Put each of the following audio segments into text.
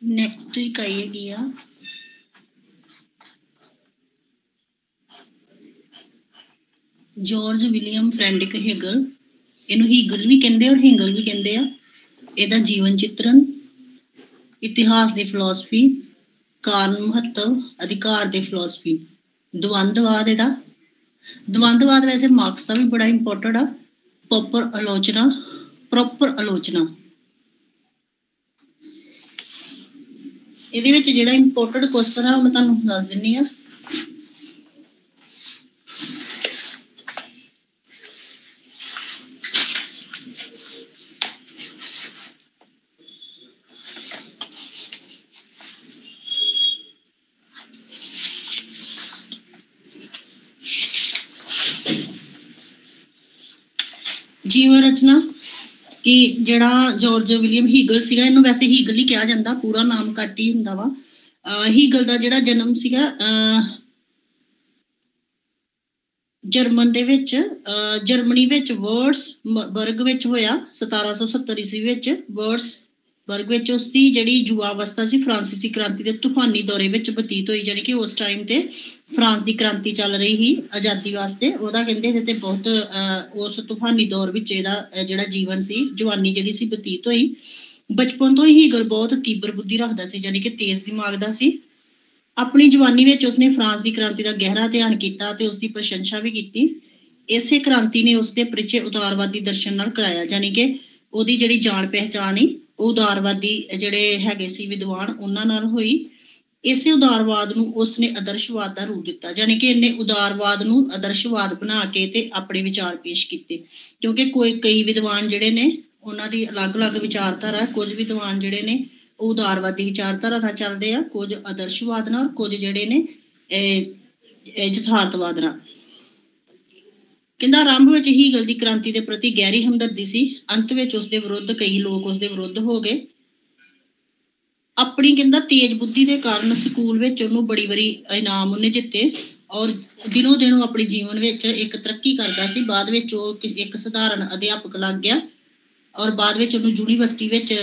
Next ਇਕਾਈ ਹੈਗੀ ਆ ਜਾਰਜ ਵਿਲੀਅਮ ਫਰੈਡਰਿਕ ਹੈਗਲ। ਇਹਨੂੰ ਹੀਗਲ ਵੀ ਕਹਿੰਦੇ ਔਰ ਹਿੰਗਲ ਵੀ ਕਹਿੰਦੇ ਆ। ਇਹਦਾ ਜੀਵਨ ਚਿੱਤਰਨ, ਇਤਿਹਾਸ ਦੀ ਫਿਲਾਸਫੀ, ਕਾਰਨ ਮਹੱਤਵ, ਅਧਿਕਾਰ ਦੇ ਫਿਲਾਸਫੀ, ਦਵੰਦਵਾਦ। ਇਹਦਾ ਦਵੰਦਵਾਦ ਵੈਸੇ ਮਾਰਕਸ ਦਾ ਵੀ ਬੜਾ ਇੰਪੋਰਟੈਂਟ ਆ। ਪ੍ਰੋਪਰ ਆਲੋਚਨਾ ਇਹਦੇ ਵਿੱਚ ਜਿਹੜਾ ਇੰਪੋਰਟੈਂਟ ਕੁਐਸਚਨ ਆ ਉਹ ਮੈਂ ਤੁਹਾਨੂੰ ਦੱਸ ਦਿੰਨੀ ਆ। ਜੀਵਨ ਰਚਨਾ ਕਿ ਜਿਹੜਾ ਜਾਰਜ ਵਿਲੀਅਮ ਹੀਗਲ ਸੀਗਾ, ਇਹਨੂੰ ਵੈਸੇ ਹੀਗਲ ਹੀ ਕਿਹਾ ਜਾਂਦਾ, ਪੂਰਾ ਨਾਮ ਘੱਟ ਹੀ ਹੁੰਦਾ ਵਾ। ਹੀਗਲ ਦਾ ਜਿਹੜਾ ਜਨਮ ਸੀਗਾ ਜਰਮਨੀ ਵਿੱਚ ਵਰਸਬਰਗ ਵਿੱਚ ਹੋਇਆ 1770 ਈਸਵੀ ਵਿੱਚ। ਵਰਸਬਰਗ ਵਿੱਚ ਉਸਦੀ ਜਿਹੜੀ ਯੁਵਾ ਅਵਸਥਾ ਸੀ ਫਰਾਂਸੀਸੀ ਕ੍ਰਾਂਤੀ ਦੇ ਤੂਫਾਨੀ ਦੌਰੇ ਵਿੱਚ ਬਤੀਤ ਹੋਈ। ਜਾਣੀ ਕਿ ਉਸ ਟਾਈਮ ਤੇ ਫਰਾਂਸ ਦੀ ਕ੍ਰਾਂਤੀ ਚੱਲ ਰਹੀ ਸੀ ਆਜ਼ਾਦੀ ਵਾਸਤੇ। ਉਹਦਾ ਕਹਿੰਦੇ ਇਹਦੇ ਤੇ ਬਹੁਤ ਉਸ ਤੂਫਾਨੀ ਦੌਰ ਵਿੱਚ ਇਹਦਾ ਜਿਹੜਾ ਜੀਵਨ ਸੀ, ਜਵਾਨੀ ਜਿਹੜੀ ਸੀ ਬਤੀਤ ਹੋਈ। ਬਚਪਨ ਤੋਂ ਹੀ ਹੀਗਲ ਬਹੁਤ ਤੀਬਰ ਬੁੱਧੀ ਰੱਖਦਾ ਸੀ, ਜਾਣੀ ਕਿ ਤੇਜ਼ ਦਿਮਾਗ ਦਾ ਸੀ। ਆਪਣੀ ਜਵਾਨੀ ਵਿੱਚ ਉਸਨੇ ਫਰਾਂਸ ਦੀ ਕ੍ਰਾਂਤੀ ਦਾ ਗਹਿਰਾ ਅਧਿਐਨ ਕੀਤਾ ਤੇ ਉਸਦੀ ਪ੍ਰਸ਼ੰਸਾ ਵੀ ਕੀਤੀ। ਇਸੇ ਕ੍ਰਾਂਤੀ ਨੇ ਉਸਦੇ ਪਰਿਚੈ ਉਦਾਰਵਾਦੀ ਦਰਸ਼ਨ ਨਾਲ ਕਰਾਇਆ। ਜਾਣੀ ਕਿ ਉਹਦੀ ਜਿਹੜੀ ਜਾਣ ਪਹਿਚਾਣ ਸੀ ਉਹ ਉਦਾਰਵਾਦੀ ਜਿਹੜੇ ਹੈਗੇ ਸੀ ਵਿਦਵਾਨ ਉਹਨਾਂ ਨਾਲ ਹੋਈ। ਇਸੇ ਉਦਾਰਵਾਦ ਨੂੰ ਉਸਨੇ ਆਦਰਸ਼ਵਾਦ ਦਾ ਰੂਪ ਦਿੱਤਾ। ਜਾਣੀ ਕਿ ਇਹਨੇ ਉਦਾਰਵਾਦ ਨੂੰ ਆਦਰਸ਼ਵਾਦ ਬਣਾ ਕੇ ਤੇ ਆਪਣੇ ਵਿਚਾਰ ਪੇਸ਼ ਕੀਤੇ। ਕਿਉਂਕਿ ਕਈ ਵਿਦਵਾਨ ਜਿਹੜੇ ਨੇ ਉਹਨਾਂ ਦੀ ਅਲੱਗ-ਅਲੱਗ ਵਿਚਾਰਧਾਰਾ। ਕੁਝ ਵਿਦਵਾਨ ਜਿਹੜੇ ਨੇ ਉਹ ਉਦਾਰਵਾਦੀ ਵਿਚਾਰਧਾਰਾ ਨਾਲ ਚੱਲਦੇ ਆ, ਕੁਝ ਆਦਰਸ਼ਵਾਦ ਨਾਲ, ਕੁਝ ਜਿਹੜੇ ਨੇ ਯਥਾਰਥਵਾਦ ਨਾਲ। ਕਹਿੰਦਾ ਆਰੰਭ ਵਿੱਚ ਹੀਗਲ ਦੀ ਕ੍ਰਾਂਤੀ ਦੇ ਪ੍ਰਤੀ ਗਹਿਰੀ ਹਮਦਰਦੀ ਸੀ। ਅੰਤ ਵਿੱਚ ਉਸਦੇ ਵਿਰੁੱਧ ਕਈ ਲੋਕ ਉਸਦੇ ਵਿਰੁੱਧ ਹੋ ਗਏ। ਆਪਣੀ ਕਹਿੰਦਾ ਤੇਜ਼ ਬੁੱਧੀ ਦੇ ਕਾਰਨ ਸਕੂਲ ਵਿੱਚ ਉਹਨੂੰ ਬੜੀ ਵਾਰੀ ਇਨਾਮ ਉਹਨੇ ਜਿੱਤੇ ਔਰ ਦਿਨੋਂ ਦਿਨ ਉਹ ਆਪਣੇ ਜੀਵਨ ਵਿੱਚ ਇੱਕ ਤਰੱਕੀ ਕਰਦਾ ਸੀ। ਬਾਅਦ ਵਿੱਚ ਉਹ ਇੱਕ ਸਧਾਰਨ ਅਧਿਆਪਕ ਲੱਗ ਗਿਆ ਔਰ ਬਾਅਦ ਵਿੱਚ ਉਹਨੂੰ ਯੂਨੀਵਰਸਿਟੀ ਵਿੱਚ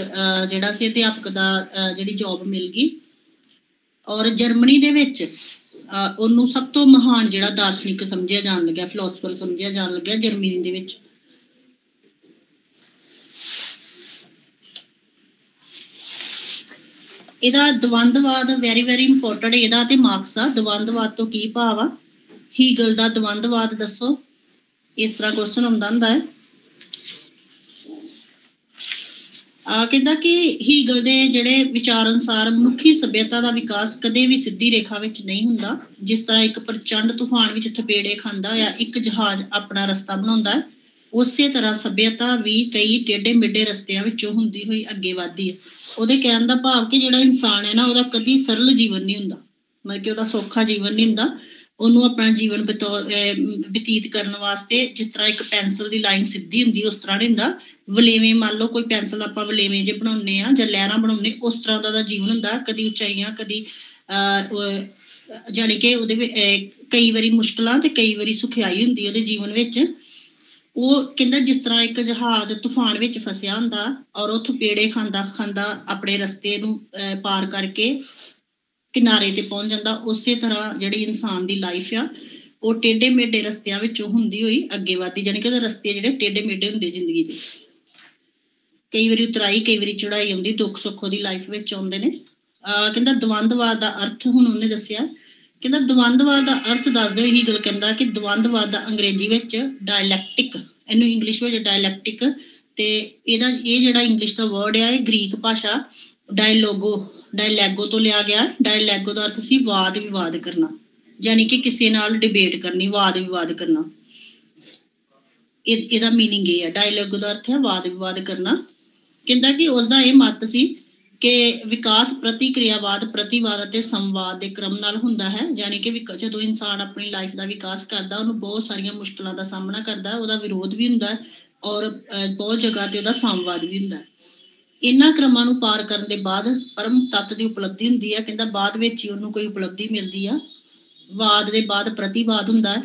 ਜਿਹੜਾ ਸੀ ਅਧਿਆਪਕ ਦਾ ਜਿਹੜੀ ਜੋਬ ਮਿਲ ਗਈ। ਔਰ ਜਰਮਨੀ ਦੇ ਵਿੱਚ ਉਹਨੂੰ ਸਭ ਤੋਂ ਮਹਾਨ ਜਿਹੜਾ ਦਾਰਸ਼ਨਿਕ ਸਮਝਿਆ ਜਾਣ ਲੱਗਿਆ, ਫਿਲੋਸਫਰ ਸਮਝਿਆ ਜਾਣ ਲੱਗਿਆ ਜਰਮਨੀ ਦੇ ਵਿੱਚ। ਇਹਦਾ ਦਵੰਦਵਾਦ ਵੈਰੀ ਵੈਰੀ ਇੰਪੋਰਟੈਂਟ। ਇਹਦਾ ਤੇ ਮਾਰਕਸ ਦਾ ਦਵੰਦਵਾਦ ਤੋਂ ਕੀ ਭਾਵ ਆ? ਹੀਗਲ ਦਾ ਦਵੰਦਵਾਦ ਦੱਸੋ। ਇਸ ਤਰ੍ਹਾਂ ਕੁਐਸਚਨ ਹੁੰਦਾ ਹੈ। ਕਹਿੰਦਾ ਕਿ ਹੀਗਲ ਦੇ ਜਿਹੜੇ ਵਿਚਾਰ ਅਨੁਸਾਰ ਮਨੁੱਖੀ ਸੱਭਿਅਤਾ ਦਾ ਵਿਕਾਸ ਕਦੇ ਵੀ ਸਿੱਧੀ ਰੇਖਾ ਵਿੱਚ ਨਹੀਂ ਹੁੰਦਾ। ਜਿਸ ਤਰ੍ਹਾਂ ਇੱਕ ਪ੍ਰਚੰਡ ਤੂਫਾਨ ਵਿੱਚ ਥਪੇੜੇ ਖਾਂਦਾ ਹੋਇਆ ਇੱਕ ਜਹਾਜ਼ ਆਪਣਾ ਰਸਤਾ ਬਣਾਉਂਦਾ ਹੈ, ਉਸੇ ਤਰ੍ਹਾਂ ਸੱਭਿਅਤਾ ਵੀ ਕਈ ਟੇਢੇ ਮੇਢੇ ਰਸਤਿਆਂ ਵਿੱਚੋਂ ਹੁੰਦੀ ਹੋਈ ਅੱਗੇ ਵੱਧਦੀ ਹੈ। ਉਹਦੇ ਕਹਿਣ ਦਾ ਭਾਵ ਕਿ ਜਿਹੜਾ ਇਨਸਾਨ ਹੈ ਨਾ, ਉਹਦਾ ਕਦੀ ਸਰਲ ਜੀਵਨ ਨਹੀਂ ਹੁੰਦਾ, ਮਤਲਬ ਕਿ ਉਹਦਾ ਸੌਖਾ ਜੀਵਨ ਨਹੀਂ ਹੁੰਦਾ। ਉਹਨੂੰ ਆਪਣਾ ਜੀਵਨ ਬਤੀਤ ਕਰਨ ਵਾਸਤੇ ਜਿਸ ਤਰ੍ਹਾਂ ਇੱਕ ਪੈਨਸਲ ਦੀ ਲਾਈਨ ਸਿੱਧੀ ਹੁੰਦੀ ਉਸ ਤਰ੍ਹਾਂ ਨਹੀਂ ਹੁੰਦਾ। ਵਲੇਵੇਂ ਮੰਨ ਲਓ ਕੋਈ ਪੈਨਸਲ ਆਪਾਂ ਵਲੇਵੇਂ ਜੇ ਬਣਾਉਂਦੇ ਆ ਜਾਂ ਲਹਿਰਾਂ ਬਣਾਉਂਦੇ, ਉਸ ਤਰ੍ਹਾਂ ਦਾ ਜੀਵਨ ਹੁੰਦਾ। ਕਦੀ ਉਚਾਈਆਂ, ਕਦੀ ਜਾਣੀ ਕਿ ਉਹਦੇ ਵਿੱਚ ਕਈ ਵਾਰੀ ਮੁਸ਼ਕਲਾਂ ਤੇ ਕਈ ਵਾਰੀ ਸੁਖਿਆਈ ਹੁੰਦੀ ਉਹਦੇ ਜੀਵਨ ਵਿੱਚ। ਉਹ ਕਹਿੰਦਾ ਜਿਸ ਤਰ੍ਹਾਂ ਇੱਕ ਜਹਾਜ਼ ਤੂਫਾਨ ਵਿੱਚ ਫਸਿਆ ਹੁੰਦਾ ਔਰ ਉਹ ਥਪੇੜੇ ਖਾਂਦਾ ਆਪਣੇ ਰਸਤੇ ਨੂੰ ਪਾਰ ਕਰਕੇ ਕਿਨਾਰੇ ਤੇ ਪਹੁੰਚ ਜਾਂਦਾ, ਉਸੇ ਤਰ੍ਹਾਂ ਜਿਹੜੀ ਇਨਸਾਨ ਦੀ ਲਾਈਫ ਆ ਉਹ ਟੇਢੇ ਮੇਢੇ ਰਸਤਿਆਂ ਵਿੱਚੋਂ ਹੁੰਦੀ ਹੋਈ ਅੱਗੇ ਵੱਧਦੀ। ਜਾਣੀ ਕਿ ਉਹਦੇ ਰਸਤੇ ਜਿਹੜੇ ਟੇਢੇ ਮੇਢੇ ਹੁੰਦੇ ਜ਼ਿੰਦਗੀ ਦੇ, ਕਈ ਵਾਰੀ ਉਤਰਾਈ ਕਈ ਵਾਰੀ ਚੜਾਈ ਆਉਂਦੀ, ਦੁੱਖ ਸੁੱਖ ਉਹਦੀ ਲਾਈਫ ਵਿੱਚ ਆਉਂਦੇ ਨੇ। ਕਹਿੰਦਾ ਦਵੰਦਵਾਦ ਦਾ ਅਰਥ ਹੁਣ ਉਹਨੇ ਦੱਸਿਆ। ਕਹਿੰਦਾ ਦਵੰਦਵਾਦ ਦਾ ਅਰਥ ਦੱਸਦੇ ਹੋਏ ਹੀਗਲ ਕਹਿੰਦਾ ਕਿ ਦਵੰਦਵਾਦ ਦਾ ਅੰਗਰੇਜ਼ੀ ਵਿੱਚ ਡਾਇਲੈਕਟਿਕ, ਇਹਨੂੰ ਇੰਗਲਿਸ਼ ਵਿੱਚ ਡਾਇਲੈਕਟਿਕ, ਤੇ ਇਹ ਜਿਹੜਾ ਇੰਗਲਿਸ਼ ਦਾ ਵਰਡ ਆ ਇਹ ਗ੍ਰੀਕ ਭਾਸ਼ਾ ਡਾਇਲੈਗੋ ਤੋਂ ਲਿਆ ਗਿਆ। ਡਾਇਲੈਗੋ ਦਾ ਅਰਥ ਸੀ ਵਾਦ ਵਿਵਾਦ ਕਰਨਾ, ਜਾਣੀ ਕਿ ਕਿਸੇ ਨਾਲ ਡਿਬੇਟ ਕਰਨੀ, ਵਾਦ ਵਿਵਾਦ ਕਰਨਾ। ਇਹਦਾ ਮੀਨਿੰਗ ਇਹ ਹੈ, ਡਾਇਲੈਗੋ ਦਾ ਅਰਥ ਹੈ ਵਾਦ ਵਿਵਾਦ ਕਰਨਾ। ਕਹਿੰਦਾ ਕਿ ਉਸਦਾ ਇਹ ਮੱਤ ਸੀ ਕਿ ਵਿਕਾਸ ਪ੍ਰਤੀਕਿਰਿਆਵਾਦ, ਪ੍ਰਤੀਵਾਦ ਅਤੇ ਸੰਵਾਦ ਦੇ ਕ੍ਰਮ ਨਾਲ ਹੁੰਦਾ ਹੈ। ਜਾਣੀ ਕਿ ਜਦੋਂ ਇਨਸਾਨ ਆਪਣੀ ਲਾਈਫ ਦਾ ਵਿਕਾਸ ਕਰਦਾ ਉਹਨੂੰ ਬਹੁਤ ਸਾਰੀਆਂ ਮੁਸ਼ਕਲਾਂ ਦਾ ਸਾਹਮਣਾ ਕਰਦਾ, ਉਹਦਾ ਵਿਰੋਧ ਵੀ ਹੁੰਦਾ ਔਰ ਬਹੁਤ ਜਗ੍ਹਾ ਤੇ ਉਹਦਾ ਸੰਵਾਦ ਵੀ ਹੁੰਦਾ। ਇਹਨਾਂ ਕ੍ਰਮਾਂ ਨੂੰ ਪਾਰ ਕਰਨ ਦੇ ਬਾਅਦ ਪਰਮ ਤੱਤ ਦੀ ਉਪਲਬਧੀ ਹੁੰਦੀ ਹੈ। ਕਹਿੰਦਾ ਬਾਅਦ ਵਿੱਚ ਹੀ ਉਹਨੂੰ ਕੋਈ ਉਪਲਬਧੀ ਮਿਲਦੀ ਆ। ਵਾਦ ਦੇ ਬਾਅਦ ਪ੍ਰਤੀਵਾਦ ਹੁੰਦਾ,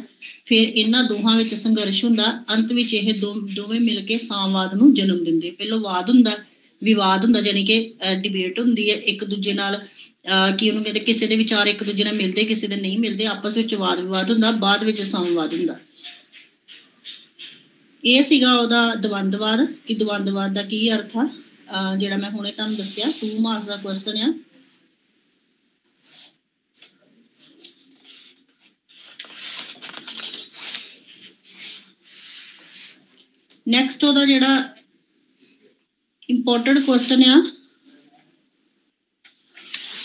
ਫਿਰ ਇਹਨਾਂ ਦੋਹਾਂ ਵਿੱਚ ਸੰਘਰਸ਼ ਹੁੰਦਾ, ਅੰਤ ਵਿੱਚ ਇਹ ਦੋਵੇਂ ਮਿਲ ਕੇ ਸਾਮਵਾਦ ਨੂੰ ਜਨਮ ਦਿੰਦੇ। ਪਹਿਲਾਂ ਵਾਦ ਹੁੰਦਾ, ਵਿਵਾਦ ਹੁੰਦਾ, ਜਾਨੀ ਕਿ ਡਿਬੇਟ ਹੁੰਦੀ ਹੈ ਇੱਕ ਦੂਜੇ ਨਾਲ, ਕਿ ਉਹਨੂੰ ਕਹਿੰਦੇ ਕਿਸੇ ਦੇ ਵਿਚਾਰ ਇੱਕ ਦੂਜੇ ਨਾਲ ਮਿਲਦੇ, ਕਿਸੇ ਦੇ ਨਹੀਂ ਮਿਲਦੇ, ਆਪਸ ਵਿੱਚ ਵਾਦ ਵਿਵਾਦ ਹੁੰਦਾ, ਬਾਅਦ ਵਿੱਚ ਸੰਵਾਦ ਹੁੰਦਾ। ਇਹ ਸੀਗਾ ਉਹਦਾ ਦਵੰਦਵਾਦ, ਕਿ ਦਵੰਦਵਾਦ ਦਾ ਕੀ ਅਰਥ ਆ, ਜਿਹੜਾ ਮੈਂ ਹੁਣੇ ਤੁਹਾਨੂੰ ਦੱਸਿਆ। 2 ਮਾਰਕਸ ਦਾ ਕੁਐਸਚਨ ਆ। ਨੈਕਸਟ ਉਹਦਾ ਜਿਹੜਾ ਇੰਪੋਰਟੈਂਟ ਕੁਐਸਚਨ ਆ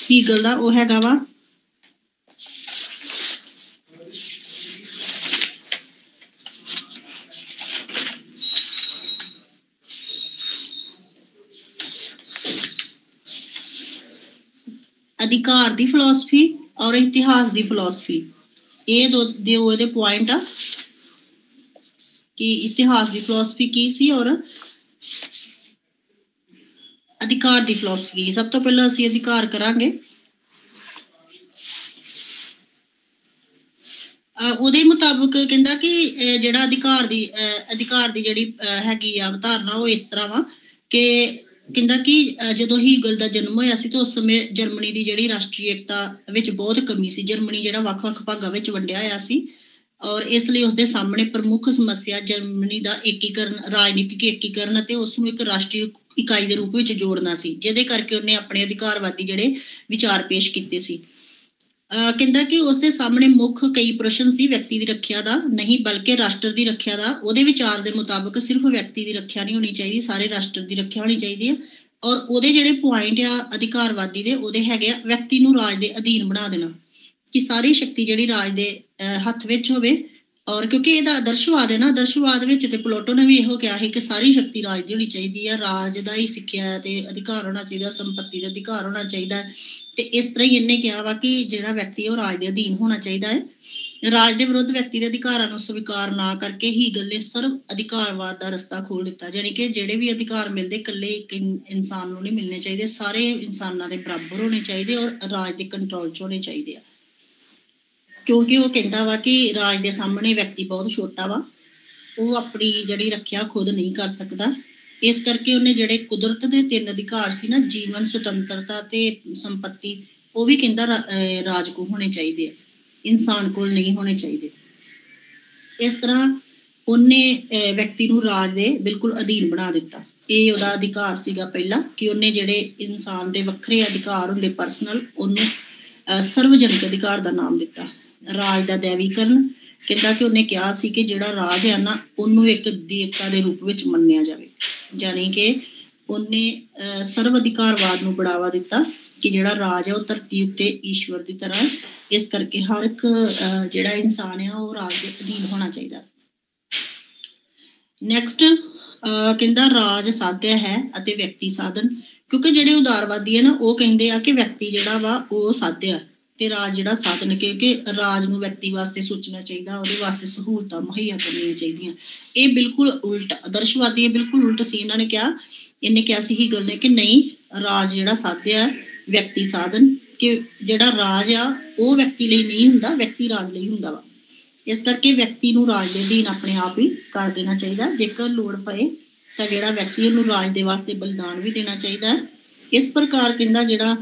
ਹੀਗਲ ਦਾ, ਉਹ ਹੈਗਾ ਵਾ ਅਧਿਕਾਰ ਦੀ ਫਿਲਾਸਫੀ ਔਰ ਇਤਿਹਾਸ ਦੀ ਫਿਲਾਸਫੀ। ਇਹ ਦੋ ਇਹਦੇ ਪੁਆਇੰਟ ਆ ਕਿ ਇਤਿਹਾਸ ਦੀ ਫਿਲਾਸਫੀ ਕੀ ਸੀ ਔਰ ਅਧਿਕਾਰ ਦੀ ਫਿਲਾਸਫੀ। ਸਭ ਤੋਂ ਪਹਿਲਾਂ ਅਸੀਂ ਅਧਿਕਾਰ ਕਰਾਂਗੇ। ਉਹਦੇ ਮੁਤਾਬਕ ਕਹਿੰਦਾ ਕਿ ਜਿਹੜਾ ਅਧਿਕਾਰ ਦੀ ਜਿਹੜੀ ਹੈਗੀ ਆ ਅਵਧਾਰਨਾ, ਉਹ ਇਸ ਤਰ੍ਹਾਂ ਵਾ ਕਿ ਕਹਿੰਦਾ ਕਿ ਜਦੋਂ ਹੀਗਲ ਦਾ ਜਨਮ ਹੋਇਆ ਸੀ ਤਾਂ ਉਸ ਸਮੇਂ ਜਰਮਨੀ ਦੀ ਜਿਹੜੀ ਰਾਸ਼ਟਰੀ ਏਕਤਾ ਵਿੱਚ ਬਹੁਤ ਕਮੀ ਸੀ। ਜਰਮਨੀ ਜਿਹੜਾ ਵੱਖ-ਵੱਖ ਭਾਗਾਂ ਵਿੱਚ ਵੰਡਿਆ ਹੋਇਆ ਸੀ ਔਰ ਇਸ ਲਈ ਉਸਦੇ ਸਾਹਮਣੇ ਪ੍ਰਮੁੱਖ ਸਮੱਸਿਆ ਜਰਮਨੀ ਦਾ ਏਕੀਕਰਨ, ਰਾਜਨੀਤਿਕ ਏਕੀਕਰਨ ਅਤੇ ਉਸ ਨੂੰ ਇੱਕ ਰਾਸ਼ਟਰੀ ਇਕਾਈ ਦੇ ਰੂਪ ਵਿੱਚ ਜੋੜਨਾ ਸੀ, ਜਿਹਦੇ ਕਰਕੇ ਉਹਨੇ ਆਪਣੇ ਅਧਿਕਾਰਵਾਦੀ ਜਿਹੜੇ ਵਿਚਾਰ ਪੇਸ਼ ਕੀਤੇ ਸੀ। ਕਹਿੰਦਾ ਕਿ ਉਸਦੇ ਸਾਹਮਣੇ ਮੁੱਖ ਕਈ ਪ੍ਰਸ਼ਨ ਸੀ, ਵਿਅਕਤੀ ਦੀ ਰੱਖਿਆ ਦਾ ਨਹੀਂ ਬਲਕਿ ਰਾਸ਼ਟਰ ਦੀ ਰੱਖਿਆ ਦਾ। ਉਹਦੇ ਵਿਚਾਰ ਦੇ ਮੁਤਾਬਕ ਸਿਰਫ ਵਿਅਕਤੀ ਦੀ ਰੱਖਿਆ ਨਹੀਂ ਹੋਣੀ ਚਾਹੀਦੀ, ਸਾਰੇ ਰਾਸ਼ਟਰ ਦੀ ਰੱਖਿਆ ਹੋਣੀ ਚਾਹੀਦੀ ਹੈ। ਔਰ ਉਹਦੇ ਜਿਹੜੇ ਪੁਆਇੰਟ ਆ ਅਧਿਕਾਰਵਾਦੀ ਦੇ, ਉਹਦੇ ਹੈਗੇ ਆ ਵਿਅਕਤੀ ਨੂੰ ਰਾਜ ਦੇ ਅਧੀਨ ਬਣਾ ਦੇਣਾ, ਕਿ ਸਾਰੀ ਸ਼ਕਤੀ ਜਿਹੜੀ ਰਾਜ ਦੇ ਹੱਥ ਵਿੱਚ ਹੋਵੇ। ਔਰ ਕਿਉਂਕਿ ਇਹਦਾ ਆਦਰਸ਼ਵਾਦ ਹੈ ਨਾ, ਆਦਰਸ਼ਵਾਦ ਵਿੱਚ ਤੇ ਪਲੇਟੋ ਨੇ ਵੀ ਇਹੋ ਕਿਹਾ ਸੀ ਕਿ ਸਾਰੀ ਸ਼ਕਤੀ ਰਾਜ ਦੀ ਹੋਣੀ ਚਾਹੀਦੀ ਹੈ, ਰਾਜ ਦਾ ਹੀ ਸਿੱਖਿਆ ਤੇ ਅਧਿਕਾਰ ਹੋਣਾ ਚਾਹੀਦਾ, ਸੰਪਤੀ ਦਾ ਅਧਿਕਾਰ ਹੋਣਾ ਚਾਹੀਦਾ। ਤੇ ਇਸ ਤਰ੍ਹਾਂ ਹੀ ਇਹਨੇ ਕਿਹਾ ਵਾ ਕਿ ਜਿਹੜਾ ਵਿਅਕਤੀ ਉਹ ਰਾਜ ਦੇ ਅਧੀਨ ਹੋਣਾ ਚਾਹੀਦਾ ਹੈ। ਰਾਜ ਦੇ ਵਿਰੁੱਧ ਵਿਅਕਤੀ ਦੇ ਅਧਿਕਾਰਾਂ ਨੂੰ ਸਵੀਕਾਰ ਨਾ ਕਰਕੇ ਹੀਗਲ ਨੇ ਸਰਵ ਅਧਿਕਾਰਵਾਦ ਦਾ ਰਸਤਾ ਖੋਲ੍ਹ ਦਿੱਤਾ, ਯਾਨੀ ਕਿ ਜਿਹੜੇ ਵੀ ਅਧਿਕਾਰ ਮਿਲਦੇ ਇਕੱਲੇ ਇੱਕ ਇਨਸਾਨ ਨੂੰ ਨਹੀਂ ਮਿਲਣੇ ਚਾਹੀਦੇ, ਸਾਰੇ ਇਨਸਾਨਾਂ ਦੇ ਬਰਾਬਰ ਹੋਣੇ ਚਾਹੀਦੇ ਔਰ ਰਾਜ ਦੇ ਕੰਟਰੋਲ 'ਚ ਹੋਣੇ ਚਾਹੀਦੇ ਆ। ਕਿਉਂਕਿ ਉਹ ਕਹਿੰਦਾ ਵਾ ਕਿ ਰਾਜ ਦੇ ਸਾਹਮਣੇ ਵਿਅਕਤੀ ਬਹੁਤ ਛੋਟਾ ਵਾ, ਉਹ ਆਪਣੀ ਜਿਹੜੀ ਰੱਖਿਆ ਖੁਦ ਨਹੀਂ ਕਰ ਸਕਦਾ। ਇਸ ਕਰਕੇ ਉਹਨੇ ਜਿਹੜੇ ਕੁਦਰਤ ਦੇ 3 ਅਧਿਕਾਰ ਸੀ ਨਾ, ਜੀਵਨ, ਸੁਤੰਤਰਤਾ ਤੇ ਸੰਪਤੀ, ਉਹ ਵੀ ਕਹਿੰਦਾ ਰਾਜ ਕੋਲ ਹੋਣੇ ਚਾਹੀਦੇ ਆ, ਇਨਸਾਨ ਕੋਲ ਨਹੀਂ ਹੋਣੇ ਚਾਹੀਦੇ। ਇਸ ਤਰ੍ਹਾਂ ਉਹਨੇ ਵਿਅਕਤੀ ਨੂੰ ਰਾਜ ਦੇ ਬਿਲਕੁਲ ਅਧੀਨ ਬਣਾ ਦਿੱਤਾ। ਇਹ ਉਹਦਾ ਅਧਿਕਾਰ ਸੀਗਾ ਪਹਿਲਾ, ਕਿ ਉਹਨੇ ਜਿਹੜੇ ਇਨਸਾਨ ਦੇ ਵੱਖਰੇ ਅਧਿਕਾਰ ਹੁੰਦੇ ਪਰਸਨਲ, ਉਹਨੂੰ ਸਰਵਜਨਿਕ ਅਧਿਕਾਰ ਦਾ ਨਾਮ ਦਿੱਤਾ। ਰਾਜ ਦਾ ਦੈਵੀਕਰਨ, ਕਹਿੰਦਾ ਕਿ ਉਹਨੇ ਕਿਹਾ ਸੀ ਕਿ ਜਿਹੜਾ ਰਾਜ ਹੈ ਨਾ, ਉਹਨੂੰ ਇੱਕ ਦੇਵਤਾ ਦੇ ਰੂਪ ਵਿੱਚ ਮੰਨਿਆ ਜਾਵੇ, ਯਾਨੀ ਕਿ ਉਹਨੇ ਸਰਵ ਅਧਿਕਾਰਵਾਦ ਨੂੰ ਬੜਾਵਾ ਦਿੱਤਾ ਕਿ ਜਿਹੜਾ ਰਾਜ ਹੈ ਉਹ ਧਰਤੀ ਉੱਤੇ ਈਸ਼ਵਰ ਦੀ ਤਰ੍ਹਾਂ। ਇਸ ਕਰਕੇ ਹਰ ਇੱਕ ਜਿਹੜਾ ਇਨਸਾਨ ਆ ਉਹ ਰਾਜ ਦੇ ਅਧੀਨ ਹੋਣਾ ਚਾਹੀਦਾ। ਨੈਕਸਟ ਕਹਿੰਦਾ ਰਾਜ ਸਾਧਿਆ ਹੈ ਅਤੇ ਵਿਅਕਤੀ ਸਾਧਨ। ਕਿਉਂਕਿ ਜਿਹੜੇ ਉਦਾਰਵਾਦੀ ਹੈ ਨਾ, ਉਹ ਕਹਿੰਦੇ ਆ ਕਿ ਵਿਅਕਤੀ ਜਿਹੜਾ ਵਾ ਉਹ ਸਾਧਿਆ ਤੇ ਰਾਜ ਜਿਹੜਾ ਸਾਧਨ, ਕਿਉਂਕਿ ਰਾਜ ਨੂੰ ਵਿਅਕਤੀ ਵਾਸਤੇ ਸੋਚਣਾ ਚਾਹੀਦਾ, ਉਹਦੇ ਵਾਸਤੇ ਸਹੂਲਤਾਂ ਮੁਹੱਈਆ ਕਰਨੀਆਂ ਚਾਹੀਦੀਆਂ। ਇਹ ਬਿਲਕੁਲ ਉਲਟ ਆਦਰਸ਼ਵਾਦੀ ਹੈ, ਬਿਲਕੁਲ ਉਲਟ ਸੀ। ਇਹਨੇ ਕਿਹਾ ਸੀ ਹੀਗਲ ਨੇ ਕਿ ਨਹੀਂ, ਰਾਜ ਜਿਹੜਾ ਸਾਧਿਆ, ਵਿਅਕਤੀ ਸਾਧਨ, ਕਿ ਜਿਹੜਾ ਰਾਜ ਆ ਉਹ ਵਿਅਕਤੀ ਲਈ ਨਹੀਂ ਹੁੰਦਾ, ਵਿਅਕਤੀ ਰਾਜ ਲਈ ਹੁੰਦਾ ਵਾ। ਇਸ ਕਰਕੇ ਵਿਅਕਤੀ ਨੂੰ ਰਾਜ ਦੇ ਅਧੀਨ ਆਪਣੇ ਆਪ ਹੀ ਕਰ ਦੇਣਾ ਚਾਹੀਦਾ। ਜੇਕਰ ਲੋੜ ਪਏ ਤਾਂ ਜਿਹੜਾ ਵਿਅਕਤੀ ਉਹਨੂੰ ਰਾਜ ਦੇ ਵਾਸਤੇ ਬਲਿਦਾਨ ਵੀ ਦੇਣਾ ਚਾਹੀਦਾ ਹੈ। ਇਸ ਪ੍ਰਕਾਰ ਕਹਿੰਦਾ ਜਿਹੜਾ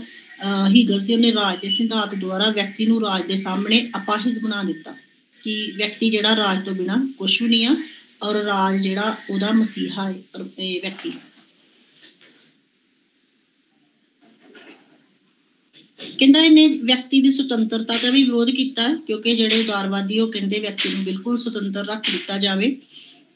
ਹੀਗਲ ਸੀ, ਉਹਨੇ ਰਾਜ ਦੇ ਸਿਧਾਂਤ ਦੁਆਰਾ ਵਿਅਕਤੀ ਨੂੰ ਰਾਜ ਦੇ ਸਾਹਮਣੇ ਅਪਾਹਿਜ ਬਣਾ ਦਿੱਤਾ, ਕਿ ਵਿਅਕਤੀ ਜਿਹੜਾ ਰਾਜ ਤੋਂ ਬਿਨਾਂ ਕੁਛ ਵੀ ਨਹੀਂ ਆ ਔਰ ਰਾਜ ਜਿਹੜਾ ਉਹਦਾ ਮਸੀਹਾ ਹੈ ਵਿਅਕਤੀ। ਕਹਿੰਦਾ ਇਹਨੇ ਵਿਅਕਤੀ ਦੀ ਸੁਤੰਤਰਤਾ ਦਾ ਵੀ ਵਿਰੋਧ ਕੀਤਾ, ਕਿਉਂਕਿ ਜਿਹੜੇ ਉਦਾਰਵਾਦੀ ਉਹ ਕਹਿੰਦੇ ਵਿਅਕਤੀ ਨੂੰ ਬਿਲਕੁਲ ਸੁਤੰਤਰ ਰੱਖ ਦਿੱਤਾ ਜਾਵੇ,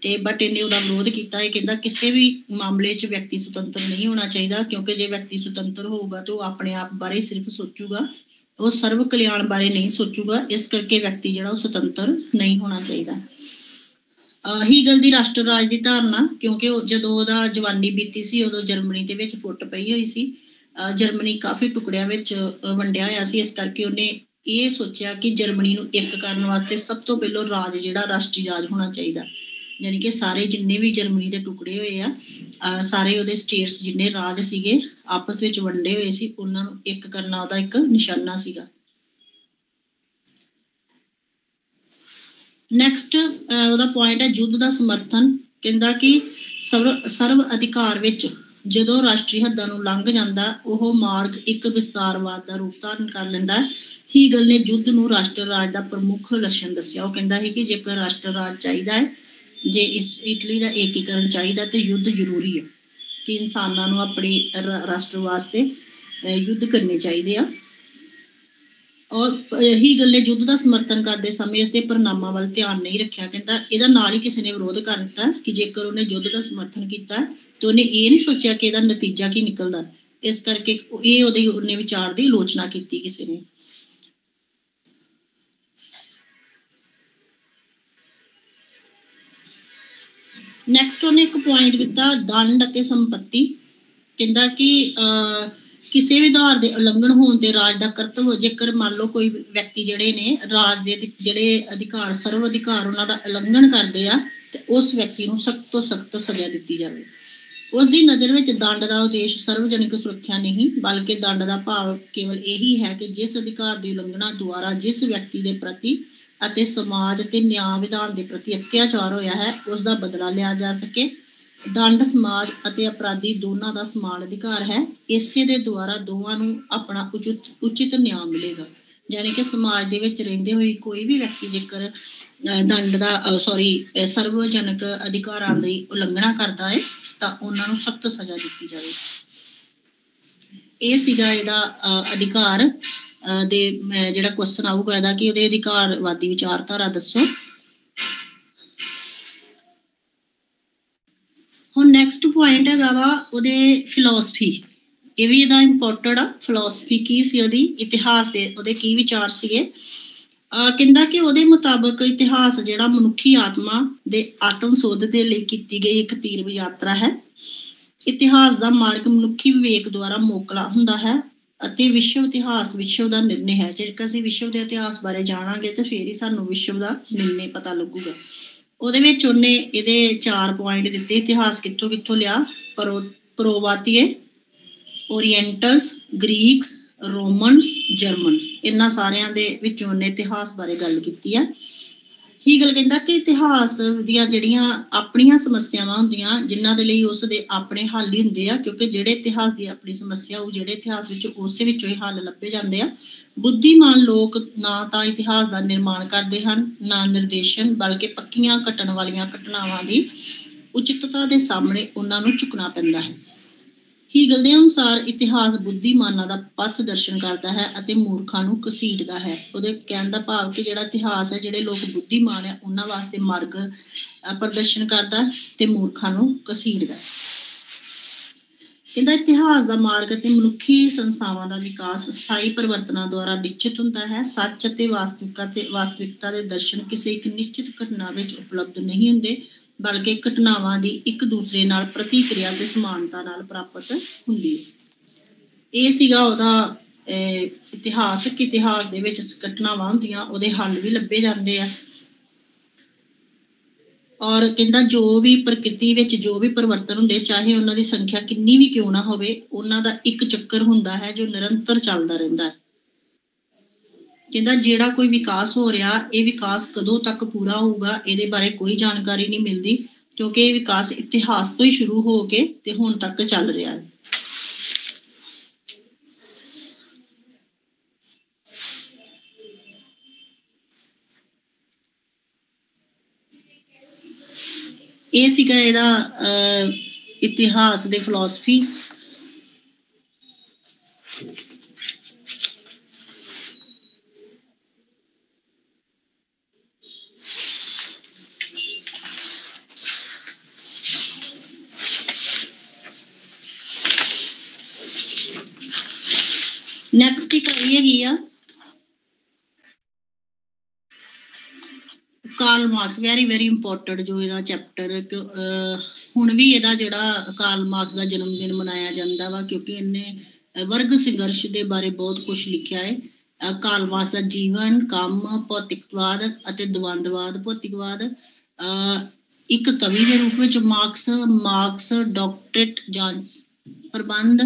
ਤੇ ਬਟ ਇਹਨੇ ਉਹਦਾ ਵਿਰੋਧ ਕੀਤਾ। ਇਹ ਕਹਿੰਦਾ ਕਿਸੇ ਵੀ ਮਾਮਲੇ 'ਚ ਵਿਅਕਤੀ ਸੁਤੰਤਰ ਨਹੀਂ ਹੋਣਾ ਚਾਹੀਦਾ, ਕਿਉਂਕਿ ਜੇ ਵਿਅਕਤੀ ਸੁਤੰਤਰ ਹੋਊਗਾ ਤਾਂ ਉਹ ਆਪਣੇ ਆਪ ਬਾਰੇ ਸਿਰਫ ਸੋਚੂਗਾ, ਉਹ ਸਰਵ ਕਲਿਆਣ ਬਾਰੇ ਨਹੀਂ ਸੋਚੂਗਾ। ਇਸ ਕਰਕੇ ਵਿਅਕਤੀ ਜਿਹੜਾ ਉਹ ਸੁਤੰਤਰ ਨਹੀਂ ਹੋਣਾ ਚਾਹੀਦਾ। ਹੀਗਲ ਦੀ ਰਾਸ਼ਟਰ ਰਾਜ ਦੀ ਧਾਰਨਾ, ਕਿਉਂਕਿ ਜਦੋਂ ਉਹਦਾ ਜਵਾਨੀ ਬੀਤੀ ਸੀ ਉਦੋਂ ਜਰਮਨੀ ਦੇ ਵਿੱਚ ਫੁੱਟ ਪਈ ਹੋਈ ਸੀ, ਜਰਮਨੀ ਕਾਫੀ ਟੁਕੜਿਆਂ ਵਿੱਚ ਵੰਡਿਆ ਹੋਇਆ ਸੀ। ਇਸ ਕਰਕੇ ਉਹਨੇ ਇਹ ਸੋਚਿਆ ਕਿ ਜਰਮਨੀ ਨੂੰ ਇੱਕ ਕਰਨ ਵਾਸਤੇ ਸਭ ਤੋਂ ਪਹਿਲਾਂ ਰਾਜ ਜਿਹੜਾ ਰਾਸ਼ਟਰੀ ਰਾਜ ਹੋਣਾ ਚਾਹੀਦਾ, ਯਾਨੀ ਕਿ ਸਾਰੇ ਜਿੰਨੇ ਵੀ ਜਰਮਨੀ ਦੇ ਟੁਕੜੇ ਹੋਏ ਆ, ਸਾਰੇ ਉਹਦੇ ਸਟੇਟਸ ਜਿੰਨੇ ਰਾਜ ਸੀਗੇ ਆਪਸ ਵਿੱਚ ਵੰਡੇ ਹੋਏ ਸੀ, ਉਹਨਾਂ ਨੂੰ ਇੱਕ ਕਰਨਾ ਉਹਦਾ ਇੱਕ ਨਿਸ਼ਾਨਾ ਸੀਗਾ। ਨੈਕਸਟ ਉਹਦਾ ਪੁਆਇੰਟ ਹੈ ਯੁੱਧ ਦਾ ਸਮਰਥਨ। ਕਹਿੰਦਾ ਕਿ ਸਰਵ ਅਧਿਕਾਰ ਵਿੱਚ ਜਦੋਂ ਰਾਸ਼ਟਰੀ ਹੱਦਾਂ ਨੂੰ ਲੰਘ ਜਾਂਦਾ ਉਹ ਮਾਰਗ ਇੱਕ ਵਿਸਤਾਰਵਾਦ ਦਾ ਰੂਪ ਧਾਰਨ ਕਰ ਲੈਂਦਾ। ਹੀਗਲ ਨੇ ਯੁੱਧ ਨੂੰ ਰਾਸ਼ਟਰ ਰਾਜ ਦਾ ਪ੍ਰਮੁੱਖ ਲੱਛਣ ਦੱਸਿਆ। ਉਹ ਕਹਿੰਦਾ ਹੈ ਕਿ ਜੇਕਰ ਰਾਸ਼ਟਰ ਰਾਜ ਚਾਹੀਦਾ ਹੈ, ਜੇ ਇਟਲੀ ਦਾ ਏਕੀਕਰਨ ਚਾਹੀਦਾ ਤੇ ਯੁੱਧ ਜ਼ਰੂਰੀ ਹੈ, ਕਿ ਇਨਸਾਨਾਂ ਨੂੰ ਆਪਣੇ ਰਾਸ਼ਟਰ ਵਾਸਤੇ ਯੁੱਧ ਕਰਨੇ ਚਾਹੀਦੇ ਆ। ਔਰ ਹੀਗਲ ਨੇ ਯੁੱਧ ਦਾ ਸਮਰਥਨ ਕਰਦੇ ਸਮੇਂ ਇਸਦੇ ਪ੍ਰਣਾਮਾਂ ਵੱਲ ਧਿਆਨ ਨਹੀਂ ਰੱਖਿਆ। ਕਹਿੰਦਾ ਇਹਦਾ ਨਾਲ ਹੀ ਕਿਸੇ ਨੇ ਵਿਰੋਧ ਕਰ ਦਿੱਤਾ ਕਿ ਜੇਕਰ ਉਹਨੇ ਯੁੱਧ ਦਾ ਸਮਰਥਨ ਕੀਤਾ ਤੇ ਉਹਨੇ ਇਹ ਨਹੀਂ ਸੋਚਿਆ ਕਿ ਇਹਦਾ ਨਤੀਜਾ ਕੀ ਨਿਕਲਦਾ। ਇਸ ਕਰਕੇ ਇਹ ਉਹਨੇ ਵਿਚਾਰ ਦੀ ਆਲੋਚਨਾ ਕੀਤੀ ਕਿਸੇ ਨੇ। ਨੈਕਸਟ ਉਹਨੇ ਇੱਕ ਪੁਆਇੰਟ ਦਿੱਤਾ, ਦੰਡ ਅਤੇ ਸੰਪत्ति। ਕਹਿੰਦਾ ਕਿ ਕਿਸੇ ਵੀ ਆਧਾਰ ਦੇ ਉਲੰਘਣ ਹੋਣ ਤੇ ਰਾਜ ਦਾ ਕਰਤੱਵ, ਜੇਕਰ ਮੰਨ ਲਓ ਕੋਈ ਵਿਅਕਤੀ ਜਿਹੜੇ ਨੇ ਰਾਜ ਦੇ ਜਿਹੜੇ ਅਧਿਕਾਰ, ਸਰਵ ਅਧਿਕਾਰ ਉਹਨਾਂ ਦਾ ਉਲੰਘਣ ਕਰਦੇ ਆ ਤੇ ਉਸ ਵਿਅਕਤੀ ਨੂੰ ਸਖਤ ਤੋਂ ਸਖਤ ਸਜ਼ਾ ਦਿੱਤੀ ਜਾਵੇ। ਉਸ ਦੀ ਨਜ਼ਰ ਵਿੱਚ ਦੰਡ ਦਾ ਉਦੇਸ਼ ਸਰਵਜਨਿਕ ਸੁਰੱਖਿਆ ਨਹੀਂ, ਬਲਕਿ ਦੰਡ ਦਾ ਭਾਵ ਕੇਵਲ ਇਹੀ ਹੈ ਕਿ ਜਿਸ ਅਧਿਕਾਰ ਦੀ ਉਲੰਘਣਾ ਦੁਆਰਾ ਜਿਸ ਵਿਅਕਤੀ ਦੇ ਪ੍ਰਤੀ ਅਤੇ ਸਮਾਜ ਅਤੇ ਨਿਆਂ ਵਿਧਾਨ ਦੇ ਪ੍ਰਤੀ ਅਤਿਆਚਾਰ ਹੋਇਆ ਹੈ ਉਸ ਦਾ ਬਦਲਾ ਲਿਆ ਜਾ ਸਕੇ। ਦੰਡ ਸਮਾਜ ਅਤੇ ਅਪਰਾਧੀ ਦੋਨਾਂ ਦਾ ਸਮਾਨ ਅਧਿਕਾਰ ਹੈ। ਇਸੇ ਦੇ ਦੁਆਰਾ ਦੋਵਾਂ ਨੂੰ ਆਪਣਾ ਉਚਿਤ ਨਿਆਂ ਮਿਲੇਗਾ। ਯਾਨੀ ਕਿ ਸਮਾਜ ਦੇ ਵਿੱਚ ਰਹਿੰਦੇ ਹੋਏ ਕੋਈ ਵੀ ਵਿਅਕਤੀ ਜੇਕਰ ਦੰਡ ਦਾ ਸਰਵਜਨਕ ਅਧਿਕਾਰਾਂ ਦੀ ਉਲੰਘਣਾ ਕਰਦਾ ਹੈ ਤਾਂ ਉਹਨਾਂ ਨੂੰ ਸਖਤ ਸਜ਼ਾ ਦਿੱਤੀ ਜਾਵੇ। ਇਹ ਸੀਗਾ ਇਹਦਾ ਅਧਿਕਾਰ ਦੇ ਜਿਹੜਾ ਕੁਐਸਚਨ ਆਊਗਾ ਇਹਦਾ ਕਿ ਉਹਦੇ ਅਧਿਕਾਰਵਾਦੀ ਵਿਚਾਰਧਾਰਾ ਦੱਸੋ। ਹੁਣ ਨੈਕਸਟ ਪੁਆਇੰਟ ਹੈਗਾ ਵਾ ਉਹਦੇ ਫਿਲੋਸਫੀ। ਇਹ ਵੀ ਇਹਦਾ ਇੰਪੋਰਟੈਂਟ ਆ। ਫਿਲੋਸਫੀ ਕੀ ਸੀ ਉਹਦੀ, ਇਤਿਹਾਸ ਦੇ ਉਹਦੇ ਕੀ ਵਿਚਾਰ ਸੀਗੇ। ਕਹਿੰਦਾ ਕਿ ਉਹਦੇ ਮੁਤਾਬਕ ਇਤਿਹਾਸ ਜਿਹੜਾ ਮਨੁੱਖੀ ਆਤਮਾ ਦੇ ਆਤਮ ਸੋਧ ਦੇ ਲਈ ਕੀਤੀ ਗਈ ਇੱਕ ਤੀਰਥ ਯਾਤਰਾ ਹੈ। ਇਤਿਹਾਸ ਦਾ ਮਾਰਗ ਮਨੁੱਖੀ ਵਿਵੇਕ ਦੁਆਰਾ ਮੋਕਲਾ ਹੁੰਦਾ ਹੈ ਅਤੇ ਵਿਸ਼ਵ ਇਤਿਹਾਸ ਵਿਸ਼ਵ ਦਾ ਨਿਰਣੇ ਹੈ। ਜੇਕਰ ਅਸੀਂ ਵਿਸ਼ਵ ਦੇ ਇਤਿਹਾਸ ਬਾਰੇ ਜਾਣਾਂਗੇ ਤੇ ਫਿਰ ਹੀ ਸਾਨੂੰ ਵਿਸ਼ਵ ਦਾ ਨਿਰਣੇ ਪਤਾ ਲੱਗੂਗਾ। ਉਹਦੇ ਵਿੱਚ ਉਹਨੇ ਇਹਦੇ 4 ਪੁਆਇੰਟ ਦਿੱਤੇ। ਇਤਿਹਾਸ ਕਿੱਥੋਂ ਕਿੱਥੋਂ ਲਿਆ, ਪ੍ਰੋਵਾਤੀਏ, ਓਰੀਐਂਟਲਸ, ਗ੍ਰੀਕਸ, ਰੋਮਨਸ, ਜਰਮਨਸ, ਇਹਨਾਂ ਸਾਰਿਆਂ ਦੇ ਵਿੱਚੋਂ ਉਹਨੇ ਇਤਿਹਾਸ ਬਾਰੇ ਗੱਲ ਕੀਤੀ ਆ। ਹੀਗਲ ਕਹਿੰਦਾ ਕਿ ਇਤਿਹਾਸ ਦੀਆਂ ਜਿਹੜੀਆਂ ਆਪਣੀਆਂ ਸਮੱਸਿਆਵਾਂ ਹੁੰਦੀਆਂ ਜਿਨ੍ਹਾਂ ਦੇ ਲਈ ਉਸ ਦੇ ਆਪਣੇ ਹੱਲ ਹੀ ਹੁੰਦੇ ਆ, ਕਿਉਂਕਿ ਜਿਹੜੇ ਇਤਿਹਾਸ ਦੀ ਆਪਣੀ ਸਮੱਸਿਆ ਉਹ ਜਿਹੜੇ ਇਤਿਹਾਸ ਵਿੱਚ ਉਸੇ ਵਿੱਚੋਂ ਹੀ ਹੱਲ ਲੱਭੇ ਜਾਂਦੇ ਆ। ਬੁੱਧੀਮਾਨ ਲੋਕ ਨਾ ਤਾਂ ਇਤਿਹਾਸ ਦਾ ਨਿਰਮਾਣ ਕਰਦੇ ਹਨ ਨਾ ਨਿਰਦੇਸ਼ਨ, ਬਲਕਿ ਪੱਕੀਆਂ ਘਟਣ ਵਾਲੀਆਂ ਘਟਨਾਵਾਂ ਦੀ ਉਚਿਤਤਾ ਦੇ ਸਾਹਮਣੇ ਉਹਨਾਂ ਨੂੰ ਝੁਕਣਾ ਪੈਂਦਾ ਹੈ। ਹੀਗਲ ਦੇ ਅਨੁਸਾਰ ਇਤਿਹਾਸ ਬੁੱਧੀਮਾਨਾਂ ਦਾ ਪਥ ਦਰਸ਼ਨ ਕਰਦਾ ਹੈ ਅਤੇ ਮੂਰਖਾਂ ਨੂੰ ਘਸੀਟਦਾ ਹੈ। ਉਹਦੇ ਕਹਿਣ ਦਾ ਭਾਵ ਕਿ ਜਿਹੜਾ ਇਤਿਹਾਸ ਹੈ ਜਿਹੜੇ ਲੋਕ ਬੁੱਧੀਮਾਨ ਹੈ ਉਹਨਾਂ ਵਾਸਤੇ ਮਾਰਗ ਪ੍ਰਦਰਸ਼ਨ ਕਰਦਾ ਤੇ ਮੂਰਖਾਂ ਨੂੰ ਘਸੀਟਦਾ। ਕਹਿੰਦਾ ਇਤਿਹਾਸ ਦਾ ਮਾਰਗ ਅਤੇ ਮਨੁੱਖੀ ਸੰਸਥਾਵਾਂ ਦਾ ਵਿਕਾਸ ਸਥਾਈ ਪਰਿਵਰਤਨਾਂ ਦੁਆਰਾ ਨਿਸ਼ਚਿਤ ਹੁੰਦਾ ਹੈ। ਸੱਚ ਅਤੇ ਵਾਸਤਵਿਕਤਾ ਦੇ ਦਰਸ਼ਨ ਕਿਸੇ ਇੱਕ ਨਿਸ਼ਚਿਤ ਘਟਨਾ ਵਿੱਚ ਉਪਲਬਧ ਨਹੀਂ ਹੁੰਦੇ, ਬਲਕਿ ਘਟਨਾਵਾਂ ਦੀ ਇੱਕ ਦੂਸਰੇ ਨਾਲ ਪ੍ਰਤੀਕਿਰਿਆ ਤੇ ਸਮਾਨਤਾ ਨਾਲ ਪ੍ਰਾਪਤ ਹੁੰਦੀ ਹੈ। ਇਹ ਸੀਗਾ ਉਹਦਾ ਇਤਿਹਾਸ ਕਿ ਇਤਿਹਾਸ ਦੇ ਵਿੱਚ ਘਟਨਾਵਾਂ ਹੁੰਦੀਆਂ ਉਹਦੇ ਹੱਲ ਵੀ ਲੱਭੇ ਜਾਂਦੇ ਆ। ਔਰ ਕਹਿੰਦਾ ਜੋ ਵੀ ਪ੍ਰਕਿਰਤੀ ਵਿੱਚ ਜੋ ਵੀ ਪਰਿਵਰਤਨ ਹੁੰਦੇ ਚਾਹੇ ਉਹਨਾਂ ਦੀ ਸੰਖਿਆ ਕਿੰਨੀ ਵੀ ਕਿਉਂ ਨਾ ਹੋਵੇ, ਉਹਨਾਂ ਦਾ ਇੱਕ ਚੱਕਰ ਹੁੰਦਾ ਹੈ ਜੋ ਨਿਰੰਤਰ ਚੱਲਦਾ ਰਹਿੰਦਾ ਹੈ। ਕਹਿੰਦਾ ਜਿਹੜਾ ਕੋਈ ਵਿਕਾਸ ਹੋ ਰਿਹਾ ਇਹ ਵਿਕਾਸ ਕਦੋਂ ਤੱਕ ਪੂਰਾ ਹੋਊਗਾ ਇਹਦੇ ਬਾਰੇ ਕੋਈ ਜਾਣਕਾਰੀ ਨਹੀਂ ਮਿਲਦੀ, ਕਿਉਂਕਿ ਇਹ ਵਿਕਾਸ ਇਤਿਹਾਸ ਤੋਂ ਹੀ ਸ਼ੁਰੂ ਹੋ ਕੇ ਤੇ ਹੁਣ ਤੱਕ ਚੱਲ ਰਿਹਾ ਹੈ। ਇਹ ਸੀਗਾ ਇਹਦਾ ਇਤਿਹਾਸ ਦੇ ਫਿਲਾਸਫੀ। ਨੈਕਸਟ ਇੱਕ ਆਈ ਹੈਗੀ ਆ ਕਾਰਲ ਮਾਰਕਸ। ਵੈਰੀ ਇੰਪੋਰਟੈਂਟ ਜੋ ਇਹਦਾ ਚੈਪਟਰ। ਹੁਣ ਵੀ ਇਹਦਾ ਜਿਹੜਾ ਕਾਰਲ ਮਾਰਕਸ ਦਾ ਜਨਮ ਦਿਨ ਮਨਾਇਆ ਜਾਂਦਾ ਵਾ, ਕਿਉਂਕਿ ਇਹਨੇ ਵਰਗ ਸੰਘਰਸ਼ ਦੇ ਬਾਰੇ ਬਹੁਤ ਕੁਝ ਲਿਖਿਆ ਹੈ। ਕਾਰਲ ਮਾਰਕਸ ਦਾ ਜੀਵਨ, ਕੰਮ, ਭੌਤਿਕਵਾਦ ਅਤੇ ਦਵੰਦਵਾਦ। ਭੌਤਿਕਵਾਦ ਇੱਕ ਕਵੀ ਦੇ ਰੂਪ ਵਿੱਚ ਮਾਰਕਸ ਡਾਕਟਰੇਟ ਜਾਂ ਪ੍ਰਬੰਧ।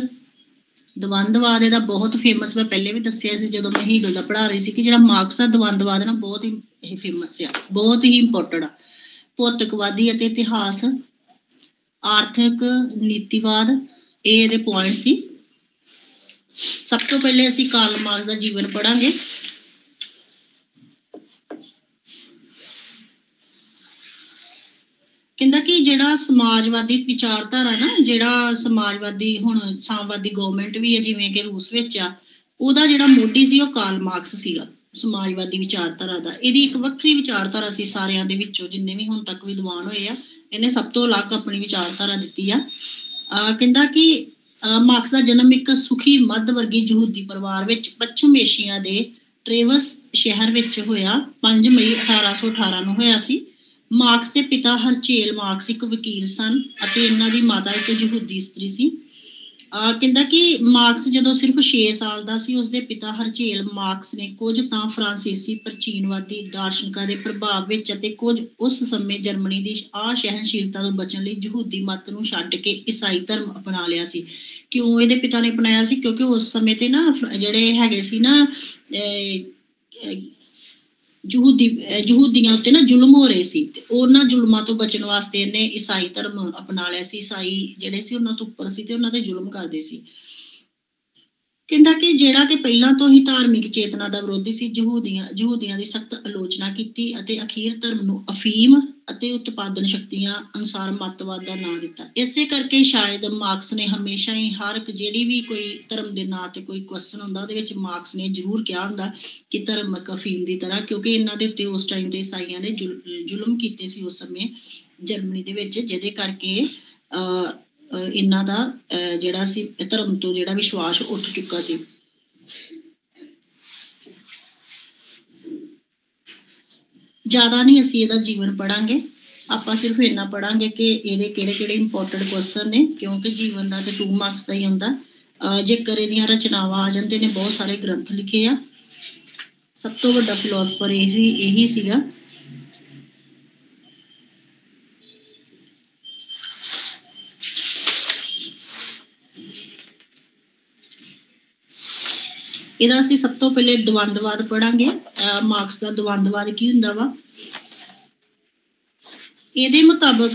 ਦਵੰਦਵਾਦ ਇਹਦਾ ਬਹੁਤ ਫੇਮਸ, ਮੈਂ ਪਹਿਲੇ ਵੀ ਦੱਸਿਆ ਸੀ ਜਦੋਂ ਮੈਂ ਹੀਗਲ ਦਾ ਪੜ੍ਹਾ ਰਹੀ ਸੀ ਕਿ ਜਿਹੜਾ ਮਾਰਕਸ ਦਾ ਦਵੰਦਵਾਦ ਹੈ ਨਾ ਬਹੁਤ ਹੀ ਇਹ ਫੇਮਸ ਆ, ਬਹੁਤ ਹੀ ਇੰਪੋਰਟੈਂਟ ਆ। ਭੌਤਿਕਵਾਦੀ ਅਤੇ ਇਤਿਹਾਸ, ਆਰਥਿਕ ਨੀਤੀਵਾਦ, ਇਹ ਇਹਦੇ ਪੁਆਇੰਟ ਸੀ। ਸਭ ਤੋਂ ਪਹਿਲੇ ਅਸੀਂ ਕਾਰਲ ਮਾਰਕਸ ਦਾ ਜੀਵਨ ਪੜਾਂਗੇ। ਕਹਿੰਦਾ ਕਿ ਜਿਹੜਾ ਸਮਾਜਵਾਦੀ ਵਿਚਾਰਧਾਰਾ ਨਾ, ਜਿਹੜਾ ਸਮਾਜਵਾਦੀ ਹੁਣ ਸਾਮਵਾਦੀ ਗਵਰਨਮੈਂਟ ਵੀ ਹੈ ਜਿਵੇਂ ਕਿ ਰੂਸ ਵਿੱਚ ਆ, ਉਹਦਾ ਜਿਹੜਾ ਮੋਢੀ ਸੀ ਉਹ ਕਾਰਲ ਮਾਰਕਸ ਸੀਗਾ ਸਮਾਜਵਾਦੀ ਵਿਚਾਰਧਾਰਾ ਦਾ। ਇਹਦੀ ਇੱਕ ਵੱਖਰੀ ਵਿਚਾਰਧਾਰਾ ਸੀ ਸਾਰਿਆਂ ਦੇ ਵਿੱਚੋਂ ਜਿੰਨੇ ਵੀ ਹੁਣ ਤੱਕ ਵਿਦਵਾਨ ਹੋਏ ਆ, ਇਹਨੇ ਸਭ ਤੋਂ ਅਲੱਗ ਆਪਣੀ ਵਿਚਾਰਧਾਰਾ ਦਿੱਤੀ ਆ। ਕਹਿੰਦਾ ਕਿ ਮਾਰਕਸ ਦਾ ਜਨਮ ਇੱਕ ਸੁਖੀ ਮੱਧ ਵਰਗੀ ਯਹੂਦੀ ਪਰਿਵਾਰ ਵਿੱਚ ਪੱਛਮ ਏਸ਼ੀਆ ਦੇ ਟ੍ਰੇਵਸ ਸ਼ਹਿਰ ਵਿੱਚ ਹੋਇਆ। 5 ਮਈ 1818 ਨੂੰ ਹੋਇਆ ਸੀ। ਮਾਰਕਸ ਦੇ ਪਿਤਾ ਹਰਚੇਲ ਮਾਰਕਸ ਇੱਕ ਵਕੀਲ ਸਨ ਅਤੇ ਇਹਨਾਂ ਦੀ ਮਾਤਾ ਇੱਕ ਯਹੂਦੀ ਇਸਤਰੀ ਸੀ। ਕਹਿੰਦਾ ਕਿ ਮਾਰਕਸ ਜਦੋਂ ਸਿਰਫ 6 ਸਾਲ ਦਾ ਸੀ, ਉਸਦੇ ਪਿਤਾ ਹਰਚੇਲ ਮਾਰਕਸ ਨੇ ਕੁਝ ਤਾਂ ਫਰਾਂਸੀਸੀ ਪ੍ਰਾਚੀਨਵਾਦੀ ਦਾਰਸ਼ਨਿਕਾਂ ਦੇ ਪ੍ਰਭਾਵ ਵਿੱਚ ਅਤੇ ਕੁਝ ਉਸ ਸਮੇਂ ਜਰਮਨੀ ਦੀ ਅਸਹਿਣਸ਼ੀਲਤਾ ਤੋਂ ਬਚਣ ਲਈ ਯਹੂਦੀ ਮਤ ਨੂੰ ਛੱਡ ਕੇ ਈਸਾਈ ਧਰਮ ਅਪਣਾ ਲਿਆ ਸੀ। ਕਿਉਂ ਇਹਦੇ ਪਿਤਾ ਨੇ ਅਪਣਾਇਆ ਸੀ? ਕਿਉਂਕਿ ਉਸ ਸਮੇਂ ਤੇ ਨਾ ਜਿਹੜੇ ਹੈਗੇ ਸੀ ਨਾ ਯਹੂਦੀਆਂ ਉੱਤੇ ਨਾ ਜ਼ੁਲਮ ਹੋ ਰਹੇ ਸੀ, ਤੇ ਉਹਨਾਂ ਜ਼ੁਲਮਾਂ ਤੋਂ ਬਚਣ ਵਾਸਤੇ ਇਹਨੇ ਈਸਾਈ ਧਰਮ ਅਪਣਾ ਲਿਆ ਸੀ। ਈਸਾਈ ਜਿਹੜੇ ਸੀ ਉਹਨਾਂ ਤੋਂ ਉੱਪਰ ਸੀ ਤੇ ਉਹਨਾਂ ਤੇ ਜ਼ੁਲਮ ਕਰਦੇ ਸੀ। ਕਹਿੰਦਾ ਕਿ ਜਿਹੜਾ ਕਿ ਪਹਿਲਾਂ ਤੋਂ ਹੀ ਧਾਰਮਿਕ ਚੇਤਨਾ ਦਾ ਵਿਰੋਧੀ ਸੀ, ਯਹੂਦੀਆਂ ਦੀ ਸਖਤ ਆਲੋਚਨਾ ਕੀਤੀ ਅਤੇ ਅਖੀਰ ਧਰਮ ਨੂੰ ਅਫੀਮ ਅਤੇ ਉਤਪਾਦਨ ਸ਼ਕਤੀਆਂ ਅਨੁਸਾਰ ਮਤਵਾਦ ਦਾ ਨਾਂ ਦਿੱਤਾ। ਇਸੇ ਕਰਕੇ ਸ਼ਾਇਦ ਮਾਰਕਸ ਨੇ ਹਮੇਸ਼ਾ ਹੀ ਹਰ ਇੱਕ ਜਿਹੜੀ ਵੀ ਕੋਈ ਧਰਮ ਦੇ ਨਾਂ ਤੇ ਕੋਈ ਕੁਐਸਚਨ ਹੁੰਦਾ ਉਹਦੇ ਵਿੱਚ ਮਾਰਕਸ ਨੇ ਜ਼ਰੂਰ ਕਿਹਾ ਹੁੰਦਾ ਕਿ ਧਰਮ ਇੱਕ ਅਫੀਮ ਦੀ ਤਰ੍ਹਾਂ, ਕਿਉਂਕਿ ਇਹਨਾਂ ਦੇ ਉੱਤੇ ਉਸ ਟਾਈਮ ਦੇ ਈਸਾਈਆਂ ਨੇ ਜ਼ੁਲਮ ਕੀਤੇ ਸੀ ਉਸ ਸਮੇਂ ਜਰਮਨੀ ਦੇ ਵਿੱਚ, ਜਿਹਦੇ ਕਰਕੇ ਇਹਨਾਂ ਦਾ ਜਿਹੜਾ ਸੀ ਧਰਮ ਤੋਂ ਜਿਹੜਾ ਵਿਸ਼ਵਾਸ ਉੱਠ ਚੁੱਕਾ ਸੀ। ਜ਼ਿਆਦਾ ਨਹੀਂ ਅਸੀਂ ਇਹਦਾ ਜੀਵਨ ਪੜਾਂਗੇ, ਆਪਾਂ ਸਿਰਫ ਇੰਨਾ ਪੜਾਂਗੇ ਕਿ ਇਹਦੇ ਕਿਹੜੇ ਇੰਪੋਰਟੈਂਟ ਕੁਐਸਚਨ ਨੇ, ਕਿਉਂਕਿ ਜੀਵਨ ਦਾ ਤੇ 2 ਮਾਰਕਸ ਦਾ ਹੀ ਹੁੰਦਾ। ਜੇਕਰ ਇਹਦੀਆਂ ਰਚਨਾਵਾਂ ਆ ਜਾਂਦੇ ਨੇ, ਬਹੁਤ ਸਾਰੇ ਗ੍ਰੰਥ ਲਿਖੇ ਆ। ਸਭ ਤੋਂ ਵੱਡਾ ਫਿਲੋਸਫਰ ਇਹੀ ਸੀਗਾ। ਇਹਦਾ ਅਸੀਂ ਸਭ ਤੋਂ ਪਹਿਲੇ ਦਵੰਦਵਾਦ ਪੜਾਂਗੇ। ਮਾਰਕਸ ਦਾ ਦਵੰਦਵਾਦ ਕੀ ਹੁੰਦਾ ਵਾ? ਇਹਦੇ ਮੁਤਾਬਕ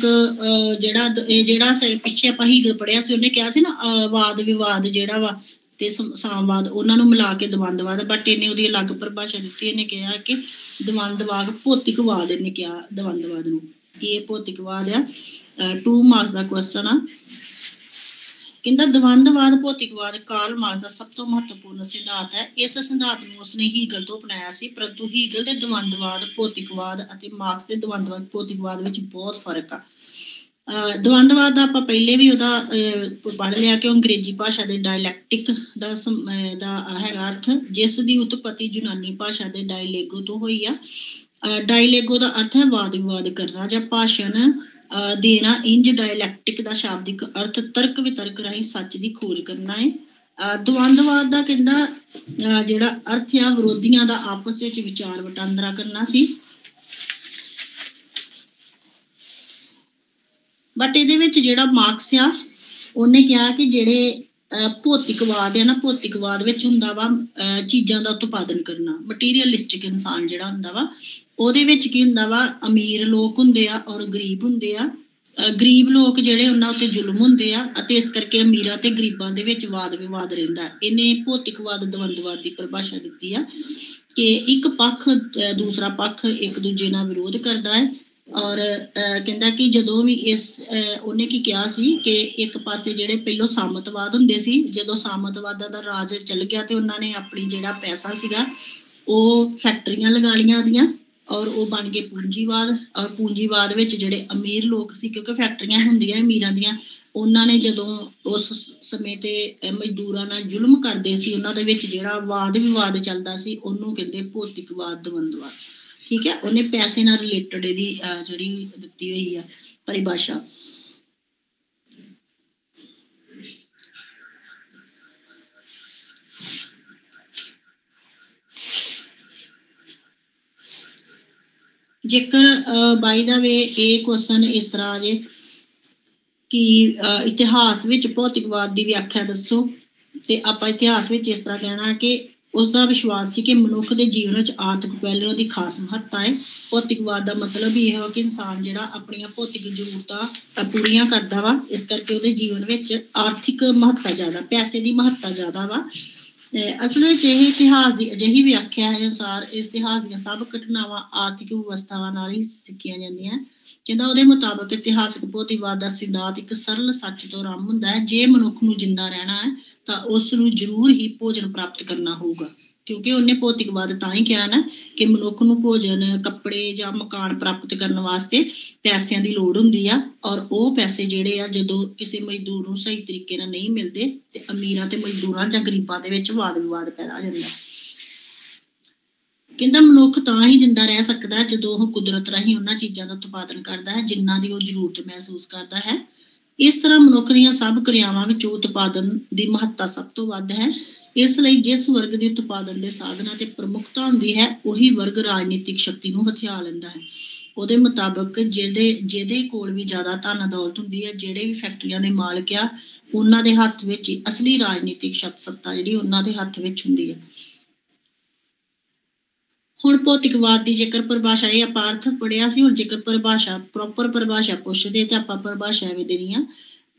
ਜਿਹੜਾ ਪਿੱਛੇ ਆਪਾਂ ਹੀਗਲ ਪੜਿਆ ਸੀ, ਉਹਨੇ ਕਿਹਾ ਸੀ ਨਾ ਵਾਦ ਵਿਵਾਦ ਜਿਹੜਾ ਵਾ ਤੇ ਸਾਮਵਾਦ, ਉਹਨਾਂ ਨੂੰ ਮਿਲਾ ਕੇ ਦਵੰਦਵਾਦ, ਬਟ ਇਹਨੇ ਉਹਦੀ ਅਲੱਗ ਪਰਿਭਾਸ਼ਾ ਦਿੱਤੀ। ਇਹਨੇ ਕਿਹਾ ਕਿ ਦਵੰਦਵਾਦ ਭੌਤਿਕਵਾਦ, ਇਹਨੇ ਕਿਹਾ ਦਵੰਦਵਾਦ ਨੂੰ ਕਿ ਇਹ ਭੌਤਿਕਵਾਦ ਆ। 2 ਮਾਰਕਸ ਦਾ ਕੁਐਸਚਨ ਆ। ਕਹਿੰਦਾ ਦਵੰਦਵਾਦ ਭੌਤਿਕਵਾਦ ਕਾਰਲ ਮਾਰਕਸ ਦਾ ਸਭ ਤੋਂ ਮਹੱਤਵਪੂਰਨ ਸਿਧਾਂਤ ਹੈ। ਇਸ ਸਿਧਾਂਤ ਨੂੰ ਉਸਨੇ ਹੀਗਲ ਤੋਂ ਅਪਣਾਇਆ ਸੀ, ਪਰੰਤੂ ਹੀਗਲ ਦੇ ਦਵੰਦਵਾਦ ਭੌਤਿਕਵਾਦ ਅਤੇ ਮਾਰਕਸ ਦੇ ਦਵੰਦਵਾਦ ਭੌਤਿਕਵਾਦ ਵਿੱਚ ਬਹੁਤ ਫਰਕ ਆ। ਦਵੰਦਵਾਦ ਦਾ ਆਪਾਂ ਪਹਿਲੇ ਵੀ ਉਹਦਾ ਪੜ੍ਹ ਲਿਆ ਕਿ ਉਹ ਅੰਗਰੇਜ਼ੀ ਭਾਸ਼ਾ ਦੇ ਡਾਇਲੈਕਟਿਕ ਦਾ ਹੈਗਾ ਅਰਥ, ਜਿਸ ਦੀ ਉਤਪਤੀ ਯੂਨਾਨੀ ਭਾਸ਼ਾ ਦੇ ਡਾਇਲੇਗੋ ਤੋਂ ਹੋਈ ਆ। ਡਾਇਲੇਗੋ ਦਾ ਅਰਥ ਹੈ ਵਾਦ ਵਿਵਾਦ ਕਰਨਾ ਜਾਂ ਭਾਸ਼ਣ ਦੇਣਾ। ਇੰਜ ਡਾਇਲੈਕਟਿਕ ਦਾ ਸ਼ਾਬਦਿਕ ਅਰਥ ਤਰਕ ਵਿਤਰਕ ਰਾਹੀਂ ਸੱਚ ਦੀ ਖੋਜ ਕਰਨਾ ਹੈ। ਦਵੰਦਵਾਦ ਦਾ ਕਹਿੰਦਾ ਜਿਹੜਾ ਅਰਥ ਆ ਵਿਰੋਧੀਆਂ ਦਾ ਆਪਸ ਵਿੱਚ ਵਿਚਾਰ ਵਟਾਂਦਰਾ ਕਰਨਾ ਸੀ। ਬਟ ਇਹਦੇ ਵਿੱਚ ਜਿਹੜਾ ਮਾਰਕਸ ਆ ਉਹਨੇ ਕਿਹਾ ਕਿ ਜਿਹੜੇ ਭੌਤਿਕਵਾਦ ਹੈ ਨਾ, ਭੌਤਿਕਵਾਦ ਵਿੱਚ ਹੁੰਦਾ ਵਾ ਚੀਜ਼ਾਂ ਦਾ ਉਤਪਾਦਨ ਕਰਨਾ, ਮਟੀਰੀਅਲਿਸਟਿਕ ਇਨਸਾਨ ਜਿਹੜਾ ਹੁੰਦਾ ਵਾ, ਉਹਦੇ ਵਿੱਚ ਕੀ ਹੁੰਦਾ ਵਾ ਅਮੀਰ ਲੋਕ ਹੁੰਦੇ ਆ ਔਰ ਗਰੀਬ ਹੁੰਦੇ ਆ। ਗਰੀਬ ਲੋਕ ਜਿਹੜੇ ਉਹਨਾਂ ਉੱਤੇ ਜ਼ੁਲਮ ਹੁੰਦੇ ਆ ਅਤੇ ਇਸ ਕਰਕੇ ਅਮੀਰਾਂ ਤੇ ਗਰੀਬਾਂ ਦੇ ਵਿੱਚ ਵਾਦ ਵਿਵਾਦ ਰਹਿੰਦਾ। ਇਹਨੇ ਭੌਤਿਕਵਾਦ ਦਵੰਦਵਾਦ ਦੀ ਪਰਿਭਾਸ਼ਾ ਦਿੱਤੀ ਆ ਕਿ ਇੱਕ ਪੱਖ ਦੂਸਰਾ ਪੱਖ ਇੱਕ ਦੂਜੇ ਨਾਲ ਵਿਰੋਧ ਕਰਦਾ ਹੈ। ਔਰ ਕਹਿੰਦਾ ਕਿ ਜਦੋਂ ਵੀ ਉਹਨੇ ਕੀ ਕਿਹਾ ਸੀ ਕਿ ਇੱਕ ਪਾਸੇ ਜਿਹੜੇ ਪਹਿਲੋਂ ਸਾਮਤਵਾਦ ਹੁੰਦੇ ਸੀ, ਜਦੋਂ ਸਾਮਤਵਾਦਾਂ ਦਾ ਰਾਜ ਚੱਲ ਗਿਆ ਤੇ ਉਹਨਾਂ ਨੇ ਆਪਣੀ ਜਿਹੜਾ ਪੈਸਾ ਸੀਗਾ ਉਹ ਫੈਕਟਰੀਆਂ ਲਗਾ ਲਈਆਂ ਉਹਦੀਆਂ ਔਰ ਉਹ ਬਣ ਗਏ ਪੂੰਜੀਵਾਦ। ਔਰ ਪੂੰਜੀਵਾਦ ਵਿੱਚ ਜਿਹੜੇ ਅਮੀਰ ਲੋਕ ਸੀ, ਕਿਉਂਕਿ ਫੈਕਟਰੀਆਂ ਹੁੰਦੀਆਂ ਅਮੀਰਾਂ ਦੀਆਂ, ਉਹਨਾਂ ਨੇ ਜਦੋਂ ਉਸ ਸਮੇਂ ਤੇ ਮਜ਼ਦੂਰਾਂ ਨਾਲ ਜ਼ੁਲਮ ਕਰਦੇ ਸੀ, ਉਹਨਾਂ ਦੇ ਵਿੱਚ ਜਿਹੜਾ ਵਾਦ ਵਿਵਾਦ ਚੱਲਦਾ ਸੀ ਉਹਨੂੰ ਕਹਿੰਦੇ ਭੌਤਿਕਵਾਦ ਦਵੰਦਵਾਦ। ਠੀਕ ਹੈ, ਉਹਨੇ ਪੈਸੇ ਨਾਲ ਰਿਲੇਟਡ ਇਹਦੀ ਜਿਹੜੀ ਦਿੱਤੀ ਹੋਈ ਆ ਪਰਿਭਾਸ਼ਾ। ਜੇਕਰ ਬਾਈ ਦਾ ਵੇ ਇਹ ਕੁਐਸਚਨ ਇਸ ਤਰ੍ਹਾਂ ਜੇ ਕਿ ਇਤਿਹਾਸ ਵਿੱਚ ਭੌਤਿਕਵਾਦ ਦੀ ਵਿਆਖਿਆ ਦੱਸੋ, ਤੇ ਆਪਾਂ ਇਤਿਹਾਸ ਵਿੱਚ ਇਸ ਤਰ੍ਹਾਂ ਕਹਿਣਾ ਕਿ ਉਸਦਾ ਵਿਸ਼ਵਾਸ ਸੀ ਕਿ ਮਨੁੱਖ ਦੇ ਜੀਵਨ ਵਿੱਚ ਆਰਥਿਕ ਪਹਿਲੂਆਂ ਦੀ ਖਾਸ ਮਹੱਤਤਾ ਹੈ। ਭੌਤਿਕਵਾਦ ਦਾ ਮਤਲਬ ਇਹ ਹੈ ਕਿ ਇਨਸਾਨ ਜਿਹੜਾ ਆਪਣੀਆਂ ਭੌਤਿਕ ਜ਼ਰੂਰਤਾਂ ਪੂਰੀਆਂ ਕਰਦਾ ਵਾ, ਇਸ ਕਰਕੇ ਉਹਦੇ ਜੀਵਨ ਵਿੱਚ ਆਰਥਿਕ ਮਹੱਤਤਾ ਜ਼ਿਆਦਾ, ਪੈਸੇ ਦੀ ਮਹੱਤਤਾ ਜ਼ਿਆਦਾ ਵਾ। ਅਸਲ ਵਿੱਚ ਇਹ ਇਤਿਹਾਸ ਦੀ ਅਜਿਹੀ ਵਿਆਖਿਆ ਹੈ ਅਨੁਸਾਰ ਇਤਿਹਾਸ ਦੀਆਂ ਸਭ ਘਟਨਾਵਾਂ ਆਰਥਿਕ ਵਿਵਸਥਾਵਾਂ ਨਾਲ ਹੀ ਸਿੱਖੀਆਂ ਜਾਂਦੀਆਂ। ਕਹਿੰਦਾ ਉਹਦੇ ਮੁਤਾਬਕ ਇਤਿਹਾਸਕ ਭੌਤਿਕਵਾਦ ਦਾ ਸਿਧਾਂਤ ਇੱਕ ਸਰਲ ਸੱਚ ਤੋਂ ਆਰੰਭ ਹੁੰਦਾ ਹੈ। ਜੇ ਮਨੁੱਖ ਨੂੰ ਜਿੰਦਾ ਰਹਿਣਾ ਹੈ ਤਾਂ ਉਸ ਨੂੰ ਜ਼ਰੂਰ ਹੀ ਭੋਜਨ ਪ੍ਰਾਪਤ ਕਰਨਾ ਹੋਊਗਾ, ਕਿਉਂਕਿ ਉਹਨੇ ਭੌਤਿਕਵਾਦ ਤਾਂ ਹੀ ਕਿਹਾ ਨਾ ਕਿ ਮਨੁੱਖ ਨੂੰ ਭੋਜਨ, ਕੱਪੜੇ ਜਾਂ ਮਕਾਨ ਪ੍ਰਾਪਤ ਕਰਨ ਵਾਸਤੇ ਪੈਸਿਆਂ ਦੀ ਲੋੜ ਹੁੰਦੀ ਆ, ਔਰ ਉਹ ਪੈਸੇ ਜਿਹੜੇ ਆ ਜਦੋਂ ਕਿਸੇ ਮਜ਼ਦੂਰ ਨੂੰ ਸਹੀ ਤਰੀਕੇ ਨਾਲ ਨਹੀਂ ਮਿਲਦੇ ਤੇ ਅਮੀਰਾਂ ਤੇ ਮਜ਼ਦੂਰਾਂ ਜਾਂ ਗਰੀਬਾਂ ਦੇ ਵਿੱਚ ਵਾਦ ਵਿਵਾਦ ਪੈਦਾ ਹੋ ਜਾਂਦਾ। ਕਹਿੰਦਾ ਮਨੁੱਖ ਤਾਂ ਹੀ ਜਿੰਦਾ ਰਹਿ ਸਕਦਾ ਜਦੋਂ ਉਹ ਕੁਦਰਤ ਰਾਹੀਂ ਉਹਨਾਂ ਚੀਜ਼ਾਂ ਦਾ ਉਤਪਾਦਨ ਕਰਦਾ ਹੈ ਜਿਨ੍ਹਾਂ ਦੀ ਉਹ ਜ਼ਰੂਰਤ ਮਹਿਸੂਸ ਕਰਦਾ ਹੈ। ਇਸ ਤਰ੍ਹਾਂ ਮਨੁੱਖ ਦੀਆਂ ਸਭ ਕਿਰਿਆਵਾਂ ਵਿੱਚ ਉਤਪਾਦਨ ਦੀ ਮਹੱਤਤਾ ਸਭ ਤੋਂ ਵੱਧ ਹੈ। ਇਸ ਲਈ ਜਿਸ ਵਰਗ ਦੇ ਉਤਪਾਦਨ ਦੇ ਸਾਧਨਾਂ ਤੇ ਪ੍ਰਮੁੱਖਤਾ ਹੁੰਦੀ ਹੈ ਉਹੀ ਵਰਗ ਰਾਜਨੀਤਿਕ ਸ਼ਕਤੀ ਨੂੰ ਹਥਿਆ ਲੈਂਦਾ ਹੈ। ਉਹਦੇ ਮੁਤਾਬਕ ਜਿਹਦੇ ਕੋਲ ਵੀ ਜ਼ਿਆਦਾ ਧਨ ਦੌਲਤ ਹੁੰਦੀ ਹੈ, ਜਿਹੜੇ ਵੀ ਫੈਕਟਰੀਆਂ ਦੇ ਮਾਲਕ ਆ, ਉਹਨਾਂ ਦੇ ਹੱਥ ਵਿੱਚ ਅਸਲੀ ਰਾਜਨੀਤਿਕ ਸੱਤਾ ਜਿਹੜੀ ਉਹਨਾਂ ਦੇ ਹੱਥ ਵਿੱਚ ਹੁੰਦੀ ਹੈ। ਹੁਣ ਭੌਤਿਕਵਾਦ ਦੀ ਜੇਕਰ ਪਰਿਭਾਸ਼ਾ, ਇਹ ਆਪਾਂ ਅਰਥ ਪੜ੍ਹਿਆ ਸੀ, ਹੁਣ ਜੇਕਰ ਪਰਿਭਾਸ਼ਾ ਪ੍ਰੋਪਰ ਪਰਿਭਾਸ਼ਾ ਪੁੱਛਦੇ ਤੇ ਆਪਾਂ ਪਰਿਭਾਸ਼ਾ ਐਵੇਂ ਦੇਣੀ ਆ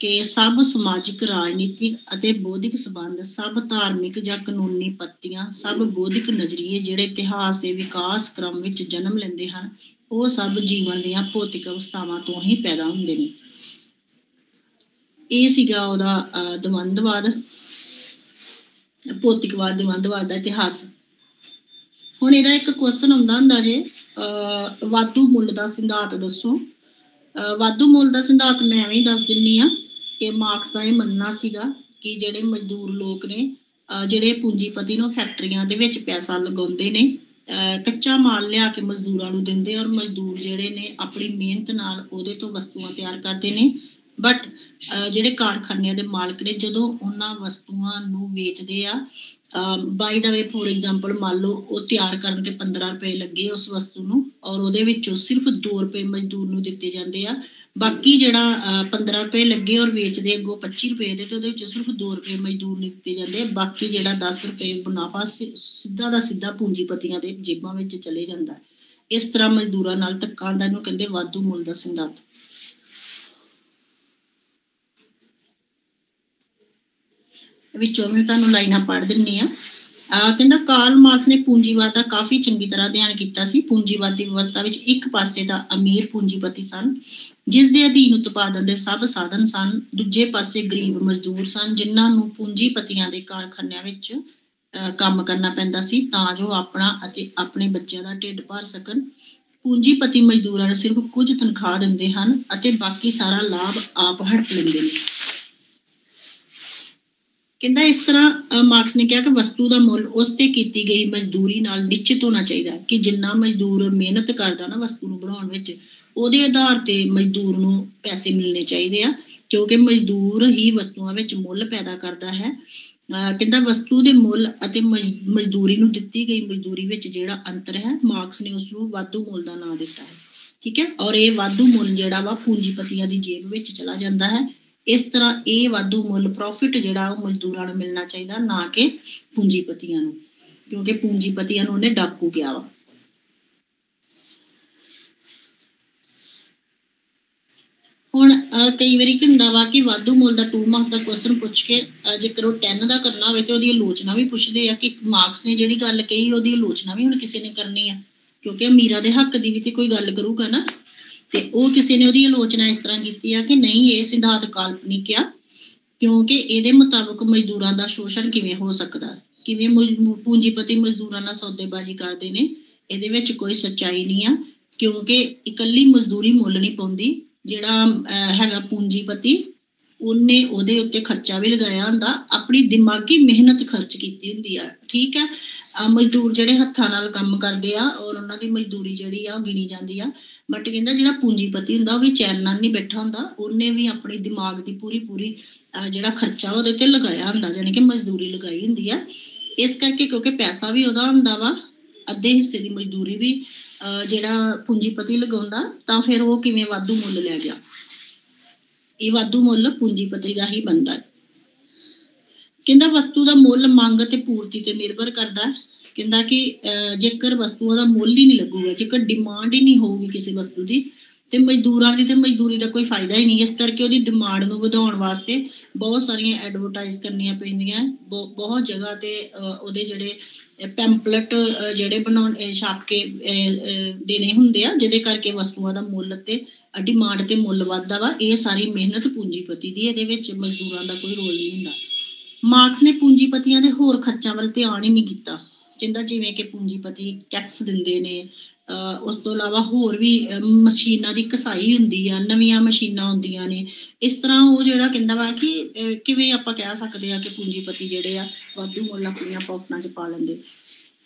ਕਿ ਸਭ ਸਮਾਜਿਕ, ਰਾਜਨੀਤਿਕ ਅਤੇ ਬੌਧਿਕ ਸੰਬੰਧ, ਸਭ ਧਾਰਮਿਕ ਜਾਂ ਕਾਨੂੰਨੀ ਪੱਤੀਆਂ, ਸਭ ਬੌਧਿਕ ਨਜ਼ਰੀਏ ਜਿਹੜੇ ਇਤਿਹਾਸ ਦੇ ਵਿਕਾਸ ਕ੍ਰਮ ਵਿੱਚ ਜਨਮ ਲੈਂਦੇ ਹਨ, ਉਹ ਸਭ ਜੀਵਨ ਦੀਆਂ ਭੌਤਿਕ ਅਵਸਥਾਵਾਂ ਤੋਂ ਹੀ ਪੈਦਾ ਹੁੰਦੇ ਨੇ। ਇਹ ਸੀਗਾ ਉਹਦਾ ਦਵੰਦਵਾਦ, ਭੌਤਿਕਵਾਦ ਦਵੰਦਵਾਦ ਦਾ ਇਤਿਹਾਸ। ਹੁਣ ਇਹਦਾ ਇੱਕ ਕੁਐਸਚਨ ਆਉਂਦਾ ਹੁੰਦਾ ਜੇ, ਵਾਧੂ ਮੁੱਲ ਦਾ ਸਿਧਾਂਤ ਦੱਸੋ। ਵਾਧੂ ਮੁੱਲ ਦਾ ਸਿਧਾਂਤ ਮੈਂ ਐਵੇਂ ਹੀ ਦੱਸ ਦਿੰਦੀ ਆ ਕਿ ਮਾਰਕਸ ਦਾ ਇਹ ਮੰਨਣਾ ਸੀਗਾ ਕਿ ਜਿਹੜੇ ਮਜ਼ਦੂਰ ਲੋਕ ਨੇ, ਜਿਹੜੇ ਪੂੰਜੀਪਤੀ ਨੂੰ ਫੈਕਟਰੀਆਂ ਦੇ ਵਿੱਚ ਪੈਸਾ ਲਗਾਉਂਦੇ ਨੇ, ਕੱਚਾ ਮਾਲ ਲਿਆ ਕੇ ਮਜ਼ਦੂਰਾਂ ਨੂੰ ਦਿੰਦੇ, ਔਰ ਮਜ਼ਦੂਰ ਜਿਹੜੇ ਨੇ ਆਪਣੀ ਮਿਹਨਤ ਨਾਲ ਉਹਦੇ ਤੋਂ ਵਸਤੂਆਂ ਤਿਆਰ ਕਰਦੇ ਨੇ। ਬਟ ਜਿਹੜੇ ਕਾਰਖਾਨਿਆਂ ਦੇ ਮਾਲਕ ਨੇ ਜਦੋਂ ਉਹਨਾਂ ਵਸਤੂਆਂ ਨੂੰ ਵੇਚਦੇ ਆ, ਬਾਈ ਦਾ ਵੇ ਫੋਰ ਐਗਜ਼ਾਮਪਲ ਮੰਨ ਲਓ ਉਹ ਤਿਆਰ ਕਰਨ ਤੇ 15 ਰੁਪਏ ਲੱਗੇ ਉਸ ਵਸਤੂ ਨੂੰ, ਔਰ ਉਹਦੇ ਵਿੱਚੋਂ ਸਿਰਫ 2 ਰੁਪਏ ਮਜ਼ਦੂਰ ਨੂੰ ਦਿੱਤੇ ਜਾਂਦੇ ਆ। ਬਾਕੀ ਜਿਹੜਾ 15 ਰੁਪਏ ਲੱਗੇ ਔਰ ਵੇਚਦੇ ਅੱਗੋਂ 25 ਰੁਪਏ ਦੇ, ਤੇ ਉਹਦੇ ਵਿੱਚੋਂ ਸਿਰਫ 2 ਰੁਪਏ ਮਜ਼ਦੂਰ ਨੂੰ ਦਿੱਤੇ ਜਾਂਦੇ। ਬਾਕੀ ਜਿਹੜਾ 10 ਰੁਪਏ ਮੁਨਾਫਾ ਸਿੱਧਾ ਦਾ ਸਿੱਧਾ ਪੂੰਜੀਪਤੀਆਂ ਦੇ ਜੇਬਾਂ ਵਿੱਚ ਚਲੇ ਜਾਂਦਾ। ਇਸ ਤਰ੍ਹਾਂ ਮਜ਼ਦੂਰਾਂ ਨਾਲ ਧੱਕਾ ਹੁੰਦਾ, ਇਹਨੂੰ ਕਹਿੰਦੇ ਵਾਧੂ ਮੁੱਲ ਦਾ ਸਿਧਾਂਤ। ਵਿੱਚੋਂ ਮੈਂ ਤੁਹਾਨੂੰ ਲਾਈਨਾਂ ਪੜ੍ਹ ਦਿੰਦੀ ਆ। ਕਹਿੰਦਾ ਕਾਰਲ ਮਾਰਕਸ ਨੇ ਪੂੰਜੀਵਾਦ ਦਾ ਕਾਫੀ ਚੰਗੀ ਤਰ੍ਹਾਂ ਅਧਿਐਨ ਕੀਤਾ ਸੀ। ਪੂੰਜੀਵਾਦੀ ਵਿਵਸਥਾ ਵਿੱਚ ਇੱਕ ਪਾਸੇ ਦਾ ਅਮੀਰ ਪੂੰਜੀਪਤੀ ਸਨ ਜਿਸ ਦੇ ਅਧੀਨ ਉਤਪਾਦਨ ਦੇ ਸਭ ਸਾਧਨ ਸਨ, ਦੂਜੇ ਪਾਸੇ ਗਰੀਬ ਮਜ਼ਦੂਰ ਸਨ ਜਿਨ੍ਹਾਂ ਨੂੰ ਪੂੰਜੀਪਤੀਆਂ ਦੇ ਕਾਰਖਾਨਿਆਂ ਵਿੱਚ ਕੰਮ ਕਰਨਾ ਪੈਂਦਾ ਸੀ ਤਾਂ ਜੋ ਆਪਣਾ ਅਤੇ ਆਪਣੇ ਬੱਚਿਆਂ ਦਾ ਢਿੱਡ ਭਰ ਸਕਣ। ਪੂੰਜੀਪਤੀ ਮਜ਼ਦੂਰਾਂ ਨੂੰ ਸਿਰਫ ਕੁਝ ਤਨਖਾਹ ਦਿੰਦੇ ਹਨ ਅਤੇ ਬਾਕੀ ਸਾਰਾ ਲਾਭ ਆਪ ਹੜਪ ਲੈਂਦੇ ਨੇ। ਕਹਿੰਦਾ ਇਸ ਤਰ੍ਹਾਂ ਮਾਰਕਸ ਨੇ ਕਿਹਾ ਕਿ ਵਸਤੂ ਦਾ ਮੁੱਲ ਉਸ ਤੇ ਕੀਤੀ ਗਈ ਮਜ਼ਦੂਰੀ ਨਾਲ ਨਿਸ਼ਚਿਤ ਹੋਣਾ ਚਾਹੀਦਾ ਕਿ ਜਿੰਨਾ ਮਜ਼ਦੂਰ ਮਿਹਨਤ ਕਰਦਾ ਨਾ ਵਸਤੂ ਨੂੰ ਬਣਾਉਣ ਵਿੱਚ, ਉਹਦੇ ਆਧਾਰ ਤੇ ਮਜ਼ਦੂਰ ਨੂੰ ਪੈਸੇ ਮਿਲਣੇ ਚਾਹੀਦੇ ਆ, ਕਿਉਂਕਿ ਮਜ਼ਦੂਰ ਹੀ ਵਸਤੂਆਂ ਵਿੱਚ ਮੁੱਲ ਪੈਦਾ ਕਰਦਾ ਹੈ। ਕਹਿੰਦਾ ਵਸਤੂ ਦੇ ਮੁੱਲ ਅਤੇ ਮਜ਼ਦੂਰੀ ਨੂੰ ਦਿੱਤੀ ਗਈ ਮਜ਼ਦੂਰੀ ਵਿੱਚ ਜਿਹੜਾ ਅੰਤਰ ਹੈ, ਮਾਰਕਸ ਨੇ ਉਸ ਨੂੰ ਵਾਧੂ ਮੁੱਲ ਦਾ ਨਾਂ ਦਿੱਤਾ ਹੈ। ਠੀਕ ਹੈ, ਔਰ ਇਹ ਵਾਧੂ ਮੁੱਲ ਜਿਹੜਾ ਵਾ ਪੂੰਜੀਪਤੀਆਂ ਦੀ ਜੇਬ ਵਿੱਚ ਚਲਾ ਜਾਂਦਾ ਹੈ। ਇਸ ਤਰ੍ਹਾਂ ਇਹ ਵਾਧੂ ਮੁੱਲ ਪ੍ਰੋਫਿਟ ਜਿਹੜਾ ਉਹ ਮਜ਼ਦੂਰਾਂ ਨੂੰ ਮਿਲਣਾ ਚਾਹੀਦਾ, ਨਾ ਕਿ ਪੂੰਜੀਪਤੀਆਂ ਨੂੰ, ਕਿਉਂਕਿ ਪੂੰਜੀਪਤੀਆਂ ਨੂੰ ਉਹਨੇ ਡਾਕੂ ਕਿਹਾ ਵਾ। ਹੁਣ ਕਈ ਵਾਰੀ ਕੀ ਹੁੰਦਾ ਵਾ ਕਿ ਵਾਧੂ ਮੁੱਲ ਦਾ 2 ਮਾਰਕਸ ਦਾ ਕੁਐਸਚਨ ਪੁੱਛ ਕੇ ਜੇਕਰ ਉਹ 10 ਦਾ ਕਰਨਾ ਹੋਵੇ ਤੇ ਉਹਦੀ ਆਲੋਚਨਾ ਵੀ ਪੁੱਛਦੇ ਆ ਕਿ ਮਾਰਕਸ ਨੇ ਜਿਹੜੀ ਗੱਲ ਕਹੀ ਉਹਦੀ ਆਲੋਚਨਾ ਵੀ ਹੁਣ ਕਿਸੇ ਨੇ ਕਰਨੀ ਆ, ਕਿਉਂਕਿ ਅਮੀਰਾਂ ਦੇ ਹੱਕ ਦੀ ਵੀ ਤੇ ਕੋਈ ਗੱਲ ਕਰੂਗਾ ਨਾ। ਤੇ ਉਹ ਕਿਸੇ ਨੇ ਉਹਦੀ ਆਲੋਚਨਾ ਇਸ ਤਰ੍ਹਾਂ ਕੀਤੀ ਆ ਕਿ ਨਹੀਂ, ਇਹ ਸਿਧਾਂਤ ਕਾਲਪਨਿਕ ਆ, ਕਿਉਂਕਿ ਇਹਦੇ ਮੁਤਾਬਕ ਮਜ਼ਦੂਰਾਂ ਦਾ ਸ਼ੋਸ਼ਣ ਕਿਵੇਂ ਹੋ ਸਕਦਾ, ਕਿਵੇਂ ਪੂੰਜੀਪਤੀ ਮਜ਼ਦੂਰਾਂ ਨਾਲ ਸੌਦੇਬਾਜ਼ੀ ਕਰਦੇ ਨੇ, ਇਹਦੇ ਵਿੱਚ ਕੋਈ ਸੱਚਾਈ ਨਹੀਂ ਆ, ਕਿਉਂਕਿ ਇਕੱਲੀ ਮਜ਼ਦੂਰੀ ਮੁੱਲ ਨਹੀਂ ਪਾਉਂਦੀ। ਜਿਹੜਾ ਹੈਗਾ ਪੂੰਜੀਪਤੀ, ਉਹਨੇ ਉਹਦੇ ਉੱਤੇ ਖਰਚਾ ਵੀ ਲਗਾਇਆ ਹੁੰਦਾ, ਆਪਣੀ ਦਿਮਾਗੀ ਮਿਹਨਤ ਖਰਚ ਕੀਤੀ ਹੁੰਦੀ ਆ। ਠੀਕ ਹੈ, ਮਜ਼ਦੂਰ ਜਿਹੜੇ ਹੱਥਾਂ ਨਾਲ ਕੰਮ ਕਰਦੇ ਆ ਔਰ ਉਹਨਾਂ ਦੀ ਮਜ਼ਦੂਰੀ ਜਿਹੜੀ ਆ ਉਹ ਗਿਣੀ ਜਾਂਦੀ ਆ। ਬਟ ਕਹਿੰਦਾ ਜਿਹੜਾ ਪੂੰਜੀਪਤੀ ਹੁੰਦਾ ਉਹ ਵੀ ਚੈਨ ਨਾਲ ਨਹੀਂ ਬੈਠਾ ਹੁੰਦਾ, ਉਹਨੇ ਵੀ ਆਪਣੀ ਦਿਮਾਗ ਦੀ ਪੂਰੀ ਜਿਹੜਾ ਖਰਚਾ ਉਹਦੇ ਤੇ ਲਗਾਇਆ ਹੁੰਦਾ, ਜਾਣੀ ਕਿ ਮਜ਼ਦੂਰੀ ਲਗਾਈ ਹੁੰਦੀ ਆ। ਇਸ ਕਰਕੇ ਕਿਉਂਕਿ ਪੈਸਾ ਵੀ ਉਹਦਾ ਹੁੰਦਾ ਵਾ, ਅੱਧੇ ਹਿੱਸੇ ਦੀ ਮਜ਼ਦੂਰੀ ਵੀ ਜਿਹੜਾ ਪੂੰਜੀਪਤੀ ਲਗਾਉਂਦਾ, ਤਾਂ ਫਿਰ ਉਹ ਕਿਵੇਂ ਵਾਧੂ ਮੁੱਲ ਲੈ ਗਿਆ। ਇਹ ਵਾਧੂ ਮੁੱਲ ਪੂੰਜੀਪਤੀ ਦਾ ਹੀ ਬਣਦਾ ਹੈ। ਕਹਿੰਦਾ ਵਸਤੂ ਦਾ ਮੁੱਲ ਮੰਗ ਤੇ ਪੂਰਤੀ ਤੇ ਨਿਰਭਰ ਕਰਦਾ ਹੈ। ਕਹਿੰਦਾ ਕਿ ਜੇਕਰ ਵਸਤੂਆਂ ਦਾ ਮੁੱਲ ਹੀ ਨਹੀਂ ਲੱਗੂਗਾ, ਜੇਕਰ ਡਿਮਾਂਡ ਹੀ ਨਹੀਂ ਹੋਊਗੀ ਕਿਸੇ ਵਸਤੂ ਦੀ, ਤੇ ਮਜ਼ਦੂਰਾਂ ਦੀ ਤੇ ਮਜ਼ਦੂਰੀ ਦਾ ਕੋਈ ਫਾਇਦਾ ਹੀ ਨਹੀਂ। ਇਸ ਕਰਕੇ ਉਹਦੀ ਡਿਮਾਂਡ ਨੂੰ ਵਧਾਉਣ ਵਾਸਤੇ ਬਹੁਤ ਸਾਰੀਆਂ ਐਡਵਰਟਾਈਜ਼ ਕਰਨੀਆਂ ਪੈਂਦੀਆਂ, ਬਹੁਤ ਜਗ੍ਹਾ ਤੇ ਉਹਦੇ ਜਿਹੜੇ ਪੈਂਪਲੇਟ ਜਿਹੜੇ ਬਣਾਉਣ ਛਾਪ ਕੇ ਦੇਣੇ ਹੁੰਦੇ ਆ, ਜਿਹਦੇ ਕਰਕੇ ਵਸਤੂਆਂ ਦਾ ਮੁੱਲ ਤੇ ਡਿਮਾਂਡ ਤੇ ਮੁੱਲ ਵੱਧਦਾ ਵਾ। ਇਹ ਸਾਰੀ ਮਿਹਨਤ ਪੂੰਜੀਪਤੀ ਦੀ, ਇਹਦੇ ਵਿੱਚ ਮਜ਼ਦੂਰਾਂ ਦਾ ਕੋਈ ਰੋਲ ਨਹੀਂ ਹੁੰਦਾ। ਮਾਰਕਸ ਨੇ ਪੂੰਜੀਪਤੀਆਂ ਦੇ ਹੋਰ ਖਰਚਾਂ ਵੱਲ ਧਿਆਨ ਹੀ ਨਹੀਂ ਕੀਤਾ। ਕਹਿੰਦਾ ਜਿਵੇਂ ਕਿ ਪੂੰਜੀਪਤੀ ਟੈਕਸ ਦਿੰਦੇ ਨੇ, ਉਸ ਤੋਂ ਇਲਾਵਾ ਹੋਰ ਵੀ ਮਸ਼ੀਨਾਂ ਦੀ ਘਸਾਈ ਹੁੰਦੀ ਆ, ਨਵੀਆਂ ਮਸ਼ੀਨਾਂ ਹੁੰਦੀਆਂ ਨੇ। ਇਸ ਤਰ੍ਹਾਂ ਉਹ ਜਿਹੜਾ ਕਹਿੰਦਾ ਵਾ ਕਿ ਕਿਵੇਂ ਆਪਾਂ ਕਹਿ ਸਕਦੇ ਆ ਕਿ ਪੂੰਜੀਪਤੀ ਜਿਹੜੇ ਆ ਵਾਧੂ ਮੁੱਲ ਆਪਣੀਆਂ ਪੌਕਟਾਂ 'ਚ ਪਾ ਲੈਂਦੇ।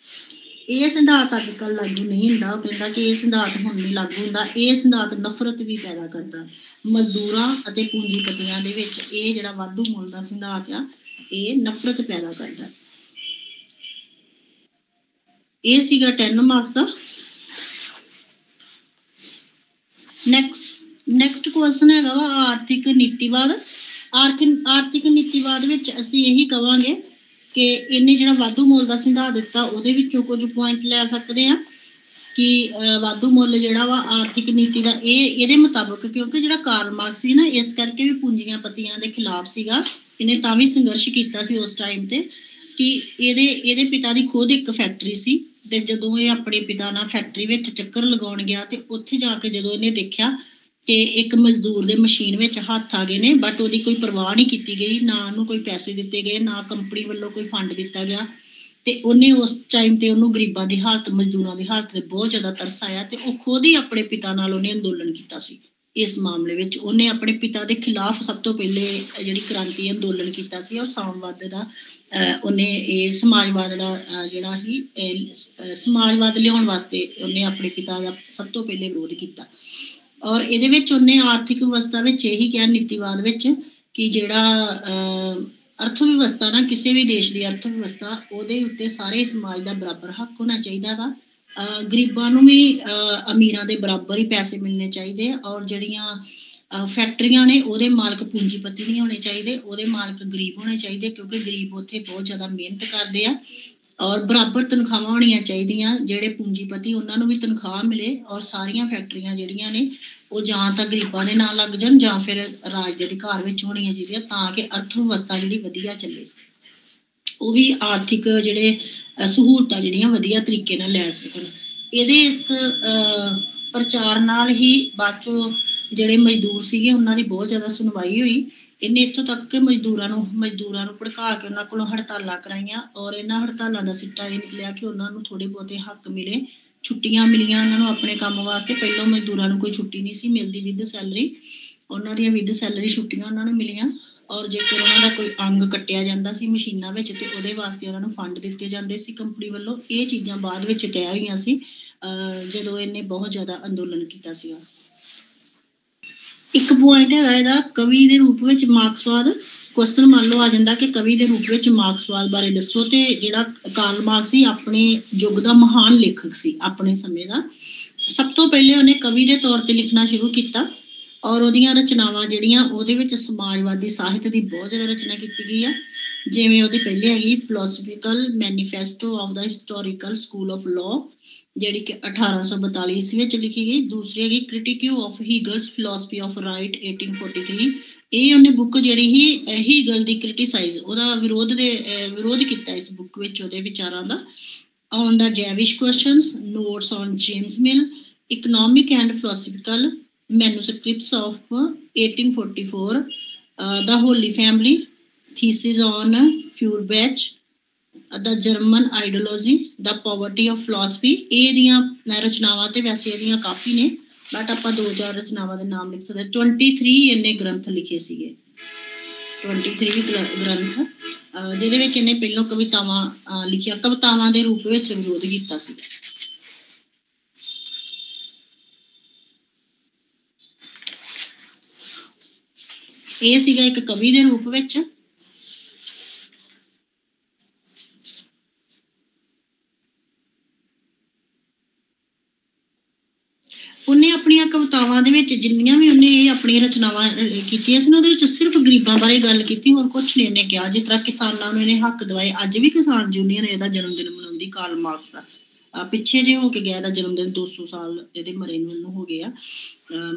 ਇਹ ਸਿਧਾਂਤ ਅੱਜ ਕੱਲ੍ਹ ਲਾਗੂ ਨਹੀਂ ਹੁੰਦਾ। ਉਹ ਕਹਿੰਦਾ ਕਿ ਇਹ ਸਿਧਾਂਤ ਹੁਣ ਨਹੀਂ ਲਾਗੂ ਹੁੰਦਾ। ਇਹ ਸਿਧਾਂਤ ਨਫ਼ਰਤ ਵੀ ਪੈਦਾ ਕਰਦਾ ਮਜ਼ਦੂਰਾਂ ਅਤੇ ਪੂੰਜੀਪਤੀਆਂ ਦੇ ਵਿੱਚ। ਇਹ ਜਿਹੜਾ ਵਾਧੂ ਮੁੱਲ ਦਾ ਸਿਧਾਂਤ ਆ, ਇਹ ਨਫ਼ਰਤ ਪੈਦਾ ਕਰਦਾ। ਇਹ ਸੀਗਾ 10 ਮਾਰਕਸ ਦਾ। ਨੈਕਸਟ ਕੁਐਸਚਨ ਹੈਗਾ ਵਾ ਆਰਥਿਕ ਨੀਤੀਵਾਦ। ਆਰਥਿਕ ਨੀਤੀਵਾਦ ਵਿੱਚ ਅਸੀਂ ਇਹੀ ਕਵਾਂਗੇ ਕਿ ਇਹਨੇ ਜਿਹੜਾ ਵਾਧੂ ਮੁੱਲ ਦਾ ਸਿਧਾਂਤ ਦਿੱਤਾ, ਉਹਦੇ ਵਿੱਚੋਂ ਕੁਝ ਪੁਆਇੰਟ ਲੈ ਸਕਦੇ ਆ ਕਿ ਵਾਧੂ ਮੁੱਲ ਜਿਹੜਾ ਵਾ ਆਰਥਿਕ ਨੀਤੀ ਦਾ ਇਹਦੇ ਮੁਤਾਬਕ, ਕਿਉਂਕਿ ਜਿਹੜਾ ਕਾਰਲ ਮਾਰਕਸ ਸੀ ਨਾ, ਇਸ ਕਰਕੇ ਵੀ ਪੂੰਜੀਪਤੀਆਂ ਦੇ ਖਿਲਾਫ ਸੀਗਾ। ਇਹਨੇ ਤਾਂ ਵੀ ਸੰਘਰਸ਼ ਕੀਤਾ ਸੀ ਉਸ ਟਾਈਮ ਤੇ ਕਿ ਇਹਦੇ ਪਿਤਾ ਦੀ ਖੁਦ ਇੱਕ ਫੈਕਟਰੀ ਸੀ, ਤੇ ਜਦੋਂ ਇਹ ਆਪਣੇ ਪਿਤਾ ਨਾਲ ਫੈਕਟਰੀ ਵਿੱਚ ਚੱਕਰ ਲਗਾਉਣ ਗਿਆ ਤੇ ਉੱਥੇ ਜਾ ਕੇ ਜਦੋਂ ਇਹਨੇ ਦੇਖਿਆ ਕਿ ਇੱਕ ਮਜ਼ਦੂਰ ਦੇ ਮਸ਼ੀਨ ਵਿੱਚ ਹੱਥ ਆ ਗਏ ਨੇ, ਬਟ ਉਹਦੀ ਕੋਈ ਪਰਵਾਹ ਨਹੀਂ ਕੀਤੀ ਗਈ, ਨਾ ਉਹਨੂੰ ਕੋਈ ਪੈਸੇ ਦਿੱਤੇ ਗਏ, ਨਾ ਕੰਪਨੀ ਵੱਲੋਂ ਕੋਈ ਫੰਡ ਦਿੱਤਾ ਗਿਆ। ਤੇ ਉਹਨੇ ਉਸ ਟਾਈਮ ਤੇ ਉਹਨੂੰ ਗਰੀਬਾਂ ਦੀ ਹਾਲਤ, ਮਜ਼ਦੂਰਾਂ ਦੀ ਹਾਲਤ ਤੇ ਬਹੁਤ ਜ਼ਿਆਦਾ ਤਰਸ ਆਇਆ, ਤੇ ਉਹ ਖੁਦ ਹੀ ਆਪਣੇ ਪਿਤਾ ਨਾਲ ਉਹਨੇ ਅੰਦੋਲਨ ਕੀਤਾ ਸੀ। ਇਸ ਮਾਮਲੇ ਵਿੱਚ ਉਹਨੇ ਆਪਣੇ ਪਿਤਾ ਦੇ ਖਿਲਾਫ ਸਭ ਤੋਂ ਪਹਿਲੇ ਜਿਹੜੀ ਕ੍ਰਾਂਤੀ ਅੰਦੋਲਨ ਕੀਤਾ ਸੀ, ਉਹ ਸਾਮਵਾਦ ਦਾ ਉਹਨੇ ਇਹ ਸਮਾਜਵਾਦ ਦਾ ਜਿਹੜਾ ਹੀ ਸਮਾਜਵਾਦ ਲਿਆਉਣ ਵਾਸਤੇ ਉਹਨੇ ਆਪਣੇ ਪਿਤਾ ਦਾ ਸਭ ਤੋਂ ਪਹਿਲੇ ਵਿਰੋਧ ਕੀਤਾ। ਔਰ ਇਹਦੇ ਵਿੱਚ ਉਹਨੇ ਆਰਥਿਕ ਵਿਵਸਥਾ ਵਿੱਚ ਇਹੀ ਕਿਹਾ, ਨੀਤੀਵਾਦ ਵਿੱਚ, ਕਿ ਜਿਹੜਾ ਅਰਥ ਵਿਵਸਥਾ ਨਾ, ਕਿਸੇ ਵੀ ਦੇਸ਼ ਦੀ ਅਰਥ ਵਿਵਸਥਾ, ਉਹਦੇ ਉੱਤੇ ਸਾਰੇ ਸਮਾਜ ਦਾ ਬਰਾਬਰ ਹੱਕ ਹੋਣਾ ਚਾਹੀਦਾ ਵਾ। ਗਰੀਬਾਂ ਨੂੰ ਵੀ ਅਮੀਰਾਂ ਦੇ ਬਰਾਬਰ ਹੀ ਪੈਸੇ ਮਿਲਣੇ ਚਾਹੀਦੇ। ਔਰ ਜਿਹੜੀਆਂ ਫੈਕਟਰੀਆਂ ਨੇ, ਉਹਦੇ ਮਾਲਕ ਪੂੰਜੀਪਤੀ ਨਹੀਂ ਹੋਣੇ ਚਾਹੀਦੇ, ਉਹਦੇ ਮਾਲਕ ਗਰੀਬ ਹੋਣੇ ਚਾਹੀਦੇ, ਕਿਉਂਕਿ ਗਰੀਬ ਉੱਥੇ ਬਹੁਤ ਜ਼ਿਆਦਾ ਮਿਹਨਤ ਕਰਦੇ ਆ। ਔਰ ਬਰਾਬਰ ਤਨਖਾਹਾਂ ਹੋਣੀਆਂ ਚਾਹੀਦੀਆਂ। ਜਿਹੜੇ ਪੂੰਜੀਪਤੀ, ਉਹਨਾਂ ਨੂੰ ਵੀ ਤਨਖਾਹ ਮਿਲੇ। ਔਰ ਸਾਰੀਆਂ ਫੈਕਟਰੀਆਂ ਜਿਹੜੀਆਂ ਨੇ, ਉਹ ਜਾਂ ਤਾਂ ਗਰੀਬਾਂ ਦੇ ਨਾਂ ਲੱਗ ਜਾਣ ਜਾਂ ਫਿਰ ਰਾਜ ਦੇ ਅਧਿਕਾਰ ਵਿੱਚ ਹੋਣੀਆਂ ਚਾਹੀਦੀਆਂ, ਤਾਂ ਕਿ ਅਰਥ ਵਿਵਸਥਾ ਜਿਹੜੀ ਵਧੀਆ ਚੱਲੇ। ਉਹ ਵੀ ਆਰਥਿਕ ਜਿਹੜੇ ਸਹੂਲਤਾਂ ਜਿਹੜੀਆਂ ਵਧੀਆ ਤਰੀਕੇ ਨਾਲ ਲੈ ਸਕਣ। ਇਹਦੇ ਇਸ ਪ੍ਰਚਾਰ ਨਾਲ ਹੀ ਬਾਅਦ ਚੋਂ ਜਿਹੜੇ ਮਜ਼ਦੂਰ ਸੀਗੇ, ਉਹਨਾਂ ਦੀ ਬਹੁਤ ਜ਼ਿਆਦਾ ਸੁਣਵਾਈ ਹੋਈ। ਇਹਨੇ ਇੱਥੋਂ ਤੱਕ ਕਿ ਮਜ਼ਦੂਰਾਂ ਨੂੰ ਭੜਕਾ ਕੇ ਉਹਨਾਂ ਕੋਲੋਂ ਹੜਤਾਲਾਂ ਕਰਾਈਆਂ। ਔਰ ਇਹਨਾਂ ਹੜਤਾਲਾਂ ਦਾ ਸਿੱਟਾ ਇਹ ਨਿਕਲਿਆ ਕਿ ਉਹਨਾਂ ਨੂੰ ਥੋੜ੍ਹੇ ਬਹੁਤੇ ਹੱਕ ਮਿਲੇ, ਛੁੱਟੀਆਂ ਮਿਲੀਆਂ ਉਹਨਾਂ ਨੂੰ ਆਪਣੇ ਕੰਮ ਵਾਸਤੇ। ਪਹਿਲਾਂ ਮਜ਼ਦੂਰਾਂ ਨੂੰ ਕੋਈ ਛੁੱਟੀ ਨਹੀਂ ਸੀ ਮਿਲਦੀ ਵਿਦ ਸੈਲਰੀ, ਉਹਨਾਂ ਦੀਆਂ ਵਿਦ ਸੈਲਰੀ ਛੁੱਟੀਆਂ ਉਹਨਾਂ ਨੂੰ ਮਿਲੀਆਂ। ਔਰ ਜੇਕਰ ਉਹਨਾਂ ਦਾ ਕੋਈ ਅੰਗ ਕੱਟਿਆ ਜਾਂਦਾ ਸੀ ਮਸ਼ੀਨਾਂ ਵਿੱਚ, ਤੇ ਉਹਦੇ ਵਾਸਤੇ ਉਹਨਾਂ ਨੂੰ ਫੰਡ ਦਿੱਤੇ ਜਾਂਦੇ ਸੀ ਕੰਪਨੀ ਵੱਲੋਂ। ਇਹ ਚੀਜ਼ਾਂ ਬਾਅਦ ਵਿੱਚ ਤੈਅ ਹੋਈਆਂ ਸੀ ਜਦੋਂ ਇਹਨੇ ਬਹੁਤ ਜ਼ਿਆਦਾ ਅੰਦੋਲਨ ਕੀਤਾ ਸੀਗਾ। ਇੱਕ ਪੁਆਇੰਟ ਹੈਗਾ ਇਹਦਾ, ਕਵੀ ਦੇ ਰੂਪ ਵਿੱਚ ਮਾਰਕਸਵਾਦ। ਕੁਐਸਚਨ ਮੰਨ ਲਓ ਆ ਜਾਂਦਾ ਕਿ ਕਵੀ ਦੇ ਰੂਪ ਵਿੱਚ ਮਾਰਕਸਵਾਦ ਬਾਰੇ ਦੱਸੋ। ਤੇ ਜਿਹੜਾ ਕਾਰਲ ਮਾਰਕਸ ਸੀ, ਆਪਣੇ ਯੁੱਗ ਦਾ ਮਹਾਨ ਲੇਖਕ ਸੀ, ਆਪਣੇ ਸਮੇਂ ਦਾ। ਸਭ ਤੋਂ ਪਹਿਲੇ ਉਹਨੇ ਕਵੀ ਦੇ ਤੌਰ ਤੇ ਲਿਖਣਾ ਸ਼ੁਰੂ ਕੀਤਾ। ਔਰ ਉਹਦੀਆਂ ਰਚਨਾਵਾਂ ਜਿਹੜੀਆਂ, ਉਹਦੇ ਵਿੱਚ ਸਮਾਜਵਾਦੀ ਸਾਹਿਤ ਦੀ ਬਹੁਤ ਜ਼ਿਆਦਾ ਰਚਨਾ ਕੀਤੀ ਗਈ ਆ। ਜਿਵੇਂ ਉਹਦੀ ਪਹਿਲੀ ਹੈਗੀ philosophical manifesto of the historical school of law, ਜਿਹੜੀ ਕਿ 1842 ਈਸਵੀ ਵਿੱਚ ਲਿਖੀ ਗਈ। ਦੂਸਰੀ ਹੈਗੀ critique of Hegel's philosophy of right 1843। ਇਹ ਉਹਨੇ ਬੁੱਕ ਜਿਹੜੀ ਹੀ ਹੀਗਲ ਦੀ ਕ੍ਰਿਟੀਸਾਈਜ਼, ਉਹਦਾ ਵਿਰੋਧ ਕੀਤਾ ਇਸ ਬੁੱਕ ਵਿੱਚ, ਉਹਦੇ ਵਿਚਾਰਾਂ ਦਾ। On the Jewish questions, notes on James Mill, economic and philosophical manuscripts of 1844, the Holy Family, thesis on Feuerbach, the German ideology, the poverty of philosophy। ਇਹ ਦੀਆਂ ਰਚਨਾਵਾਂ ਤੇ ਵੈਸੇ ਇਹਦੀਆਂ ਕਾਫੀ ਨੇ, ਬਟ ਆਪਾਂ 2-4 ਰਚਨਾਵਾਂ ਦੇ ਨਾਮ ਲਿਖ ਸਕਦੇ। 23 ਇਹਨੇ ਗ੍ਰੰਥ ਲਿਖੇ ਸੀਗੇ, 23 ਗ੍ਰੰਥ, ਜਿਹਦੇ ਵਿੱਚ ਇਹਨੇ ਪਹਿਲਾਂ ਕਵਿਤਾਵਾਂ ਲਿਖੀਆਂ, ਕਵਿਤਾਵਾਂ ਦੇ ਰੂਪ ਵਿੱਚ ਵਿਰੋਧ ਕੀਤਾ ਸੀ। ਇਹ ਸੀਗਾ ਇੱਕ ਕਵੀ ਦੇ ਰੂਪ ਵਿੱਚ। ਉਹਨੇ ਆਪਣੀਆਂ ਕਵਿਤਾਵਾਂ ਦੇ ਵਿੱਚ ਜਿੰਨੀਆਂ ਵੀ ਉਹਨੇ ਆਪਣੀਆਂ ਰਚਨਾਵਾਂ ਕੀਤੀਆਂ ਸੀ ਨਾ, ਉਹਦੇ ਵਿੱਚ ਸਿਰਫ ਗਰੀਬਾਂ ਬਾਰੇ ਗੱਲ ਕੀਤੀ, ਹੋਰ ਕੁਛ ਨਹੀਂ ਇਹਨੇ ਕਿਹਾ। ਜਿਸ ਤਰ੍ਹਾਂ ਕਿਸਾਨਾਂ ਨੂੰ ਇਹਨੇ ਹੱਕ ਦਿਵਾਏ, ਅੱਜ ਵੀ ਕਿਸਾਨ ਯੂਨੀਅਨ ਇਹਦਾ ਜਨਮ ਦਿਨ ਮਨਾਉਂਦੀ, ਕਾਰਲ ਮਾਰਕਸ ਦਾ। ਪਿੱਛੇ ਜੇ ਹੋ ਕੇ ਗਿਆ ਇਹਦਾ ਜਨਮ ਦਿਨ, 200 ਸਾਲ ਇਹਦੇ ਮਰੇ ਨੂੰ ਇਹਨੂੰ ਹੋ ਗਿਆ,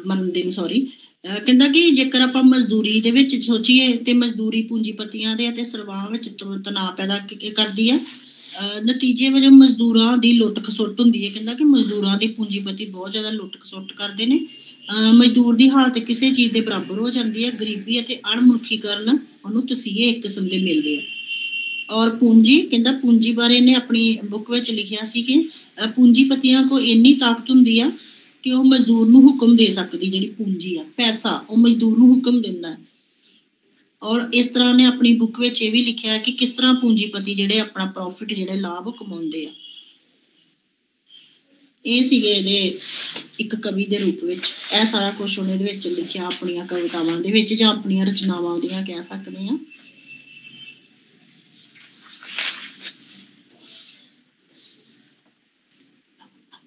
ਮਰਨ ਦਿਨ ਸੌਰੀ। ਕਹਿੰਦਾ ਕਿ ਜੇਕਰ ਆਪਾਂ ਮਜ਼ਦੂਰੀ ਦੇ ਵਿੱਚ ਸੋਚੀਏ ਤੇ ਮਜ਼ਦੂਰੀ ਪੂੰਜੀਪਤੀਆਂ ਦੇ ਅਤੇ ਸਰਵਾਹ ਵਿੱਚ ਤਣਾਅ ਪੈਦਾ ਕਰਦੀ ਹੈ। ਨਤੀਜੇ ਵਜੋਂ ਮਜ਼ਦੂਰਾਂ ਦੀ ਲੁੱਟ ਖਸੁੱਟ ਹੁੰਦੀ ਹੈ। ਕਹਿੰਦਾ ਕਿ ਮਜ਼ਦੂਰਾਂ ਦੀ ਪੂੰਜੀਪਤੀ ਬਹੁਤ ਜ਼ਿਆਦਾ ਲੁੱਟ ਖਸੁੱਟ ਕਰਦੇ ਨੇ। ਮਜ਼ਦੂਰ ਦੀ ਹਾਲਤ ਕਿਸੇ ਚੀਜ਼ ਦੇ ਬਰਾਬਰ ਹੋ ਜਾਂਦੀ ਹੈ। ਗਰੀਬੀ ਅਤੇ ਅਣਮੁੱਖੀਕਰਨ ਉਹਨੂੰ ਤਸੀਹੇ ਇੱਕ ਕਿਸਮ ਦੇ ਮਿਲਦੇ ਆ। ਔਰ ਪੂੰਜੀ, ਕਹਿੰਦਾ ਪੂੰਜੀ ਬਾਰੇ ਇਹਨੇ ਆਪਣੀ ਬੁੱਕ ਵਿੱਚ ਲਿਖਿਆ ਸੀ ਕਿ ਪੂੰਜੀਪਤੀਆਂ ਕੋਲ ਇੰਨੀ ਤਾਕਤ ਹੁੰਦੀ ਆ ਕਿ ਉਹ ਮਜ਼ਦੂਰ ਨੂੰ ਹੁਕਮ ਦੇ ਸਕਦੀ। ਜਿਹੜੀ ਪੂੰਜੀ ਆ, ਪੈਸਾ, ਉਹ ਮਜ਼ਦੂਰ ਨੂੰ ਹੁਕਮ ਦਿੰਦਾ। ਔਰ ਇਸ ਤਰ੍ਹਾਂ ਨੇ ਆਪਣੀ ਬੁੱਕ ਵਿੱਚ ਇਹ ਵੀ ਲਿਖਿਆ ਕਿ ਕਿਸ ਤਰ੍ਹਾਂ ਪੂੰਜੀਪਤੀ ਜਿਹੜੇ ਆਪਣਾ ਪ੍ਰੋਫਿਟ, ਜਿਹੜੇ ਲਾਭ ਕਮਾਉਂਦੇ ਆ। ਇਹ ਸੀਗੇ ਇਹਦੇ ਇੱਕ ਕਵੀ ਦੇ ਰੂਪ ਵਿੱਚ। ਇਹ ਸਾਰਾ ਕੁਛ ਉਹਨੇ ਇਹਦੇ ਵਿੱਚ ਲਿਖਿਆ ਆਪਣੀਆਂ ਕਵਿਤਾਵਾਂ ਦੇ ਵਿੱਚ, ਜਾਂ ਆਪਣੀਆਂ ਰਚਨਾਵਾਂ ਉਹਦੀਆਂ ਕਹਿ ਸਕਦੇ ਹਾਂ।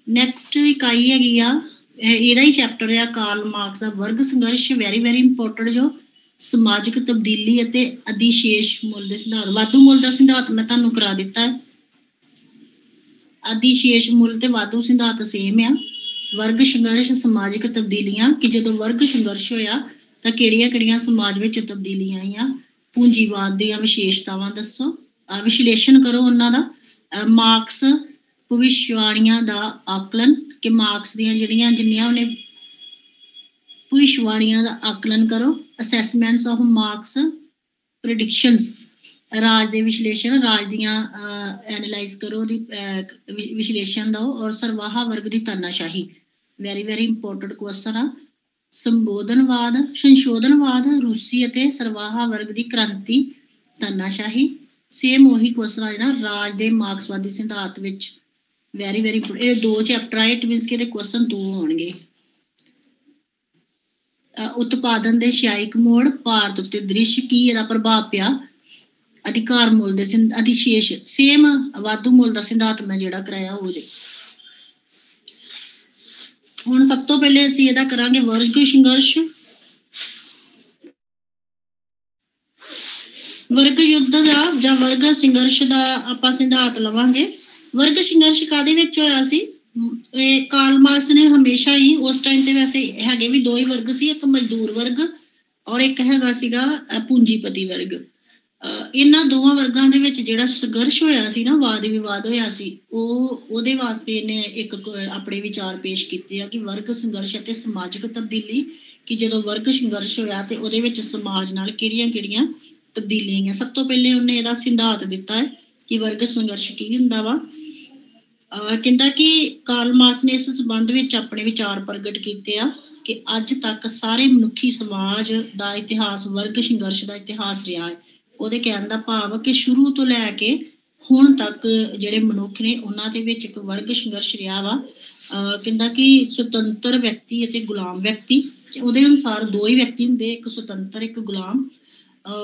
ਨੈਕਸਟ ਇਕਾਈ ਹੈਗੀ ਆ, ਇਹਦਾ ਹੀ ਚੈਪਟਰ ਆ ਕਾਰਲ ਮਾਰਕਸ ਦਾ ਵਰਗ ਸੰਘਰਸ਼। ਵੈਰੀ ਵੈਰੀ ਇੰਪੋਰਟੈਂਟ, ਜੋ ਸਮਾਜਿਕ ਤਬਦੀਲੀ ਅਤੇ ਅਧਿਸ਼ੇਸ਼ ਮੁੱਲ ਦੇ ਸਿਧਾਂਤ। ਵਾਧੂ ਮੁੱਲ ਦਾ ਸਿਧਾਂਤ ਮੈਂ ਤੁਹਾਨੂੰ ਕਰਾ ਦਿੱਤਾ ਹੈ। ਅਧਿਸ਼ੇਸ਼ ਮੁੱਲ ਤੇ ਵਾਧੂ ਸਿਧਾਂਤ ਸੇਮ ਆ। ਵਰਗ ਸੰਘਰਸ਼, ਸਮਾਜਿਕ ਤਬਦੀਲੀਆਂ, ਕਿ ਜਦੋਂ ਵਰਗ ਸੰਘਰਸ਼ ਹੋਇਆ ਤਾਂ ਕਿਹੜੀਆਂ ਕਿਹੜੀਆਂ ਸਮਾਜ ਵਿੱਚ ਤਬਦੀਲੀਆਂ ਆਈਆਂ। ਪੂੰਜੀਵਾਦ ਦੀਆਂ ਵਿਸ਼ੇਸ਼ਤਾਵਾਂ ਦੱਸੋ, ਵਿਸ਼ਲੇਸ਼ਣ ਕਰੋ ਉਹਨਾਂ ਦਾ। ਮਾਰਕਸ ਭਵਿੱਖਬਾਣੀਆਂ ਦਾ ਆਕਲਨ, ਕਿ ਮਾਰਕਸ ਦੀਆਂ ਜਿੰਨੀਆਂ ਉਹਨੇ ਭਵਿੱਖਬਾਣੀਆਂ ਦਾ ਆਕਲਨ ਕਰੋ। ਅਸੈਸਮੈਂਟਸ ਆਫ ਮਾਰਕਸ ਪ੍ਰੈਡਿਕਸ਼ਨਸ, ਰਾਜ ਦੇ ਵਿਸ਼ਲੇਸ਼ਣ, ਰਾਜ ਦੀਆਂ ਐਨਾਲਾਈਜ਼ ਕਰੋ, ਉਹਦੀ ਵਿਸ਼ਲੇਸ਼ਣ ਦਿਓ। ਔਰ ਸਰਵਾਹਾ ਵਰਗ ਦੀ ਤਾਨਾਸ਼ਾਹੀ, ਵੈਰੀ ਵੈਰੀ ਇੰਪੋਰਟੈਂਟ ਕੁਐਸਚਨ ਆ। ਸੰਸ਼ੋਧਨਵਾਦ, ਰੂਸੀ ਅਤੇ ਸਰਵਾਹਾ ਵਰਗ ਦੀ ਕ੍ਰਾਂਤੀ, ਤਾਨਾਸ਼ਾਹੀ। ਸੇਮ ਉਹੀ ਕੁਐਸਚਨ ਆ ਜਿਹੜਾ ਰਾਜ ਦੇ ਮਾਰਕਸਵਾਦੀ ਸਿਧਾਂਤ ਵਿੱਚ। Very very important. ਇਹ 2 ਚੈਪਟਰ ਆਏ, ਇਟ ਮੀਨਸ ਕਿ ਇਹਦੇ ਕੁਐਸਚਨ 2 ਹੋਣਗੇ। ਉਤਪਾਦਨ ਦੇ ਸਿਆਇਕ ਮੋੜ, ਭਾਰਤ ਉੱਤੇ ਦ੍ਰਿਸ਼, ਕੀ ਇਹਦਾ ਪ੍ਰਭਾਵ ਪਿਆ। ਅਧਿਕਾਰ ਮੁੱਲ ਦੇ ਅਧਿਸ਼ੇਸ਼, ਸੇਮ ਵਾਧੂ ਮੁੱਲ ਦਾ ਸਿਧਾਂਤ ਮੈਂ ਜਿਹੜਾ ਕਰਾਇਆ ਹੋ ਜੇ। ਹੁਣ ਸਭ ਤੋਂ ਪਹਿਲੇ ਅਸੀਂ ਇਹਦਾ ਕਰਾਂਗੇ ਵਰਗ ਸੰਘਰਸ਼। ਵਰਗ ਯੁੱਧ ਦਾ ਜਾਂ ਵਰਗ ਸੰਘਰਸ਼ ਦਾ ਆਪਾਂ ਸਿਧਾਂਤ ਲਵਾਂਗੇ। ਵਰਗ ਸੰਘਰਸ਼ ਕਾਹਦੇ ਵਿੱਚ ਹੋਇਆ ਸੀ? ਇਹ ਕਾਰਲ ਮਾਰਕਸ ਨੇ ਹਮੇਸ਼ਾ ਹੀ, ਉਸ ਟਾਈਮ ਤੇ ਵੈਸੇ ਹੈਗੇ ਵੀ 2 ਹੀ ਵਰਗ ਸੀ, ਇੱਕ ਮਜ਼ਦੂਰ ਵਰਗ ਔਰ ਇੱਕ ਹੈਗਾ ਸੀਗਾ ਪੂੰਜੀਪਤੀ ਵਰਗ। ਇਹਨਾਂ ਦੋਵਾਂ ਵਰਗਾਂ ਦੇ ਵਿੱਚ ਜਿਹੜਾ ਸੰਘਰਸ਼ ਹੋਇਆ ਸੀ ਨਾ, ਵਾਦ ਵਿਵਾਦ ਹੋਇਆ ਸੀ, ਉਹਦੇ ਵਾਸਤੇ ਇਹਨੇ ਇੱਕ ਆਪਣੇ ਵਿਚਾਰ ਪੇਸ਼ ਕੀਤੇ ਆ ਕਿ ਵਰਗ ਸੰਘਰਸ਼ ਅਤੇ ਸਮਾਜਿਕ ਤਬਦੀਲੀ, ਕਿ ਜਦੋਂ ਵਰਗ ਸੰਘਰਸ਼ ਹੋਇਆ ਤੇ ਉਹਦੇ ਵਿੱਚ ਸਮਾਜ ਨਾਲ ਕਿਹੜੀਆਂ ਕਿਹੜੀਆਂ ਤਬਦੀਲੀਆਂ ਆਈਆਂ। ਸਭ ਤੋਂ ਪਹਿਲੇ ਉਹਨੇ ਇਹਦਾ ਸਿਧਾਂਤ ਦਿੱਤਾ ਹੈ ਕਿ ਵਰਗ ਸੰਘਰਸ਼ ਕੀ ਹੁੰਦਾ ਵਾ। ਕਹਿੰਦਾ ਕਿ ਕਾਰਲ ਮਾਰਕਸ ਨੇ ਇਸ ਸੰਬੰਧ ਵਿੱਚ ਆਪਣੇ ਵਿਚਾਰ ਪ੍ਰਗਟ ਕੀਤੇ ਆ ਕਿ ਅੱਜ ਤੱਕ ਸਾਰੇ ਮਨੁੱਖੀ ਸਮਾਜ ਦਾ ਇਤਿਹਾਸ ਵਰਗ ਸੰਘਰਸ਼ ਦਾ ਇਤਿਹਾਸ ਰਿਹਾ ਹੈ। ਉਹਦੇ ਕਹਿਣ ਦਾ ਭਾਵ ਕਿ ਸ਼ੁਰੂ ਤੋਂ ਲੈ ਕੇ ਹੁਣ ਤੱਕ ਜਿਹੜੇ ਮਨੁੱਖ ਨੇ ਉਹਨਾਂ ਦੇ ਵਿੱਚ ਇੱਕ ਵਰਗ ਸੰਘਰਸ਼ ਰਿਹਾ ਵਾ। ਕਹਿੰਦਾ ਕਿ ਸੁਤੰਤਰ ਵਿਅਕਤੀ ਅਤੇ ਗੁਲਾਮ ਵਿਅਕਤੀ, ਉਹਦੇ ਅਨੁਸਾਰ 2 ਹੀ ਵਿਅਕਤੀ ਹੁੰਦੇ, ਇੱਕ ਸੁਤੰਤਰ ਇੱਕ ਗੁਲਾਮ।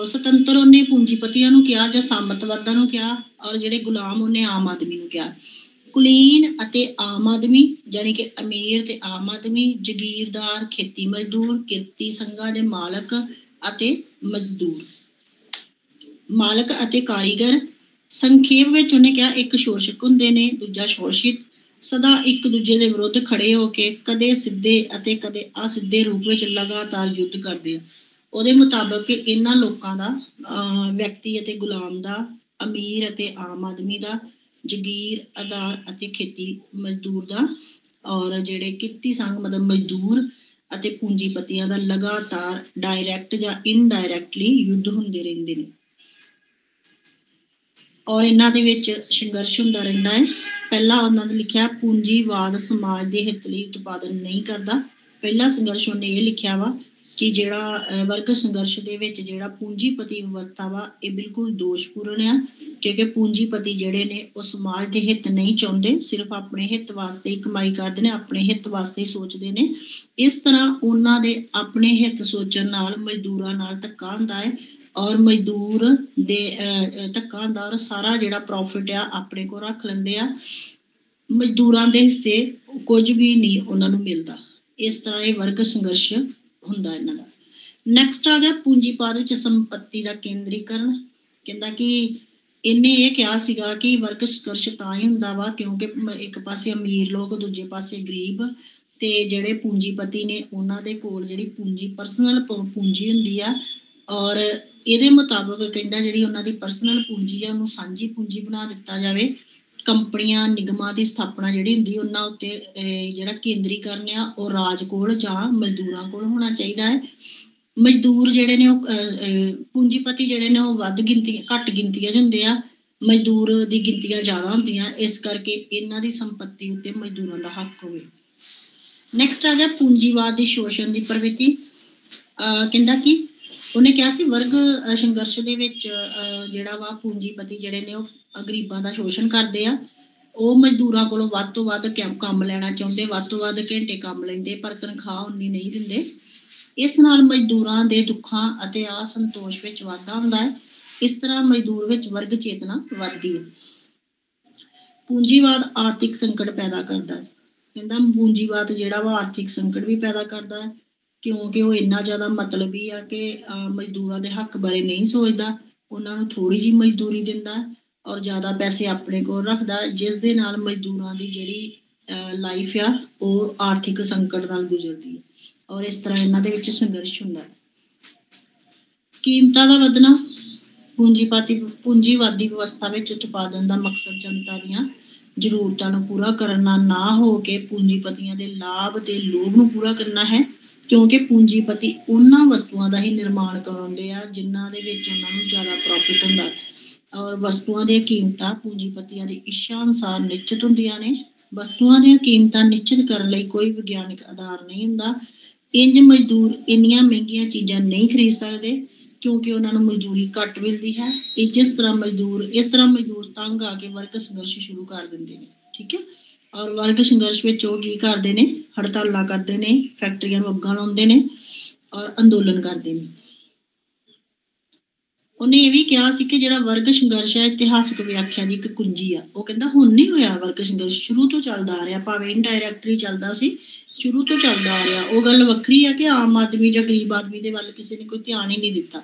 ਸੁਤੰਤਰ ਉਹਨੇ ਪੂੰਜੀਪਤੀਆਂ ਨੂੰ ਕਿਹਾ ਜਾਂ ਸਾਮੰਤਵਾਦਾਂ ਨੂੰ ਕਿਹਾ, ਔਰ ਜਿਹੜੇ ਗੁਲਾਮ ਉਹਨੇ ਆਮ ਆਦਮੀ ਨੂੰ ਕਿਹਾ। ਕੁਲੀਨ ਅਤੇ ਆਮ ਆਦਮੀ, ਜਾਣੀ ਕਿ ਅਮੀਰ ਤੇ ਆਮ ਆਦਮੀ, ਜਗੀਰਦਾਰ, ਖੇਤੀ ਮਜ਼ਦੂਰ, ਕਿਰਤੀ ਸੰਘਾਂ ਦੇ ਮਾਲਕ ਅਤੇ ਮਜ਼ਦੂਰ, ਮਾਲਕ ਅਤੇ ਕਾਰੀਗਰ। ਸੰਖੇਪ ਵਿੱਚ ਉਹਨੇ ਕਿਹਾ ਇੱਕ ਸ਼ੋਸ਼ਕ ਹੁੰਦੇ ਨੇ, ਦੂਜਾ ਸ਼ੋਸ਼ਿਤ, ਸਦਾ ਇੱਕ ਦੂਜੇ ਦੇ ਵਿਰੁੱਧ ਖੜੇ ਹੋ ਕੇ ਕਦੇ ਸਿੱਧੇ ਅਤੇ ਕਦੇ ਅਸਿੱਧੇ ਰੂਪ ਵਿੱਚ ਲਗਾਤਾਰ ਯੁੱਧ ਕਰਦੇ ਆ। ਉਹਦੇ ਮੁਤਾਬਕ ਇਹਨਾਂ ਲੋਕਾਂ ਦਾ, ਵਿਅਕਤੀ ਅਤੇ ਗੁਲਾਮ ਦਾ, ਅਮੀਰ ਅਤੇ ਆਮ ਆਦਮੀ ਦਾ, ਜਗੀਰਦਾਰ ਅਤੇ ਖੇਤੀ ਮਜ਼ਦੂਰ ਦਾ, ਔਰ ਜਿਹੜੇ ਕਿਰਤੀ ਸੰਘ ਮਤਲਬ ਮਜ਼ਦੂਰ ਅਤੇ ਪੂੰਜੀਪਤੀਆਂ ਦਾ ਲਗਾਤਾਰ ਡਾਇਰੈਕਟ ਜਾਂ ਇਨਡਾਇਰੈਕਟਲੀ ਯੁੱਧ ਹੁੰਦੇ ਰਹਿੰਦੇ ਨੇ। ਔਰ ਇਹਨਾਂ ਦੇ ਵਿੱਚ ਸੰਘਰਸ਼ ਹੁੰਦਾ ਰਹਿੰਦਾ ਹੈ। ਪਹਿਲਾ ਉਹਨਾਂ ਨੇ ਲਿਖਿਆ ਪੂੰਜੀਵਾਦ ਸਮਾਜ ਦੇ ਹਿੱਤ ਲਈ ਉਤਪਾਦਨ ਨਹੀਂ ਕਰਦਾ। ਪਹਿਲਾ ਸੰਘਰਸ਼ ਉਹਨੇ ਇਹ ਲਿਖਿਆ ਵਾ ਕਿ ਜਿਹੜਾ ਵਰਗ ਸੰਘਰਸ਼ ਦੇ ਵਿੱਚ ਜਿਹੜਾ ਪੂੰਜੀਪਤੀ ਵਿਵਸਥਾ ਵਾ, ਇਹ ਬਿਲਕੁਲ ਦੋਸ਼ਪੂਰਨ ਆ, ਕਿਉਂਕਿ ਪੂੰਜੀਪਤੀ ਜਿਹੜੇ ਨੇ ਉਹ ਸਮਾਜ ਦੇ ਹਿੱਤ ਨਹੀਂ ਚਾਹੁੰਦੇ, ਸਿਰਫ ਆਪਣੇ ਹਿੱਤ ਵਾਸਤੇ ਹੀ ਕਮਾਈ ਕਰਦੇ ਨੇ, ਆਪਣੇ ਹਿੱਤ ਵਾਸਤੇ ਹੀ ਸੋਚਦੇ ਨੇ। ਇਸ ਤਰ੍ਹਾਂ ਉਹਨਾਂ ਦੇ ਆਪਣੇ ਹਿੱਤ ਸੋਚਣ ਨਾਲ ਮਜ਼ਦੂਰਾਂ ਨਾਲ ਧੱਕਾ ਹੁੰਦਾ ਹੈ, ਔਰ ਮਜ਼ਦੂਰ ਦੇ ਧੱਕਾ ਹੁੰਦਾ ਔਰ ਸਾਰਾ ਜਿਹੜਾ ਪ੍ਰੋਫਿਟ ਆ ਆਪਣੇ ਕੋਲ ਰੱਖ ਲੈਂਦੇ ਆ। ਮਜ਼ਦੂਰਾਂ ਦੇ ਹਿੱਸੇ ਕੁਝ ਵੀ ਨਹੀਂ ਉਹਨਾਂ ਨੂੰ ਮਿਲਦਾ। ਇਸ ਤਰ੍ਹਾਂ ਇਹ ਵਰਗ ਸੰਘਰਸ਼ ਹੁੰਦਾ ਇਹਨਾਂ ਦਾ। ਨੈਕਸਟ ਆ ਗਿਆ ਪੂੰਜੀਵਾਦ ਵਿੱਚ ਸੰਪत्ति ਦਾ ਕੇਂਦਰੀਕਰਨ। ਕਹਿੰਦਾ ਕਿ ਇਹਨੇ ਇਹ ਕਿਹਾ ਸੀਗਾ ਕਿ ਵਰਗ ਸੰਘਰਸ਼ ਤਾਂ ਹੀ ਹੁੰਦਾ ਵਾ ਕਿਉਂਕਿ ਇੱਕ ਪਾਸੇ ਅਮੀਰ ਲੋਕ, ਦੂਜੇ ਪਾਸੇ ਗਰੀਬ, ਤੇ ਜਿਹੜੇ ਪੂੰਜੀਪਤੀ ਨੇ ਉਹਨਾਂ ਦੇ ਕੋਲ ਜਿਹੜੀ ਪੂੰਜੀ ਪਰਸਨਲ ਪੂੰਜੀ ਹੁੰਦੀ ਆ, ਔਰ ਇਹਦੇ ਮੁਤਾਬਕ ਕਹਿੰਦਾ ਜਿਹੜੀ ਉਹਨਾਂ ਦੀ ਪਰਸਨਲ ਪੂੰਜੀ ਆ ਉਹਨੂੰ ਸਾਂਝੀ ਪੂੰਜੀ ਬਣਾ ਦਿੱਤਾ ਜਾਵੇ। ਕੰਪਨੀਆਂ ਨਿਗਮਾਂ ਦੀ ਸਥਾਪਨਾ ਜਿਹੜੀ ਹੁੰਦੀ ਉਹਨਾਂ ਉੱਤੇ ਜਿਹੜਾ ਕੇਂਦਰੀਕਰਨ ਆ ਉਹ ਰਾਜ ਕੋਲ ਜਾਂ ਮਜ਼ਦੂਰਾਂ ਕੋਲ ਹੋਣਾ ਚਾਹੀਦਾ ਹੈ। ਮਜ਼ਦੂਰ ਜਿਹੜੇ ਨੇ ਉਹ ਪੂੰਜੀਪਤੀ ਜਿਹੜੇ ਨੇ ਉਹ ਵੱਧ ਗਿਣਤੀ ਘੱਟ ਗਿਣਤੀਆਂ 'ਚ ਹੁੰਦੇ ਆ, ਮਜ਼ਦੂਰ ਦੀ ਗਿਣਤੀਆਂ ਜ਼ਿਆਦਾ ਹੁੰਦੀਆਂ, ਇਸ ਕਰਕੇ ਇਹਨਾਂ ਦੀ ਸੰਪत्ति ਉੱਤੇ ਮਜ਼ਦੂਰਾਂ ਦਾ ਹੱਕ ਹੋਵੇ। ਨੈਕਸਟ ਆ ਗਿਆ ਪੂੰਜੀਵਾਦ ਦੀ ਸ਼ੋਸ਼ਣ ਦੀ ਪ੍ਰਵਿਰਤੀ। ਕਹਿੰਦਾ ਕਿ ਉਹਨੇ ਕਿਹਾ ਸੀ ਵਰਗ ਸੰਘਰਸ਼ ਦੇ ਵਿੱਚ ਜਿਹੜਾ ਵਾ ਪੂੰਜੀਪਤੀ ਜਿਹੜੇ ਨੇ ਉਹ ਗਰੀਬਾਂ ਦਾ ਸ਼ੋਸ਼ਣ ਕਰਦੇ ਆ। ਉਹ ਮਜ਼ਦੂਰਾਂ ਕੋਲੋਂ ਵੱਧ ਤੋਂ ਵੱਧ ਕੰਮ ਲੈਣਾ ਚਾਹੁੰਦੇ, ਵੱਧ ਤੋਂ ਵੱਧ ਘੰਟੇ ਕੰਮ ਲੈਂਦੇ, ਪਰ ਤਨਖਾਹ ਉਨੀ ਨਹੀਂ ਦਿੰਦੇ। ਇਸ ਨਾਲ ਮਜ਼ਦੂਰਾਂ ਦੇ ਦੁੱਖਾਂ ਅਤੇ ਅਸੰਤੋਸ਼ ਵਿੱਚ ਵਾਧਾ ਹੁੰਦਾ ਹੈ। ਇਸ ਤਰ੍ਹਾਂ ਮਜ਼ਦੂਰ ਵਿੱਚ ਵਰਗ ਚੇਤਨਾ ਵੱਧਦੀ ਹੈ। ਪੂੰਜੀਵਾਦ ਆਰਥਿਕ ਸੰਕਟ ਪੈਦਾ ਕਰਦਾ ਹੈ। ਕਹਿੰਦਾ ਪੂੰਜੀਵਾਦ ਜਿਹੜਾ ਵਾ ਆਰਥਿਕ ਸੰਕਟ ਵੀ ਪੈਦਾ ਕਰਦਾ ਹੈ ਕਿਉਂਕਿ ਉਹ ਇੰਨਾ ਜ਼ਿਆਦਾ ਮਤਲਬੀ ਆ ਕਿ ਮਜ਼ਦੂਰਾਂ ਦੇ ਹੱਕ ਬਾਰੇ ਨਹੀਂ ਸੋਚਦਾ, ਉਹਨਾਂ ਨੂੰ ਥੋੜ੍ਹੀ ਜਿਹੀ ਮਜ਼ਦੂਰੀ ਦਿੰਦਾ ਔਰ ਜ਼ਿਆਦਾ ਪੈਸੇ ਆਪਣੇ ਕੋਲ ਰੱਖਦਾ, ਜਿਸ ਦੇ ਨਾਲ ਮਜ਼ਦੂਰਾਂ ਦੀ ਜਿਹੜੀ ਲਾਈਫ ਆ ਉਹ ਆਰਥਿਕ ਸੰਕਟ ਨਾਲ ਗੁਜ਼ਰਦੀ ਹੈ ਔਰ ਇਸ ਤਰ੍ਹਾਂ ਇਹਨਾਂ ਦੇ ਵਿੱਚ ਸੰਘਰਸ਼ ਹੁੰਦਾ ਹੈ। ਕੀਮਤਾਂ ਦਾ ਵਧਣਾ। ਪੂੰਜੀਵਾਦੀ ਵਿਵਸਥਾ ਵਿੱਚ ਉਤਪਾਦਨ ਦਾ ਮਕਸਦ ਜਨਤਾ ਦੀਆਂ ਜ਼ਰੂਰਤਾਂ ਨੂੰ ਪੂਰਾ ਕਰਨਾ ਨਾ ਹੋ ਕੇ ਪੂੰਜੀਪਤੀਆਂ ਦੇ ਲਾਭ ਤੇ ਲੋਭ ਨੂੰ ਪੂਰਾ ਕਰਨਾ ਹੈ, ਕਿਉਂਕਿ ਪੂੰਜੀਪਤੀ ਉਹਨਾਂ ਵਸਤੂਆਂ ਦਾ ਹੀ ਨਿਰਮਾਣ ਕਰਾਉਂਦੇ ਆ ਜਿਨ੍ਹਾਂ ਦੇ ਵਿੱਚ ਉਹਨਾਂ ਨੂੰ ਜ਼ਿਆਦਾ ਪ੍ਰੋਫਿਟ ਹੁੰਦਾ ਔਰ ਵਸਤੂਆਂ ਦੀਆਂ ਕੀਮਤਾਂ ਪੂੰਜੀਪਤੀਆਂ ਦੀ ਇੱਛਾ ਅਨੁਸਾਰ ਨਿਸ਼ਚਿਤ ਹੁੰਦੀਆਂ ਨੇ। ਵਸਤੂਆਂ ਦੀਆਂ ਕੀਮਤਾਂ ਨਿਸ਼ਚਿਤ ਕਰਨ ਲਈ ਕੋਈ ਵਿਗਿਆਨਿਕ ਆਧਾਰ ਨਹੀਂ ਹੁੰਦਾ। ਇੰਜ ਮਜ਼ਦੂਰ ਇੰਨੀਆਂ ਮਹਿੰਗੀਆਂ ਚੀਜ਼ਾਂ ਨਹੀਂ ਖਰੀਦ ਸਕਦੇ ਕਿਉਂਕਿ ਉਹਨਾਂ ਨੂੰ ਮਜ਼ਦੂਰੀ ਘੱਟ ਮਿਲਦੀ ਹੈ। ਇਸ ਤਰ੍ਹਾਂ ਮਜ਼ਦੂਰ ਤੰਗ ਆ ਕੇ ਵਰਗ ਸੰਘਰਸ਼ ਸ਼ੁਰੂ ਕਰ ਦਿੰਦੇ ਨੇ। ਠੀਕ ਹੈ, ਔਰ ਵਰਗ ਸੰਘਰਸ਼ ਵਿੱਚ ਉਹ ਕੀ ਕਰਦੇ ਨੇ, ਹੜਤਾਲਾਂ ਕਰਦੇ ਨੇ, ਫੈਕਟਰੀਆਂ ਨੂੰ ਅੱਗਾਂ ਲਾਉਂਦੇ ਨੇ ਔਰ ਅੰਦੋਲਨ ਕਰਦੇ ਨੇ। ਉਹਨੇ ਇਹ ਵੀ ਕਿਹਾ ਸੀ ਕਿ ਜਿਹੜਾ ਵਰਗ ਸੰਘਰਸ਼ ਹੈ ਇਤਿਹਾਸਕ ਵਿਆਖਿਆ ਦੀ ਇੱਕ ਕੁੰਜੀ ਆ। ਉਹ ਕਹਿੰਦਾ ਹੁਣ ਨਹੀਂ ਹੋਇਆ ਵਰਗ ਸੰਘਰਸ਼, ਸ਼ੁਰੂ ਤੋਂ ਚੱਲਦਾ ਆ ਰਿਹਾ, ਭਾਵੇਂ ਇਨਡਾਇਰੈਕਟਲੀ ਚੱਲਦਾ ਸੀ, ਸ਼ੁਰੂ ਤੋਂ ਚੱਲਦਾ ਆ ਰਿਹਾ। ਉਹ ਗੱਲ ਵੱਖਰੀ ਆ ਕਿ ਆਮ ਆਦਮੀ ਜਾਂ ਗਰੀਬ ਆਦਮੀ ਦੇ ਵੱਲ ਕਿਸੇ ਨੇ ਕੋਈ ਧਿਆਨ ਹੀ ਨਹੀਂ ਦਿੱਤਾ।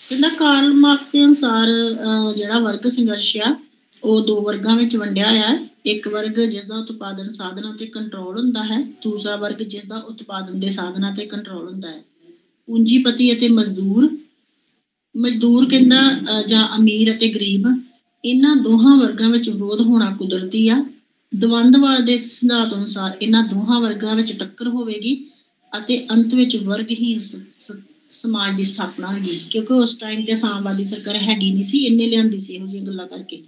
ਕਹਿੰਦਾ ਕਾਰਲ ਮਾਰਕਸ ਦੇ ਅਨੁਸਾਰ ਜਿਹੜਾ ਵਰਗ ਸੰਘਰਸ਼ ਆ ਉਹ ਦੋ ਵਰਗਾਂ ਵਿੱਚ ਵੰਡਿਆ ਹੋਇਆ ਹੈ। ਇੱਕ ਵਰਗ ਜਿਸ ਦਾ ਉਤਪਾਦਨ ਸਾਧਨਾਂ ਤੇ ਕੰਟਰੋਲ ਹੁੰਦਾ ਹੈ, ਦੂਸਰਾ ਵਰਗ ਜਿਸ ਦਾ ਉਤਪਾਦਨ ਦੇ ਸਾਧਨਾਂ ਤੇ ਕੰਟਰੋਲ ਹੁੰਦਾ ਹੈ। ਪੂੰਜੀਪਤੀ ਅਤੇ ਮਜ਼ਦੂਰ ਕਹਿੰਦਾ ਜਾਂ ਅਮੀਰ ਅਤੇ ਗਰੀਬ, ਇਹਨਾਂ ਦੋਹਾਂ ਵਰਗਾਂ ਵਿੱਚ ਵਿਰੋਧ ਹੋਣਾ ਕੁਦਰਤੀ ਆ। ਦਵੰਦਵਾਦ ਦੇ ਸਿਧਾਂਤ ਅਨੁਸਾਰ ਇਹਨਾਂ ਦੋਹਾਂ ਵਰਗਾਂ ਵਿੱਚ ਟੱਕਰ ਹੋਵੇਗੀ ਅਤੇ ਅੰਤ ਵਿੱਚ ਵਰਗਹੀਨ ਸਮਾਜ ਦੀ ਸਥਾਪਨਾ ਹੋਏਗੀ, ਕਿਉਂਕਿ ਉਸ ਟਾਈਮ ਤੇ ਸਾਮਵਾਦੀ ਸਰਕਾਰ ਹੈਗੀ ਨਹੀਂ ਸੀ, ਇਹਨੇ ਲਿਆਂਦੀ ਸੀ ਇਹੋ ਜਿਹੀਆਂ ਗੱਲਾਂ ਕਰਕੇ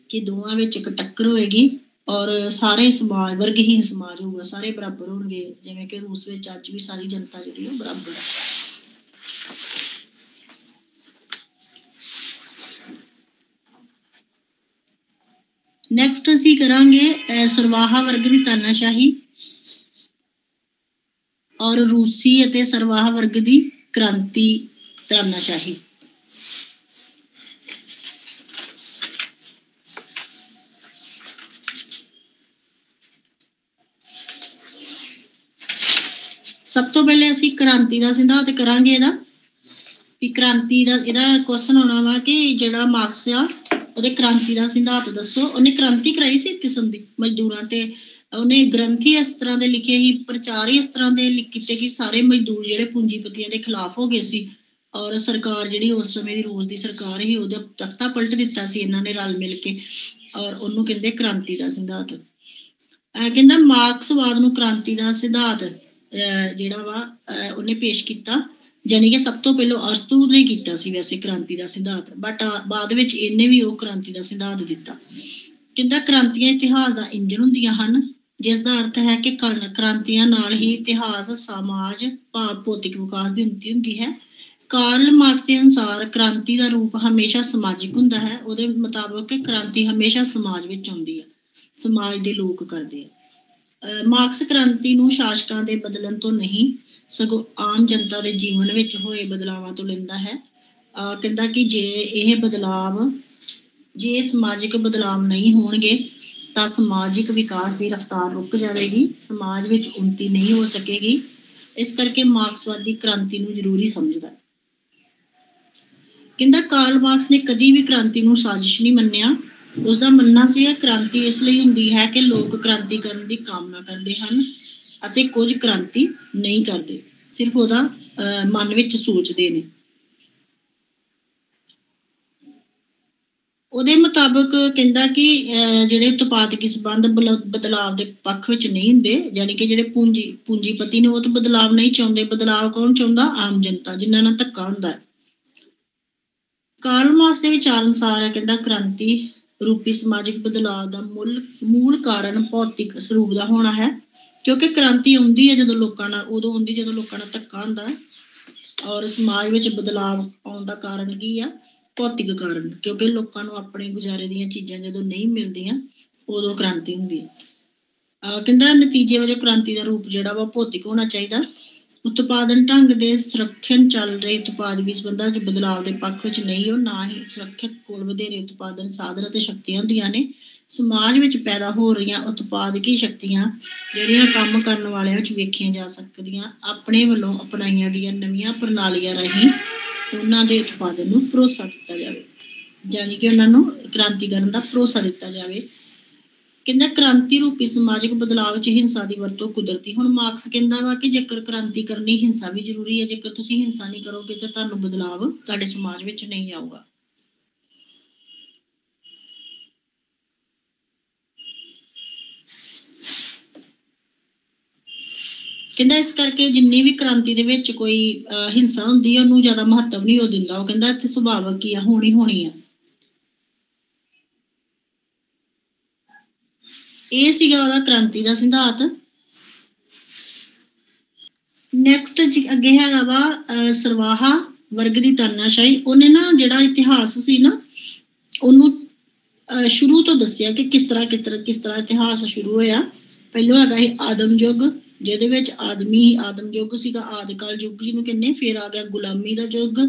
ਕਿ ਦੋਵਾਂ ਵਿੱਚ ਇੱਕ ਟੱਕਰ ਹੋਏਗੀ ਔਰ ਸਾਰੇ ਸਮਾਜ ਵਰਗਹੀਨ ਸਮਾਜ ਹੋਊਗਾ, ਸਾਰੇ ਬਰਾਬਰ ਹੋਣਗੇ, ਜਿਵੇਂ ਕਿ ਰੂਸ ਵਿੱਚ ਅੱਜ ਵੀ ਸਾਰੀ ਜਨਤਾ ਜਿਹੜੀ ਉਹ ਬਰਾਬਰ ਹੈ। ਨੈਕਸਟ ਅਸੀਂ ਕਰਾਂਗੇ ਸਰਵਾਹਾ ਵਰਗ ਦੀ ਤਾਨਾਸ਼ਾਹੀ ਔਰ ਰੂਸੀ ਅਤੇ ਸਰਵਾਹਾ ਵਰਗ ਦੀ ਕ੍ਰਾਂਤੀ ਤਾਨਾਸ਼ਾਹੀ। ਸਭ ਤੋਂ ਪਹਿਲੇ ਅਸੀਂ ਕ੍ਰਾਂਤੀ ਦਾ ਸਿਧਾਂਤ ਕਰਾਂਗੇ ਇਹਦਾ ਵੀ ਕ੍ਰਾਂਤੀ ਦਾ ਇਹਦਾ ਕੁਐਸਚਨ ਆਉਣਾ ਵਾ ਕਿ ਜਿਹੜਾ ਮਾਰਕਸ ਆ ਉਹਦੇ ਕ੍ਰਾਂਤੀ ਦਾ ਸਿਧਾਂਤ ਦੱਸੋ। ਉਹਨੇ ਕ੍ਰਾਂਤੀ ਕਰਾਈ ਸੀ ਇੱਕ ਕਿਸਮ ਦੀ ਮਜ਼ਦੂਰਾਂ ਤੇ, ਉਹਨੇ ਗ੍ਰੰਥ ਹੀ ਇਸ ਤਰ੍ਹਾਂ ਦੇ ਲਿਖੇ ਸੀ, ਪ੍ਰਚਾਰ ਹੀ ਇਸ ਤਰ੍ਹਾਂ ਦੇ ਕੀਤੇ ਕਿ ਸਾਰੇ ਮਜ਼ਦੂਰ ਜਿਹੜੇ ਪੂੰਜੀਪਤੀਆਂ ਦੇ ਖਿਲਾਫ ਹੋ ਗਏ ਸੀ ਔਰ ਸਰਕਾਰ ਜਿਹੜੀ ਉਸ ਸਮੇਂ ਦੀ ਰੂਸ ਦੀ ਸਰਕਾਰ ਸੀ ਉਹਦਾ ਤਖਤਾ ਪਲਟ ਦਿੱਤਾ ਸੀ ਇਹਨਾਂ ਨੇ ਰਲ ਮਿਲ ਕੇ, ਔਰ ਉਹਨੂੰ ਕਹਿੰਦੇ ਕ੍ਰਾਂਤੀ ਦਾ ਸਿਧਾਂਤ। ਕਹਿੰਦਾ ਮਾਰਕਸਵਾਦ ਨੂੰ ਕ੍ਰਾਂਤੀ ਦਾ ਸਿਧਾਂਤ ਜਿਹੜਾ ਵਾ ਉਹਨੇ ਪੇਸ਼ ਕੀਤਾ, ਜਾਣੀ ਕਿ ਸਭ ਤੋਂ ਪਹਿਲਾਂ ਅਰਸਤੂ ਨੇ ਕੀਤਾ ਸੀ ਵੈਸੇ ਕ੍ਰਾਂਤੀ ਦਾ ਸਿਧਾਂਤ, ਬਟ ਬਾਅਦ ਵਿੱਚ ਇਹਨੇ ਵੀ ਉਹ ਕ੍ਰਾਂਤੀ ਦਾ ਸਿਧਾਂਤ ਦਿੱਤਾ। ਕਹਿੰਦਾ ਕ੍ਰਾਂਤੀਆਂ ਇਤਿਹਾਸ ਦਾ ਇੰਜਣ ਹੁੰਦੀਆਂ ਹਨ, ਜਿਸ ਦਾ ਅਰਥ ਹੈ ਕਿ ਕ੍ਰਾਂਤੀਆਂ ਨਾਲ ਹੀ ਇਤਿਹਾਸ, ਸਮਾਜ, ਭਾਵ ਭੌਤਿਕ ਵਿਕਾਸ ਦੀ ਉੱਨਤੀ ਹੁੰਦੀ ਹੈ। ਕਾਰਲ ਮਾਰਕਸ ਦੇ ਅਨੁਸਾਰ ਕ੍ਰਾਂਤੀ ਦਾ ਰੂਪ ਹਮੇਸ਼ਾ ਸਮਾਜਿਕ ਹੁੰਦਾ ਹੈ। ਉਹਦੇ ਮੁਤਾਬਕ ਕ੍ਰਾਂਤੀ ਹਮੇਸ਼ਾ ਸਮਾਜ ਵਿੱਚ ਆਉਂਦੀ ਹੈ, ਸਮਾਜ ਦੇ ਲੋਕ ਕਰਦੇ ਆ। ਮਾਰਕਸ ਕ੍ਰਾਂਤੀ ਨੂੰ ਸ਼ਾਸਕਾਂ ਦੇ ਬਦਲਣ ਤੋਂ ਨਹੀਂ ਸਗੋਂ ਆਮ ਜਨਤਾ ਦੇ ਜੀਵਨ ਵਿੱਚ ਹੋਏ ਬਦਲਾਵਾਂ ਤੋਂ ਲੈਂਦਾ ਹੈ। ਕਹਿੰਦਾ ਕਿ ਜੇ ਸਮਾਜਿਕ ਬਦਲਾਵ ਨਹੀਂ ਹੋਣਗੇ ਤਾਂ ਸਮਾਜਿਕ ਵਿਕਾਸ ਦੀ ਰਫ਼ਤਾਰ ਰੁਕ ਜਾਵੇਗੀ, ਸਮਾਜ ਵਿੱਚ ਉੱਨਤੀ ਨਹੀਂ ਹੋ ਸਕੇਗੀ। ਇਸ ਕਰਕੇ ਮਾਰਕਸਵਾਦੀ ਕ੍ਰਾਂਤੀ ਨੂੰ ਜ਼ਰੂਰੀ ਸਮਝਦਾ। ਕਹਿੰਦਾ ਕਾਰਲ ਮਾਰਕਸ ਨੇ ਕਦੀ ਵੀ ਕ੍ਰਾਂਤੀ ਨੂੰ ਸਾਜ਼ਿਸ਼ ਨਹੀਂ ਮੰਨਿਆ। ਉਸਦਾ ਮੰਨਣਾ ਸੀ ਕ੍ਰਾਂਤੀ ਇਸ ਲਈ ਹੁੰਦੀ ਹੈ ਕਿ ਲੋਕ ਕ੍ਰਾਂਤੀ ਕਰਨ ਦੀ ਕਾਮਨਾ ਕਰਦੇ ਹਨ ਅਤੇ ਕੁਝ ਕ੍ਰਾਂਤੀ ਨਹੀਂ ਕਰਦੇ, ਸਿਰਫ ਉਹਦਾ ਮਨ ਵਿੱਚ ਸੋਚਦੇ ਨੇ। ਉਹਦੇ ਮੁਤਾਬਕ ਕਹਿੰਦਾ ਕਿ ਜਿਹੜੇ ਉਤਪਾਦਕੀ ਸੰਬੰਧ ਬਦਲਾਵ ਦੇ ਪੱਖ ਵਿੱਚ ਨਹੀਂ ਹੁੰਦੇ, ਯਾਨੀ ਕਿ ਜਿਹੜੇ ਪੂੰਜੀਪਤੀ ਨੇ ਉਹ ਤਾਂ ਬਦਲਾਵ ਨਹੀਂ ਚਾਹੁੰਦੇ। ਬਦਲਾਵ ਕੌਣ ਚਾਹੁੰਦਾ? ਆਮ ਜਨਤਾ, ਜਿਨ੍ਹਾਂ ਨਾਲ ਧੱਕਾ ਹੁੰਦਾ ਹੈ। ਕਾਰਲ ਮਾਰਕਸ ਦੇ ਵਿਚਾਰ ਅਨੁਸਾਰ ਹੈ ਕਹਿੰਦਾ ਕ੍ਰਾਂਤੀ ਰੂਪੀ ਸਮਾਜਿਕ ਬਦਲਾਵ ਦਾ ਮੂਲ ਕਾਰਨ ਭੌਤਿਕ ਸਰੂਪ ਦਾ ਹੋਣਾ ਹੈ, ਕਿਉਂਕਿ ਕ੍ਰਾਂਤੀ ਆਉਂਦੀ ਹੈ ਜਦੋਂ ਲੋਕਾਂ ਨਾਲ, ਉਦੋਂ ਆਉਂਦੀ ਜਦੋਂ ਲੋਕਾਂ ਨਾਲ ਧੱਕਾ ਹੁੰਦਾ ਹੈ। ਔਰ ਸਮਾਜ ਵਿੱਚ ਬਦਲਾਵ ਆਉਣ ਦਾ ਕਾਰਨ ਕੀ ਆ? ਭੌਤਿਕ ਕਾਰਨ, ਕਿਉਂਕਿ ਲੋਕਾਂ ਨੂੰ ਆਪਣੇ ਗੁਜ਼ਾਰੇ ਦੀਆਂ ਚੀਜ਼ਾਂ ਜਦੋਂ ਨਹੀਂ ਮਿਲਦੀਆਂ ਉਦੋਂ ਕ੍ਰਾਂਤੀ ਹੁੰਦੀ ਹੈ। ਕਹਿੰਦਾ ਨਤੀਜੇ ਵਜੋਂ ਕ੍ਰਾਂਤੀ ਦਾ ਰੂਪ ਜਿਹੜਾ ਵਾ ਭੌਤਿਕ ਹੋਣਾ ਚਾਹੀਦਾ। ਉਤਪਾਦਨ ਢੰਗ ਦੇ ਸੁਰੱਖਿਅਤ ਚੱਲ ਰਹੇ ਉਤਪਾਦਕੀ ਸੰਬੰਧਾਂ 'ਚ ਬਦਲਾਵ ਦੇ ਪੱਖ ਵਿੱਚ ਨਹੀਂ ਹੋ, ਨਾ ਹੀ ਸੁਰੱਖਿਅਤ ਕੋਲ ਵਧੇਰੇ ਉਤਪਾਦਨ ਸਾਧਨ ਅਤੇ ਸ਼ਕਤੀਆਂ ਹੁੰਦੀਆਂ ਨੇ। ਸਮਾਜ ਵਿੱਚ ਪੈਦਾ ਹੋ ਰਹੀਆਂ ਉਤਪਾਦਕੀ ਸ਼ਕਤੀਆਂ ਜਿਹੜੀਆਂ ਕੰਮ ਕਰਨ ਵਾਲਿਆਂ ਵਿੱਚ ਵੇਖੀਆਂ ਜਾ ਸਕਦੀਆਂ, ਆਪਣੇ ਵੱਲੋਂ ਅਪਣਾਈਆਂ ਗਈਆਂ ਨਵੀਆਂ ਪ੍ਰਣਾਲੀਆਂ ਰਾਹੀਂ ਉਹਨਾਂ ਦੇ ਉਤਪਾਦਨ ਨੂੰ ਭਰੋਸਾ ਦਿੱਤਾ ਜਾਵੇ, ਯਾਨੀ ਕਿ ਉਹਨਾਂ ਨੂੰ ਕ੍ਰਾਂਤੀ ਕਰਨ ਦਾ ਭਰੋਸਾ ਦਿੱਤਾ ਜਾਵੇ। ਕਹਿੰਦਾ ਕ੍ਰਾਂਤੀ ਰੂਪੀ ਸਮਾਜਿਕ ਬਦਲਾਅ ਵਿੱਚ ਹਿੰਸਾ ਦੀ ਵਰਤੋਂ ਕੁਦਰਤੀ। ਹੁਣ ਮਾਰਕਸ ਕਹਿੰਦਾ ਵਾ ਕਿ ਜੇਕਰ ਕ੍ਰਾਂਤੀ ਕਰਨੀ ਹਿੰਸਾ ਵੀ ਜ਼ਰੂਰੀ ਹੈ। ਜੇਕਰ ਤੁਸੀਂ ਹਿੰਸਾ ਨਹੀਂ ਕਰੋਗੇ ਤਾਂ ਤੁਹਾਨੂੰ ਬਦਲਾਵ ਤੁਹਾਡੇ ਸਮਾਜ ਵਿੱਚ ਨਹੀਂ ਆਊਗਾ। ਕਹਿੰਦਾ ਇਸ ਕਰਕੇ ਜਿੰਨੀ ਵੀ ਕ੍ਰਾਂਤੀ ਦੇ ਵਿੱਚ ਕੋਈ ਹਿੰਸਾ ਹੁੰਦੀ ਹੈ ਉਹਨੂੰ ਜ਼ਿਆਦਾ ਮਹੱਤਵ ਨਹੀਂ ਉਹ ਦਿੰਦਾ। ਉਹ ਕਹਿੰਦਾ ਇੱਥੇ ਸੁਭਾਵਕ ਕੀ ਆ, ਹੋਣੀ ਆ। ਇਹ ਸੀਗਾ ਉਹਦਾ ਕ੍ਰਾਂਤੀ ਦਾ ਸਿਧਾਂਤ। ਨੈਕਸਟ ਅੱਗੇ ਹੈਗਾ ਵਾ ਸਰਵਾਹਾ ਵਰਗ ਦੀ ਤਾਨਾਸ਼ਾਹੀ। ਉਹਨੇ ਨਾ ਜਿਹੜਾ ਇਤਿਹਾਸ ਸੀ ਨਾ ਉਹਨੂੰ ਸ਼ੁਰੂ ਤੋਂ ਦੱਸਿਆ ਕਿ ਕਿਸ ਤਰ੍ਹਾਂ ਇਤਿਹਾਸ ਸ਼ੁਰੂ ਹੋਇਆ। ਪਹਿਲੋਂ ਹੈਗਾ ਸੀ ਆਦਮ ਯੁੱਗ, ਜਿਹਦੇ ਵਿੱਚ ਆਦਮ ਯੁੱਗ ਸੀਗਾ, ਆਦਿਕਾਲ ਯੁੱਗ ਜਿਹਨੂੰ ਕਹਿੰਦੇ। ਫਿਰ ਆ ਗਿਆ ਗੁਲਾਮੀ ਦਾ ਯੁੱਗ,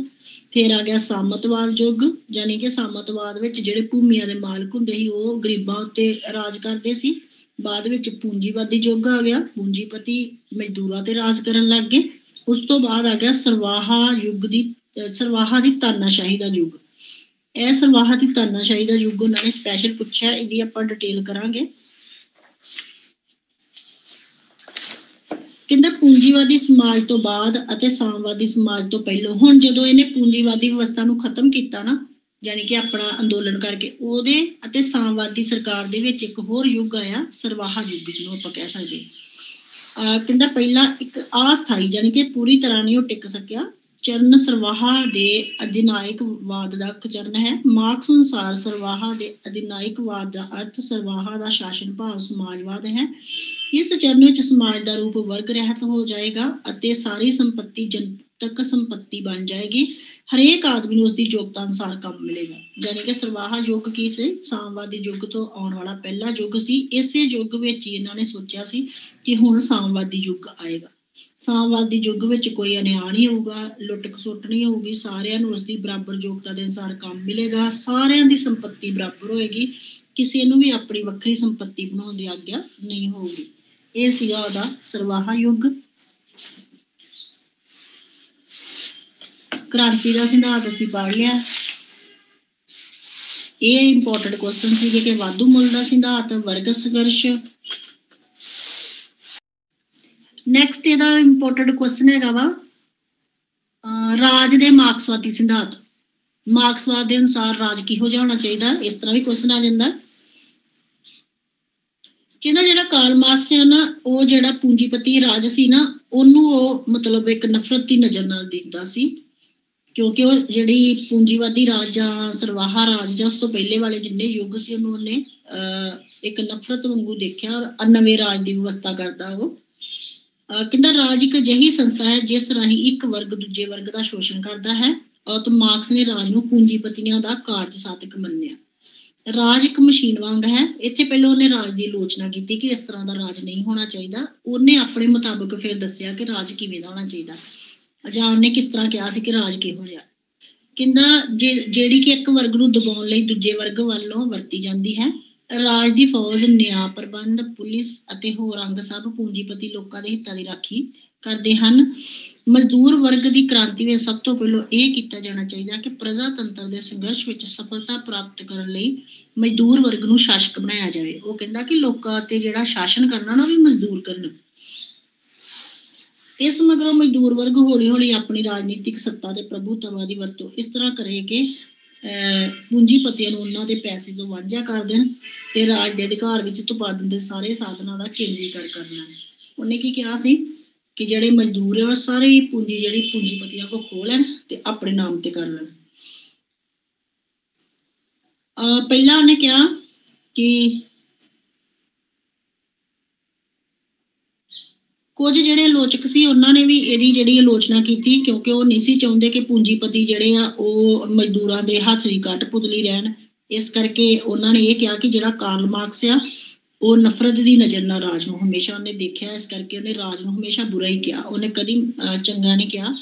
ਫਿਰ ਆ ਗਿਆ ਸਾਮਤਵਾਦ ਯੁੱਗ, ਯਾਨੀ ਕਿ ਸਾਮਤਵਾਦ ਵਿੱਚ ਜਿਹੜੇ ਭੂਮੀਆਂ ਦੇ ਮਾਲਕ ਹੁੰਦੇ ਸੀ ਉਹ ਗਰੀਬਾਂ ਉੱਤੇ ਰਾਜ ਕਰਦੇ ਸੀ। ਬਾਅਦ ਵਿੱਚ ਪੂੰਜੀਵਾਦੀ ਯੁੱਗ ਆ ਗਿਆ, ਪੂੰਜੀਪਤੀ ਮਜ਼ਦੂਰਾਂ ਤੇ ਰਾਜ ਕਰਨ ਲੱਗ ਗਏ। ਉਸ ਤੋਂ ਬਾਅਦ ਆ ਗਿਆ ਸਰਵਾਹਾ ਦੀ ਤਾਨਾਸ਼ਾਹੀ ਦਾ ਯੁੱਗ। ਇਹ ਸਰਵਾਹਾ ਦੀ ਤਾਨਾਸ਼ਾਹੀ ਦਾ ਯੁੱਗ ਉਹਨਾਂ ਨੇ ਸਪੈਸ਼ਲ ਪੁੱਛਿਆ, ਇਹਦੀ ਆਪਾਂ ਡਿਟੇਲ ਕਰਾਂਗੇ। ਕਹਿੰਦਾ ਪੂੰਜੀਵਾਦੀ ਸਮਾਜ ਤੋਂ ਬਾਅਦ ਅਤੇ ਸਾਮਵਾਦੀ ਸਮਾਜ ਤੋਂ ਪਹਿਲਾਂ। ਹੁਣ ਜਦੋਂ ਇਹਨੇ ਪੂੰਜੀਵਾਦੀ ਵਿਵਸਥਾ ਨੂੰ ਖਤਮ ਕੀਤਾ ਨਾ, ਯਾਨੀ ਕਿ ਆਪਣਾ ਅੰਦੋਲਨ ਕਰਕੇ, ਉਹਦੇ ਅਤੇ ਸਾਮਵਾਦੀ ਸਰਕਾਰ ਦੇ ਵਿੱਚ ਇੱਕ ਹੋਰ ਯੁੱਗ ਆਇਆ, ਸਰਵਾਹਾ ਯੁੱਗ ਜਿਹਨੂੰ ਆਪਾਂ ਕਹਿ ਸਕਦੇ। ਕਹਿੰਦਾ ਪਹਿਲਾਂ ਇੱਕ ਅਸਥਾਈ, ਯਾਨੀ ਕਿ ਪੂਰੀ ਤਰ੍ਹਾਂ ਨਹੀਂ ਉਹ ਟਿਕ ਸਕਿਆ, ਚਰਨ ਸਰਵਾਹਾ ਦੇ ਅਧਿਨਾਇਕਵਾਦ ਦਾ ਇੱਕ ਚਰਨ ਹੈ। ਮਾਰਕਸ ਅਨੁਸਾਰ ਸਰਵਾਹਾ ਦੇ ਅਧਿਨਾਇਕਵਾਦ ਦਾ ਅਰਥ ਸਰਵਾਹਾ ਦਾ ਸ਼ਾਸਨ ਭਾਵ ਸਮਾਜਵਾਦ ਹੈ। ਇਸ ਚਰਨ ਵਿੱਚ ਸਮਾਜ ਦਾ ਰੂਪ ਵਰਗ ਰਹਿਤ ਹੋ ਜਾਏਗਾ ਅਤੇ ਸਾਰੀ ਸੰਪत्ति ਜਨਤਕ ਸੰਪत्ति ਬਣ ਜਾਏਗੀ। ਹਰੇਕ ਆਦਮੀ ਨੂੰ ਉਸਦੀ ਯੋਗਤਾ ਅਨੁਸਾਰ ਕੰਮ ਮਿਲੇਗਾ। ਯਾਨੀ ਕਿ ਸਰਵਾਹਾ ਯੁੱਗ ਕੀ ਸੀ? ਸਾਮਵਾਦੀ ਯੁੱਗ ਤੋਂ ਆਉਣ ਵਾਲਾ ਪਹਿਲਾ ਯੁੱਗ ਸੀ। ਇਸੇ ਯੁੱਗ ਵਿੱਚ ਹੀ ਇਹਨਾਂ ਨੇ ਸੋਚਿਆ ਸੀ ਕਿ ਹੁਣ ਸਾਮਵਾਦੀ ਯੁੱਗ ਆਏਗਾ। ਸਾਮਵਾਦੀ ਯੁੱਗ ਵਿੱਚ ਕੋਈ ਅਨਿਆਂ ਨਹੀਂ ਹੋਊਗਾ, ਲੁੱਟ ਖਸੁੱਟ ਨਹੀਂ ਹੋਊਗੀ, ਸਾਰਿਆਂ ਨੂੰ ਉਸਦੀ ਬਰਾਬਰ ਯੋਗਤਾ ਦੇ ਅਨੁਸਾਰ ਕੰਮ ਮਿਲੇਗਾ, ਸਾਰਿਆਂ ਦੀ ਸੰਪत्ति ਬਰਾਬਰ ਹੋਏਗੀ, ਕਿਸੇ ਨੂੰ ਵੀ ਆਪਣੀ ਵੱਖਰੀ ਸੰਪत्ति ਬਣਾਉਣ ਦੀ ਆਗਿਆ ਨਹੀਂ ਹੋਊਗੀ। ਇਹ ਸੀਗਾ ਉਹਦਾ ਸਰਵਾਹਾ ਯੁੱਗ। ਕ੍ਰਾਂਤੀ ਦਾ ਸਿਧਾਂਤ ਅਸੀਂ ਪੜ੍ਹ ਲਿਆ। ਇਹ ਇੰਪੋਰਟੈਂਟ ਕੁਐਸਚਨ ਸੀਗੇ ਕਿ ਵਾਧੂ ਮੁੱਲ ਦਾ ਸਿਧਾਂਤ, ਵਰਗ ਸੰਘਰਸ਼। ਨੈਕਸਟ ਇਹਦਾ ਇੰਪੋਰਟੈਂਟ ਕੁਐਸਚਨ ਹੈਗਾ ਵਾ ਰਾਜ ਦੇ ਮਾਰਕਸਵਾਦੀ ਸਿਧਾਂਤ। ਮਾਰਕਸਵਾਦ ਦੇ ਅਨੁਸਾਰ ਰਾਜ ਕਿਹੋ ਜਿਹਾ ਹੋਣਾ ਚਾਹੀਦਾ? ਇਸ ਤਰ੍ਹਾਂ ਵੀ ਕੁਐਸਚਨ ਆ ਜਾਂਦਾ। ਕਹਿੰਦਾ ਜਿਹੜਾ ਕਾਰਲ ਮਾਰਕਸ ਹੈ ਨਾ, ਉਹ ਜਿਹੜਾ ਪੂੰਜੀਪਤੀ ਰਾਜ ਸੀ ਨਾ, ਉਹਨੂੰ ਉਹ ਮਤਲਬ ਇੱਕ ਨਫ਼ਰਤ ਦੀ ਨਜ਼ਰ ਨਾਲ ਦੇਖਦਾ ਸੀ, ਕਿਉਂਕਿ ਉਹ ਜਿਹੜੀ ਪੂੰਜੀਵਾਦੀ ਰਾਜ ਜਾਂ ਸਰਵਾਹਾ ਰਾਜ ਜਾਂ ਉਸ ਤੋਂ ਪਹਿਲੇ ਵਾਲੇ ਜਿੰਨੇ ਯੁੱਗ ਸੀ ਉਹਨੂੰ ਉਹਨੇ ਇੱਕ ਨਫ਼ਰਤ ਵਾਂਗੂ ਦੇਖਿਆ ਔਰ ਨਵੇਂ ਰਾਜ ਦੀ ਵਿਵਸਥਾ ਕਰਦਾ ਉਹ। ਕਹਿੰਦਾ ਰਾਜ ਇੱਕ ਅਜਿਹੀ ਸੰਸਥਾ ਹੈ ਜਿਸ ਰਾਹੀਂ ਇੱਕ ਵਰਗ ਦੂਜੇ ਵਰਗ ਦਾ ਸ਼ੋਸ਼ਣ ਕਰਦਾ ਹੈ। ਔਰ ਮਾਰਕਸ ਨੇ ਰਾਜ ਨੂੰ ਪੂੰਜੀਪਤੀਆਂ ਦਾ ਕਾਰਜ ਸਾਧਕ ਮੰਨਿਆ। ਰਾਜ ਇੱਕ ਮਸ਼ੀਨ ਵਾਂਗ ਹੈ। ਇੱਥੇ ਪਹਿਲਾਂ ਉਹਨੇ ਰਾਜ ਦੀ ਆਲੋਚਨਾ ਕੀਤੀ ਕਿ ਇਸ ਤਰ੍ਹਾਂ ਦਾ ਰਾਜ ਨਹੀਂ ਹੋਣਾ ਚਾਹੀਦਾ। ਉਹਨੇ ਆਪਣੇ ਮੁਤਾਬਕ ਫਿਰ ਦੱਸਿਆ ਕਿ ਰਾਜ ਕਿਵੇਂ ਦਾ ਹੋਣਾ ਚਾਹੀਦਾ, ਜਾਂ ਉਹਨੇ ਕਿਸ ਤਰ੍ਹਾਂ ਕਿਹਾ ਸੀ ਕਿ ਰਾਜ ਕਿਹੋ ਜਿਹਾ। ਕਹਿੰਦਾ ਜਿਹੜੀ ਕਿ ਇੱਕ ਵਰਗ ਨੂੰ ਦਬਾਉਣ ਲਈ ਦੂਜੇ ਵਰਗ ਵੱਲੋਂ ਵਰਤੀ ਜਾਂਦੀ ਹੈ। ਰਾਜ ਦੀ ਫੌਜ, ਨਿਆਂ ਪ੍ਰਬੰਧ, ਪੁਲਿਸ ਅਤੇ ਹੋਰ ਅੰਗ ਸਭ ਪੂੰਜੀਪਤੀ ਲੋਕਾਂ ਦੇ ਹਿੱਤਾਂ ਦੀ ਰਾਖੀ ਕਰਦੇ ਹਨ। ਮਜ਼ਦੂਰ ਵਰਗ ਦੀ ਕ੍ਰਾਂਤੀ ਵਿੱਚ ਸਭ ਤੋਂ ਪਹਿਲਾਂ ਇਹ ਕੀਤਾ ਜਾਣਾ ਚਾਹੀਦਾ ਕਿ ਪ੍ਰਜਾਤੰਤਰ ਦੇ ਸੰਘਰਸ਼ ਵਿੱਚ ਸਫਲਤਾ ਪ੍ਰਾਪਤ ਕਰਨ ਲਈ ਮਜ਼ਦੂਰ ਵਰਗ ਨੂੰ ਸ਼ਾਸਕ ਬਣਾਇਆ ਜਾਵੇ। ਉਹ ਕਹਿੰਦਾ ਕਿ ਲੋਕਾਂ ਤੇ ਜਿਹੜਾ ਸ਼ਾਸਨ ਕਰਨਾ ਨਾ, ਉਹ ਵੀ ਮਜ਼ਦੂਰ ਕਰਨ। ਇਸ ਮਗਰੋਂ ਮਜ਼ਦੂਰ ਵਰਗ ਹੌਲੀ ਹੌਲੀ ਆਪਣੀ ਰਾਜਨੀਤਿਕ ਸੱਤਾ ਤੇ ਪ੍ਰਭੂਤਵਾ ਦੀ ਵਰਤੋਂ ਇਸ ਤਰ੍ਹਾਂ ਕਰੇ ਕਿ ਪੂੰਜੀਪਤੀਆਂ ਨੂੰ ਉਹਨਾਂ ਦੇ ਪੈਸੇ ਤੋਂ ਵਾਂਝਾ ਕਰ ਦੇਣ ਤੇ ਰਾਜ ਦੇ ਅਧਿਕਾਰ ਵਿੱਚ ਉਤਪਾਦਨ ਦੇ ਸਾਰੇ ਸਾਧਨਾਂ ਦਾ ਕੇਂਦਰੀਕਰਨ ਕਰਨਾ ਹੈ। ਉਹਨੇ ਕੀ ਕਿਹਾ ਸੀ ਕਿ ਜਿਹੜੇ ਮਜ਼ਦੂਰ ਆ ਸਾਰੇ ਪੂੰਜੀ ਜਿਹੜੀ ਪੂੰਜੀਪਤੀਆਂ ਕੋ ਖੋਹ ਲੈਣ ਤੇ ਆਪਣੇ ਨਾਮ ਤੇ ਕਰ ਲੈਣ। ਪਹਿਲਾਂ ਉਹਨੇ ਕਿਹਾ ਕਿ ਕੁਝ ਜਿਹੜੇ ਆਲੋਚਕ ਸੀ ਉਹਨਾਂ ਨੇ ਵੀ ਇਹਦੀ ਜਿਹੜੀ ਆਲੋਚਨਾ ਕੀਤੀ, ਕਿਉਂਕਿ ਉਹ ਨਹੀਂ ਸੀ ਚਾਹੁੰਦੇ ਕਿ ਪੂੰਜੀਪਤੀ ਜਿਹੜੇ ਆ ਉਹ ਮਜ਼ਦੂਰਾਂ ਦੇ ਹੱਥ ਦੀ ਕਠਪੁਤਲੀ ਰਹਿਣ। ਇਸ ਕਰਕੇ ਉਹਨਾਂ ਨੇ ਇਹ ਕਿਹਾ ਕਿ ਜਿਹੜਾ ਕਾਰਲ ਮਾਰਕਸ ਆ ਉਹ ਨਫ਼ਰਤ ਦੀ ਨਜ਼ਰ ਨਾਲ ਰਾਜ ਨੂੰ ਹਮੇਸ਼ਾ ਉਹਨੇ ਦੇਖਿਆ, ਇਸ ਕਰਕੇ ਉਹਨੇ ਰਾਜ ਨੂੰ ਹਮੇਸ਼ਾ ਬੁਰਾ ਹੀ ਕਿਹਾ, ਉਹਨੇ ਕਦੀ ਚੰਗਾ ਨਹੀਂ ਕਿਹਾ।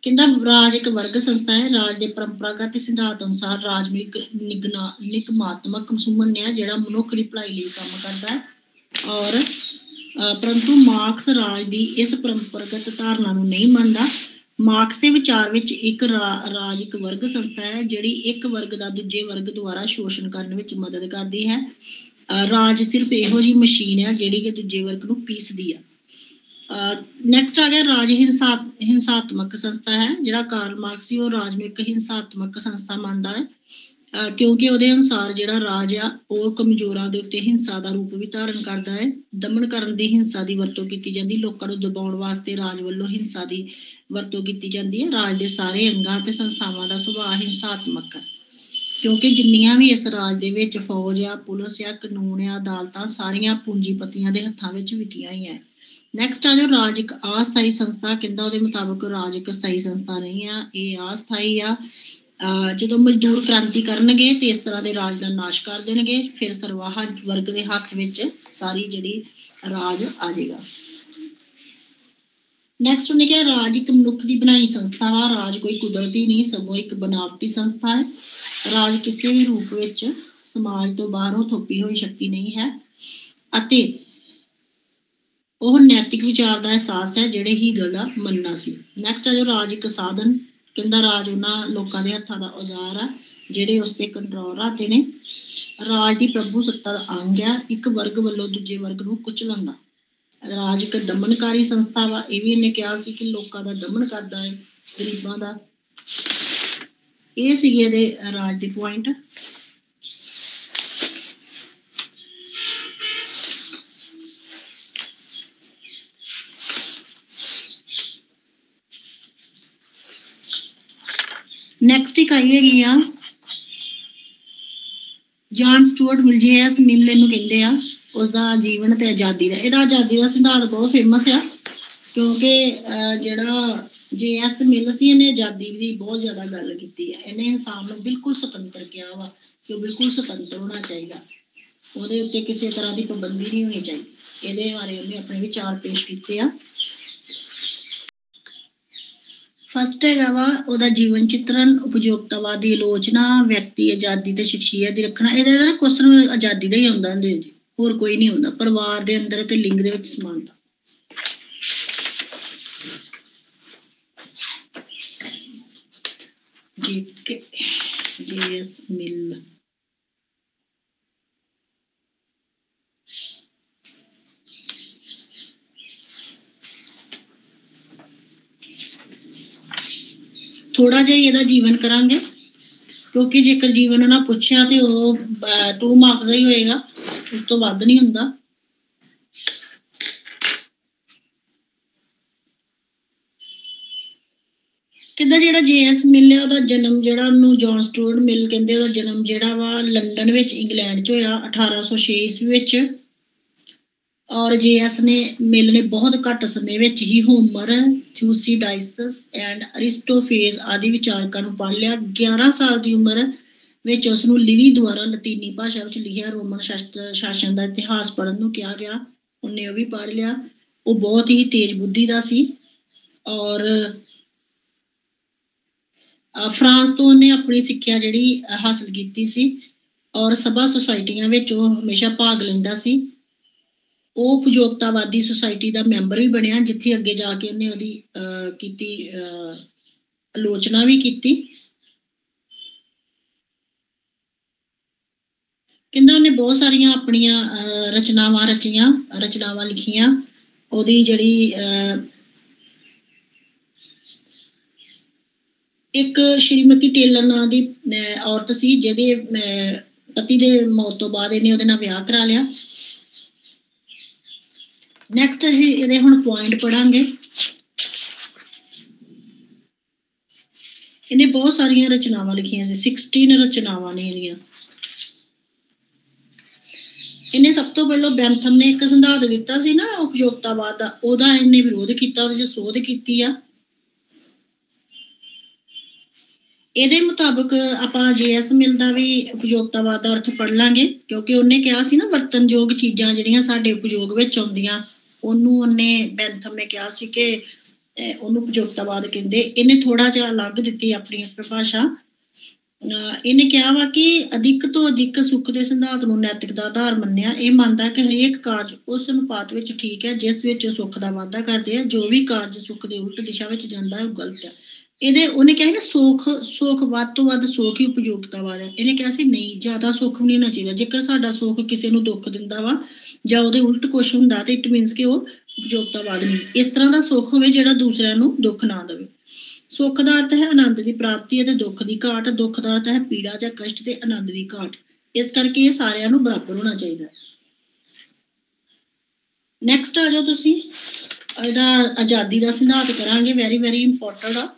ਕਹਿੰਦਾ ਰਾਜ ਇੱਕ ਵਰਗ ਸੰਸਥਾ ਹੈ। ਰਾਜ ਦੇ ਪਰੰਪਰਾਗਤ ਸਿਧਾਂਤ ਅਨੁਸਾਰ ਰਾਜ ਨੂੰ ਇੱਕ ਨਿਗਮਾਤਮਕ ਸੁਮਨ ਹੈ ਜਿਹੜਾ ਮਨੁੱਖ ਦੀ ਭਲਾਈ ਲਈ ਕੰਮ ਕਰਦਾ ਹੈ। ਔਰ ਪਰੰਤੂ ਮਾਰਕਸ ਰਾਜ ਦੀ ਇਸ ਪਰੰਪਰਾਗਤ ਧਾਰਨਾ ਨੂੰ ਨਹੀਂ ਮੰਨਦਾ। ਮਾਰਕਸ ਦੇ ਵਿਚਾਰ ਵਿੱਚ ਇੱਕ ਰਾਜ ਇੱਕ ਵਰਗ ਸੰਸਥਾ ਹੈ ਜਿਹੜੀ ਇੱਕ ਵਰਗ ਦਾ ਦੂਜੇ ਵਰਗ ਦੁਆਰਾ ਸ਼ੋਸ਼ਣ ਕਰਨ ਵਿੱਚ ਮਦਦ ਕਰਦੀ ਹੈ। ਰਾਜ ਸਿਰਫ ਇਹੋ ਜਿਹੀ ਮਸ਼ੀਨ ਹੈ ਜਿਹੜੀ ਕਿ ਦੂਜੇ ਵਰਗ ਨੂੰ ਪੀਸਦੀ ਆ। ਨੈਕਸਟ ਆ ਗਿਆ ਰਾਜ ਹਿੰਸਾਤਮਕ ਸੰਸਥਾ ਹੈ। ਜਿਹੜਾ ਕਾਰਲ ਮਾਰਕਸ ਸੀ ਉਹ ਰਾਜ ਨੂੰ ਇੱਕ ਹਿੰਸਾਤਮਕ ਸੰਸਥਾ ਮੰਨਦਾ ਹੈ, ਕਿਉਂਕਿ ਉਹਦੇ ਅਨੁਸਾਰ ਜਿਹੜਾ ਰਾਜ ਆ ਉਹ ਕਮਜ਼ੋਰਾਂ ਦੇ ਉੱਤੇ ਹਿੰਸਾ ਦਾ ਰੂਪ ਵੀ ਧਾਰਨ ਕਰਦਾ ਹੈ। ਦਮਨ ਕਰਨ ਦੀ ਹਿੰਸਾ ਦੀ ਵਰਤੋਂ ਕੀਤੀ ਜਾਂਦੀ, ਲੋਕਾਂ ਨੂੰ ਦਬਾਉਣ ਵਾਸਤੇ ਰਾਜ ਵੱਲੋਂ ਹਿੰਸਾ ਦੀ ਵਰਤੋਂ ਕੀਤੀ ਜਾਂਦੀ ਹੈ। ਰਾਜ ਦੇ ਸਾਰੇ ਅੰਗਾਂ ਤੇ ਸੰਸਥਾਵਾਂ ਦਾ ਸੁਭਾਅ ਹਿੰਸਾਤਮਕ ਹੈ, ਕਿਉਂਕਿ ਜਿੰਨੀਆਂ ਵੀ ਇਸ ਰਾਜ ਦੇ ਵਿੱਚ ਫੌਜ ਆ, ਪੁਲਿਸ ਆ, ਕਾਨੂੰਨ ਆ, ਅਦਾਲਤਾਂ ਸਾਰੀਆਂ ਪੂੰਜੀਪਤੀਆਂ ਦੇ ਹੱਥਾਂ ਵਿੱਚ ਵਿਕੀਆਂ ਹੀ ਹੈ। ਨੈਕਸਟ ਆ ਜੋ ਰਾਜ ਇੱਕ ਅਸਥਾਈ ਸੰਸਥਾ। ਕਹਿੰਦਾ ਉਹਦੇ ਮੁਤਾਬਕ ਰਾਜ ਇੱਕ ਸਥਾਈ ਸੰਸਥਾ ਨਹੀਂ ਆ, ਇਹ ਅਸਥਾਈ ਆ। ਜਦੋਂ ਮਜ਼ਦੂਰ ਕ੍ਰਾਂਤੀ ਕਰਨਗੇ ਤੇ ਇਸ ਤਰ੍ਹਾਂ ਦੇ ਰਾਜ ਦਾ ਨਾਸ਼ ਕਰ ਦੇਣਗੇ, ਫਿਰ ਸਰਵਾਹਾ ਵਰਗ ਦੇ ਹੱਥ ਵਿੱਚ ਸਾਰੀ ਜਿਹੜੀ ਰਾਜ ਆ ਜਾਏਗਾ। ਨੈਕਸਟ ਉਹਨੇ ਕਿਹਾ ਰਾਜ ਇੱਕ ਮਨੁੱਖ ਦੀ ਬਣਾਈ ਸੰਸਥਾ ਵਾ। ਰਾਜ ਕੋਈ ਕੁਦਰਤੀ ਨਹੀਂ ਸਗੋਂ ਇੱਕ ਬਨਾਵਟੀ ਸੰਸਥਾ ਹੈ। ਰਾਜ ਕਿਸੇ ਵੀ ਰੂਪ ਵਿੱਚ ਸਮਾਜ ਤੋਂ ਬਾਹਰੋਂ ਥੋਪੀ ਹੋਈ ਸ਼ਕਤੀ ਨਹੀਂ ਹੈ ਅਤੇ ਉਹ ਨੈਤਿਕ ਵਿਚਾਰ ਦਾ ਅਹਿਸਾਸ ਹੈ ਜਿਹੜੇ ਹੀਗਲ ਦਾ ਮੰਨਣਾ ਸੀ। ਨੈਕਸਟ ਆ ਜੋ ਰਾਜ ਇੱਕ ਸਾਧਨ। ਕਹਿੰਦਾ ਰਾਜ ਉਹਨਾਂ ਲੋਕਾਂ ਦੇ ਹੱਥਾਂ ਦਾ ਔਜ਼ਾਰ ਆ ਜਿਹੜੇ ਉਸ ਤੇ ਕੰਟਰੋਲ ਰੱਖਦੇ ਨੇ। ਰਾਜ ਦੀ ਪ੍ਰਭੂ ਸੱਤਾ ਦਾ ਅੰਗ ਆ ਇੱਕ ਵਰਗ ਵੱਲੋਂ ਦੂਜੇ ਵਰਗ ਨੂੰ ਕੁਚਲਣ ਦਾ। ਰਾਜ ਇੱਕ ਦਮਨਕਾਰੀ ਸੰਸਥਾ ਵਾ। ਇਹ ਵੀ ਇਹਨੇ ਕਿਹਾ ਸੀ ਕਿ ਲੋਕਾਂ ਦਾ ਦਮਨ ਕਰਦਾ ਹੈ, ਗਰੀਬਾਂ ਦਾ। ਇਹ ਸੀਗੇ ਇਹਦੇ ਰਾਜ ਦੇ ਪੁਆਇੰਟ। ਨੈਕਸਟ ਇੱਕ ਆਈ ਹੈਗੀ ਆ ਜਾਨ ਸਟੂਅਰਟ ਮਿਲ। JS ਮਿਲ ਇਹਨੂੰ ਕਹਿੰਦੇ ਆ। ਉਸਦਾ ਜੀਵਨ ਤੇ ਆਜ਼ਾਦੀ ਦਾ, ਇਹਦਾ ਆਜ਼ਾਦੀ ਦਾ ਸਿਧਾਂਤ ਬਹੁਤ ਫੇਮਸ ਆ, ਕਿਉਂਕਿ ਜਿਹੜਾ JS ਮਿਲ ਸੀ ਇਹਨੇ ਆਜ਼ਾਦੀ ਦੀ ਬਹੁਤ ਜ਼ਿਆਦਾ ਗੱਲ ਕੀਤੀ ਹੈ। ਇਹਨੇ ਇਨਸਾਨ ਨੂੰ ਬਿਲਕੁਲ ਸੁਤੰਤਰ ਕਿਹਾ ਵਾ ਕਿ ਉਹ ਬਿਲਕੁਲ ਸੁਤੰਤਰ ਹੋਣਾ ਚਾਹੀਦਾ, ਉਹਦੇ ਉੱਤੇ ਕਿਸੇ ਤਰ੍ਹਾਂ ਦੀ ਪਾਬੰਦੀ ਨਹੀਂ ਹੋਣੀ ਚਾਹੀਦੀ। ਇਹਦੇ ਬਾਰੇ ਉਹਨੇ ਆਪਣੇ ਵਿਚਾਰ ਪੇਸ਼ ਕੀਤੇ ਆ। ਫਸਟ ਹੈਗਾ ਵਾ ਉਹਦਾ ਜੀਵਨ ਚਿੱਤਰਨ, ਉਪਯੋਗਤਾਵਾਦ ਦੀ ਆਲੋਚਨਾ, ਵਿਅਕਤੀ ਆਜ਼ਾਦੀ ਤੇ ਸ਼ਖਸੀਅਤ ਦੀ ਰੱਖਣਾ। ਇਹਦੇ ਨਾ ਕੁਐਸਚਨ ਆਜ਼ਾਦੀ ਦਾ ਹੀ ਆਉਂਦਾ ਹੁੰਦੇ, ਹੋਰ ਕੋਈ ਨਹੀਂ ਹੁੰਦਾ। ਪਰਿਵਾਰ ਦੇ ਅੰਦਰ ਤੇ ਲਿੰਗ ਦੇ ਵਿੱਚ ਸਮਾਨਤਾ। JS ਮਿਲ। ਥੋੜਾ ਜਿਹਾ ਇਹਦਾ ਜੀਵਨ ਕਰਾਂਗੇ, ਕਿਉਂਕਿ ਜੇਕਰ ਜੀਵਨ ਨਾ ਪੁੱਛਿਆ ਤੇ ਉਹ 2 ਮਾਰਕਸ ਦਾ ਹੀ ਹੋਏਗਾ, ਉਸ ਤੋਂ ਵੱਧ ਨਹੀਂ ਹੁੰਦਾ। ਕਹਿੰਦਾ ਜਿਹੜਾ JS ਮਿਲ ਹੈ ਉਹਦਾ ਜਨਮ ਜਿਹੜਾ ਉਹਨੂੰ ਜੌਨ ਸਟੂਅਰਟ ਮਿਲ ਕਹਿੰਦੇ, ਉਹਦਾ ਜਨਮ ਜਿਹੜਾ ਵਾ ਲੰਡਨ ਵਿੱਚ ਇੰਗਲੈਂਡ 'ਚ ਹੋਇਆ 1806 ਈਸਵੀ ਵਿੱਚ। ਔਰ JS ਮਿਲ ਨੇ ਬਹੁਤ ਘੱਟ ਸਮੇਂ ਵਿੱਚ ਹੀ ਹੋਮਰ, ਥਿਊਸੀਡਾਈਡਸ ਐਂਡ ਅਰਿਸਟੋਫੇਨਸ ਆਦਿ ਵਿਚਾਰਕਾਂ ਨੂੰ ਪੜ੍ਹ ਲਿਆ। 11 ਸਾਲ ਦੀ ਉਮਰ ਵਿੱਚ ਉਸਨੂੰ ਲਿਵੀ ਦੁਆਰਾ ਲਾਤੀਨੀ ਭਾਸ਼ਾ ਵਿੱਚ ਲਿਖਿਆ ਰੋਮਨ ਸ਼ਾਸਨ ਦਾ ਇਤਿਹਾਸ ਪੜ੍ਹਨ ਨੂੰ ਕਿਹਾ ਗਿਆ। ਉਹਨੇ ਉਹ ਵੀ ਪੜ੍ਹ ਲਿਆ। ਉਹ ਬਹੁਤ ਹੀ ਤੇਜ਼ ਬੁੱਧੀ ਦਾ ਸੀ। ਔਰ फ्रांस तो उन्हें अपनी सिक्ख्या जिहड़ी हासिल कीती सी और सभा सोसाइटियां विच वो हमेशा भाग लैंदा सी। ਉਹ ਉਪਯੋਗਤਾਵਾਦੀ ਸੁਸਾਇਟੀ ਦਾ ਮੈਂਬਰ ਵੀ ਬਣਿਆ ਜਿੱਥੇ ਅੱਗੇ ਜਾ ਕੇ ਉਹਨੇ ਉਹਦੀ ਕੀਤੀ ਆਲੋਚਨਾ ਵੀ ਕੀਤੀ। ਕਹਿੰਦਾ ਉਹਨੇ ਬਹੁਤ ਸਾਰੀਆਂ ਆਪਣੀਆਂ ਰਚਨਾਵਾਂ ਲਿਖੀਆਂ। ਉਹਦੀ ਜਿਹੜੀ ਇੱਕ ਸ਼੍ਰੀਮਤੀ ਟੇਲਰ ਨਾਂ ਦੀ ਔਰਤ ਸੀ ਜਿਹਦੇ ਪਤੀ ਦੇ ਮੌਤ ਤੋਂ ਬਾਅਦ ਇਹਨੇ ਉਹਦੇ ਨਾਲ ਵਿਆਹ ਕਰਾ ਲਿਆ। ਨੈਕਸਟ ਅਸੀਂ ਇਹਦੇ ਹੁਣ ਪੁਆਇੰਟ ਪੜਾਂਗੇ। ਇਹਨੇ ਬਹੁਤ ਸਾਰੀਆਂ ਰਚਨਾਵਾਂ ਲਿਖੀਆਂ ਸੀ, 16 ਰਚਨਾਵਾਂ ਨੇ ਇਹਦੀਆਂ। ਇਹਨੇ ਸਭ ਤੋਂ ਪਹਿਲਾਂ ਬੈਂਥਮ ਨੇ ਇੱਕ ਸਿਧਾਂਤ ਦਿੱਤਾ ਸੀ ਨਾ ਉਪਯੋਗਤਾਵਾਦ ਦਾ, ਉਹਦਾ ਇਹਨੇ ਵਿਰੋਧ ਕੀਤਾ, ਉਹਦੇ 'ਚ ਸੋਧ ਕੀਤੀ ਆ। ਇਹਦੇ ਮੁਤਾਬਕ ਆਪਾਂ JS ਮਿਲ ਦਾ ਵੀ ਉਪਯੋਗਤਾਵਾਦ ਦਾ ਅਰਥ ਪੜ੍ਹ ਲਾਂਗੇ ਕਿਉਂਕਿ ਉਹਨੇ ਕਿਹਾ ਸੀ ਨਾ ਵਰਤਨਯੋਗ ਚੀਜ਼ਾਂ ਜਿਹੜੀਆਂ ਸਾਡੇ ਉਪਯੋਗ ਵਿੱਚ ਆਉਂਦੀਆਂ ਉਹਨੂੰ ਉਹਨੇ ਬੈਂਥਮ ਨੇ ਕਿਹਾ ਸੀ ਕਿ ਉਹਨੂੰ ਉਪਯੋਗਤਾਵਾਦ ਕਹਿੰਦੇ। ਇਹਨੇ ਥੋੜਾ ਜਿਹਾ ਅਲੱਗ ਦਿੱਤੀ ਆਪਣੀ ਪਰਿਭਾਸ਼ਾ। ਇਹਨੇ ਕਿਹਾ ਵਾ ਕਿ ਅਧਿਕ ਤੋਂ ਅਧਿਕ ਸੁੱਖ ਦੇ ਸਿਧਾਂਤ ਨੂੰ ਨੈਤਿਕ ਦਾ ਆਧਾਰ ਮੰਨਿਆ। ਇਹ ਮੰਨਦਾ ਕਿ ਹਰੇਕ ਕਾਰਜ ਉਸ ਅਨੁਪਾਤ ਵਿੱਚ ਠੀਕ ਹੈ ਜਿਸ ਵਿੱਚ ਸੁੱਖ ਦਾ ਵਾਧਾ ਕਰਦੇ ਆ। ਜੋ ਵੀ ਕਾਰਜ ਸੁੱਖ ਦੇ ਉਲਟ ਦਿਸ਼ਾ ਵਿੱਚ ਜਾਂਦਾ ਹੈ ਉਹ ਗਲਤ ਹੈ। ਇਹਦੇ ਉਹਨੇ ਕਿਹਾ ਨਾ ਸੁੱਖ ਵੱਧ ਤੋਂ ਵੱਧ ਸੁੱਖ ਹੀ ਉਪਯੋਗਤਾਵਾਦ ਹੈ। ਇਹਨੇ ਕਿਹਾ ਸੀ ਨਹੀਂ, ਜ਼ਿਆਦਾ ਸੁੱਖ ਵੀ ਨਹੀਂ ਹੋਣਾ ਚਾਹੀਦਾ। ਜੇਕਰ ਸਾਡਾ ਸੁੱਖ ਕਿਸੇ ਨੂੰ ਦੁੱਖ ਦਿੰਦਾ ਵਾ ਜਾਂ ਉਹਦੇ ਉਲਟ ਕੁਛ ਹੁੰਦਾ ਤੇ ਇਟ ਮੀਨਸ ਕਿ ਉਹ ਉਪਯੋਗਤਾਵਾਦ ਨਹੀਂ। ਇਸ ਤਰ੍ਹਾਂ ਦਾ ਸੁੱਖ ਹੋਵੇ ਜਿਹੜਾ ਦੂਸਰਿਆਂ ਨੂੰ ਦੁੱਖ ਨਾ ਦੇਵੇ। ਸੁੱਖ ਦਾ ਅਰਥ ਹੈ ਆਨੰਦ ਦੀ ਪ੍ਰਾਪਤੀ ਅਤੇ ਦੁੱਖ ਦੀ ਘਾਟ। ਦੁੱਖ ਦਾ ਅਰਥ ਹੈ ਪੀੜਾ ਜਾਂ ਕਸ਼ਟ ਤੇ ਆਨੰਦ ਦੀ ਘਾਟ। ਇਸ ਕਰਕੇ ਇਹ ਸਾਰਿਆਂ ਨੂੰ ਬਰਾਬਰ ਹੋਣਾ ਚਾਹੀਦਾ। ਨੈਕਸਟ ਆ ਜਾਓ ਤੁਸੀਂ, ਇਹਦਾ ਆਜ਼ਾਦੀ ਦਾ ਸਿਧਾਂਤ ਕਰਾਂਗੇ, ਵੈਰੀ ਵੈਰੀ ਇੰਪੋਰਟੈਂਟ ਆ।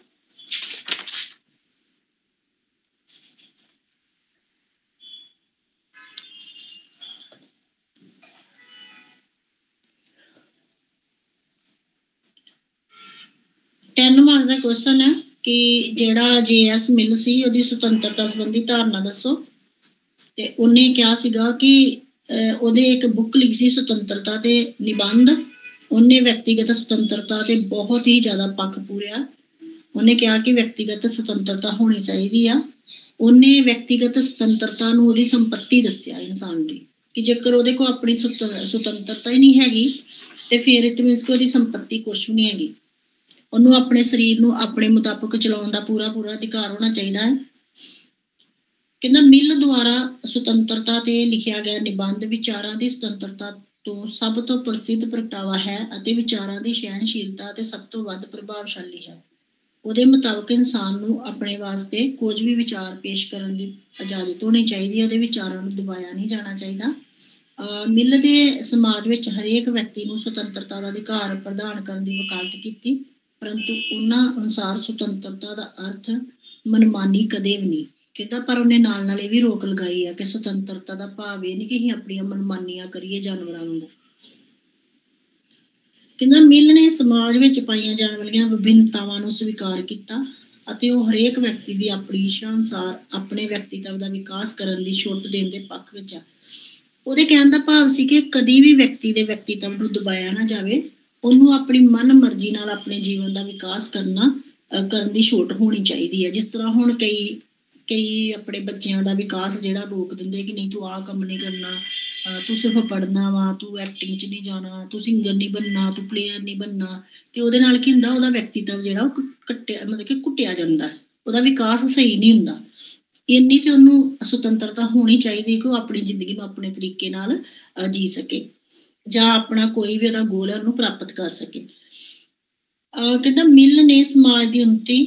ਟੈਨ ਮਾਰਕਸ ਦਾ ਕੁਐਸਚਨ ਹੈ ਕਿ ਜਿਹੜਾ JS ਮਿਲ ਸੀ ਉਹਦੀ ਸੁਤੰਤਰਤਾ ਸੰਬੰਧੀ ਧਾਰਨਾ ਦੱਸੋ। ਤੇ ਉਹਨੇ ਕਿਹਾ ਸੀਗਾ ਕਿ ਉਹਦੇ ਇੱਕ ਬੁੱਕ ਲਿਖੀ ਸੀ ਸੁਤੰਤਰਤਾ ਤੇ ਨਿਬੰਧ। ਉਹਨੇ ਵਿਅਕਤੀਗਤ ਸੁਤੰਤਰਤਾ ਤੇ ਬਹੁਤ ਹੀ ਜ਼ਿਆਦਾ ਪੱਖ ਪੂਰਿਆ। ਉਹਨੇ ਕਿਹਾ ਕਿ ਵਿਅਕਤੀਗਤ ਸੁਤੰਤਰਤਾ ਹੋਣੀ ਚਾਹੀਦੀ ਆ। ਉਹਨੇ ਵਿਅਕਤੀਗਤ ਸੁਤੰਤਰਤਾ ਨੂੰ ਉਹਦੀ ਸੰਪਤੀ ਦੱਸਿਆ ਇਨਸਾਨ ਦੀ, ਕਿ ਜੇਕਰ ਉਹਦੇ ਕੋਲ ਆਪਣੀ ਸੁਤੰਤਰਤਾ ਹੀ ਨਹੀਂ ਹੈਗੀ ਤੇ ਫਿਰ ਇਟ ਮੀਨਸ ਕਿ ਉਹਦੀ ਸੰਪਤੀ ਕੁਛ ਵੀ ਨਹੀਂ ਹੈਗੀ। ਉਹਨੂੰ ਆਪਣੇ ਸਰੀਰ ਨੂੰ ਆਪਣੇ ਮੁਤਾਬਕ ਚਲਾਉਣ ਦਾ ਪੂਰਾ ਅਧਿਕਾਰ ਹੋਣਾ ਚਾਹੀਦਾ ਹੈ। ਕਹਿੰਦਾ ਮਿਲ ਦੁਆਰਾ ਸੁਤੰਤਰਤਾ ਤੇ ਲਿਖਿਆ ਗਿਆ ਨਿਬੰਧ ਵਿਚਾਰਾਂ ਦੀ ਸੁਤੰਤਰਤਾ ਤੋਂ ਸਭ ਤੋਂ ਪ੍ਰਸਿੱਧ ਪ੍ਰਗਟਾਵਾ ਹੈ ਅਤੇ ਵਿਚਾਰਾਂ ਦੀ ਸਹਿਣਸ਼ੀਲਤਾ ਤੇ ਸਭ ਤੋਂ ਵੱਧ ਪ੍ਰਭਾਵਸ਼ਾਲੀ ਹੈ। ਉਹਦੇ ਮੁਤਾਬਕ ਇਨਸਾਨ ਨੂੰ ਆਪਣੇ ਵਾਸਤੇ ਕੁਝ ਵੀ ਵਿਚਾਰ ਪੇਸ਼ ਕਰਨ ਦੀ ਇਜਾਜ਼ਤ ਹੋਣੀ ਚਾਹੀਦੀ ਹੈ। ਉਹਦੇ ਵਿਚਾਰਾਂ ਨੂੰ ਦਬਾਇਆ ਨਹੀਂ ਜਾਣਾ ਚਾਹੀਦਾ। ਮਿਲ ਦੇ ਸਮਾਜ ਵਿੱਚ ਹਰੇਕ ਵਿਅਕਤੀ ਨੂੰ ਸੁਤੰਤਰਤਾ ਦਾ ਅਧਿਕਾਰ ਪ੍ਰਦਾਨ ਕਰਨ ਦੀ ਵਕਾਲਤ ਕੀਤੀ, ਪਰੰਤੂ ਉਹਨਾਂ ਅਨੁਸਾਰ ਸੁਤੰਤਰਤਾ ਦਾ ਅਰਥ ਮਨਮਾਨੀ ਕਦੇ ਵੀ ਨਹੀਂ। ਕਹਿੰਦਾ ਪਰ ਉਹਨੇ ਨਾਲ ਇਹ ਵੀ ਰੋਕ ਲਗਾਈ ਆ ਕਿ ਸੁਤੰਤਰਤਾ ਦਾ ਭਾਵ ਇਹ ਨਹੀਂ ਕਿ ਅਸੀਂ ਆਪਣੀਆਂ ਮਨਮਾਨੀਆਂ ਕਰੀਏ ਜਾਨਵਰਾਂ ਨੂੰ। ਕਹਿੰਦਾ ਮਿਲ ਨੇ ਸਮਾਜ ਵਿੱਚ ਪਾਈਆਂ ਜਾਣ ਵਾਲੀਆਂ ਵਿਭਿੰਨਤਾਵਾਂ ਨੂੰ ਸਵੀਕਾਰ ਕੀਤਾ ਅਤੇ ਉਹ ਹਰੇਕ ਵਿਅਕਤੀ ਦੀ ਆਪਣੀ ਇੱਛਾ ਅਨੁਸਾਰ ਆਪਣੇ ਵਿਅਕਤੀਤਵ ਦਾ ਵਿਕਾਸ ਕਰਨ ਦੀ ਛੁੱਟ ਦੇਣ ਦੇ ਪੱਖ ਵਿੱਚ ਆ। ਉਹਦੇ ਕਹਿਣ ਦਾ ਭਾਵ ਸੀ ਕਿ ਕਦੀ ਵੀ ਵਿਅਕਤੀ ਦੇ ਵਿਅਕਤੀਤਵ ਨੂੰ ਦਬਾਇਆ ਨਾ ਜਾਵੇ। ਉਹਨੂੰ ਆਪਣੀ ਮਨ ਮਰਜ਼ੀ ਨਾਲ ਆਪਣੇ ਜੀਵਨ ਦਾ ਵਿਕਾਸ ਕਰਨ ਦੀ ਛੋਟ ਹੋਣੀ ਚਾਹੀਦੀ ਹੈ। ਜਿਸ ਤਰ੍ਹਾਂ ਹੁਣ ਕਈ ਆਪਣੇ ਬੱਚਿਆਂ ਦਾ ਵਿਕਾਸ ਜਿਹੜਾ ਰੋਕ ਦਿੰਦੇ ਕਿ ਨਹੀਂ ਤੂੰ ਆਹ ਕੰਮ ਨਹੀਂ ਕਰਨਾ, ਤੂੰ ਸਿਰਫ ਪੜ੍ਹਨਾ ਵਾ, ਤੂੰ ਐਕਟਿੰਗ 'ਚ ਨਹੀਂ ਜਾਣਾ, ਤੂੰ ਸਿੰਗਰ ਨਹੀਂ ਬਣਨਾ, ਤੂੰ ਪਲੇਅਰ ਨਹੀਂ ਬਣਨਾ। ਤੇ ਉਹਦੇ ਨਾਲ ਕੀ ਹੁੰਦਾ, ਉਹਦਾ ਵਿਅਕਤੀਤਵ ਜਿਹੜਾ ਉਹ ਘੁੱਟਿਆ ਜਾਂਦਾ, ਉਹਦਾ ਵਿਕਾਸ ਸਹੀ ਨਹੀਂ ਹੁੰਦਾ। ਇੰਨੀ ਤੇ ਉਹਨੂੰ ਸੁਤੰਤਰਤਾ ਹੋਣੀ ਚਾਹੀਦੀ ਕਿ ਉਹ ਆਪਣੀ ਜ਼ਿੰਦਗੀ ਨੂੰ ਆਪਣੇ ਤਰੀਕੇ ਨਾਲ ਜੀ ਸਕੇ ਜਾਂ ਆਪਣਾ ਕੋਈ ਵੀ ਉਹਦਾ ਗੋਲ ਹੈ ਉਹਨੂੰ ਪ੍ਰਾਪਤ ਕਰ ਸਕੇ। ਕਹਿੰਦਾ ਮਿਲ ਨੇ ਸਮਾਜ ਦੀ ਉੱਨਤੀ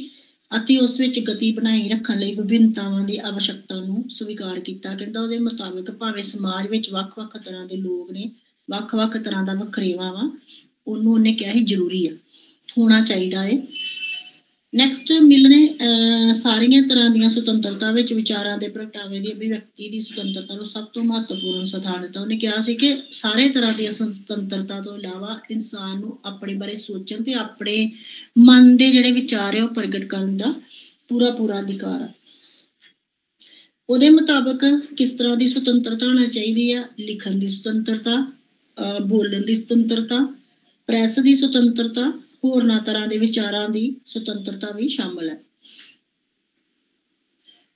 ਅਤੇ ਉਸ ਵਿੱਚ ਗਤੀ ਬਣਾਈ ਰੱਖਣ ਲਈ ਵਿਭਿੰਨਤਾਵਾਂ ਦੀ ਆਵਸ਼ਕਤਾ ਨੂੰ ਸਵੀਕਾਰ ਕੀਤਾ। ਕਹਿੰਦਾ ਉਹਦੇ ਮੁਤਾਬਿਕ ਭਾਵੇਂ ਸਮਾਜ ਵਿੱਚ ਵੱਖ-ਵੱਖ ਤਰ੍ਹਾਂ ਦੇ ਲੋਕ ਨੇ, ਵੱਖ-ਵੱਖ ਤਰ੍ਹਾਂ ਦਾ ਵਖਰੇਵਾ ਵਾ, ਉਹਨੂੰ ਉਹਨੇ ਕਿਹਾ ਸੀ ਜ਼ਰੂਰੀ ਆ, ਹੋਣਾ ਚਾਹੀਦਾ ਹੈ। ਨੈਕਸਟ ਮਿਲ ਨੇ ਸਾਰੀਆਂ ਤਰ੍ਹਾਂ ਦੀਆਂ ਸੁਤੰਤਰਤਾ ਵਿੱਚ ਵਿਚਾਰਾਂ ਦੇ ਪ੍ਰਗਟਾਵੇ ਦੀ ਅਭਿਵਿਅਕਤੀ ਦੀ ਸੁਤੰਤਰਤਾ ਨੂੰ ਸਭ ਤੋਂ ਮਹੱਤਵਪੂਰਨ ਸਥਾਨ ਦਿੱਤਾ। ਉਹਨੇ ਕਿਹਾ ਸੀ ਕਿ ਸਾਰੇ ਤਰ੍ਹਾਂ ਦੀਆਂ ਸੁਤੰਤਰਤਾ ਤੋਂ ਇਲਾਵਾ ਇਨਸਾਨ ਨੂੰ ਆਪਣੇ ਬਾਰੇ ਸੋਚਣ ਤੇ ਆਪਣੇ ਮਨ ਦੇ ਜਿਹੜੇ ਵਿਚਾਰ ਹੈ ਉਹ ਪ੍ਰਗਟ ਕਰਨ ਦਾ ਪੂਰਾ ਅਧਿਕਾਰ ਆ। ਉਹਦੇ ਮੁਤਾਬਕ ਕਿਸ ਤਰ੍ਹਾਂ ਦੀ ਸੁਤੰਤਰਤਾ ਹੋਣਾ ਚਾਹੀਦੀ ਆ? ਲਿਖਣ ਦੀ ਸੁਤੰਤਰਤਾ, ਬੋਲਣ ਦੀ ਸੁਤੰਤਰਤਾ, ਪ੍ਰੈਸ ਦੀ ਸੁਤੰਤਰਤਾ, ਹੋਰਨਾਂ ਤਰ੍ਹਾਂ ਦੇ ਵਿਚਾਰਾਂ ਦੀ ਸੁਤੰਤਰਤਾ ਵੀ ਸ਼ਾਮਲ ਹੈ।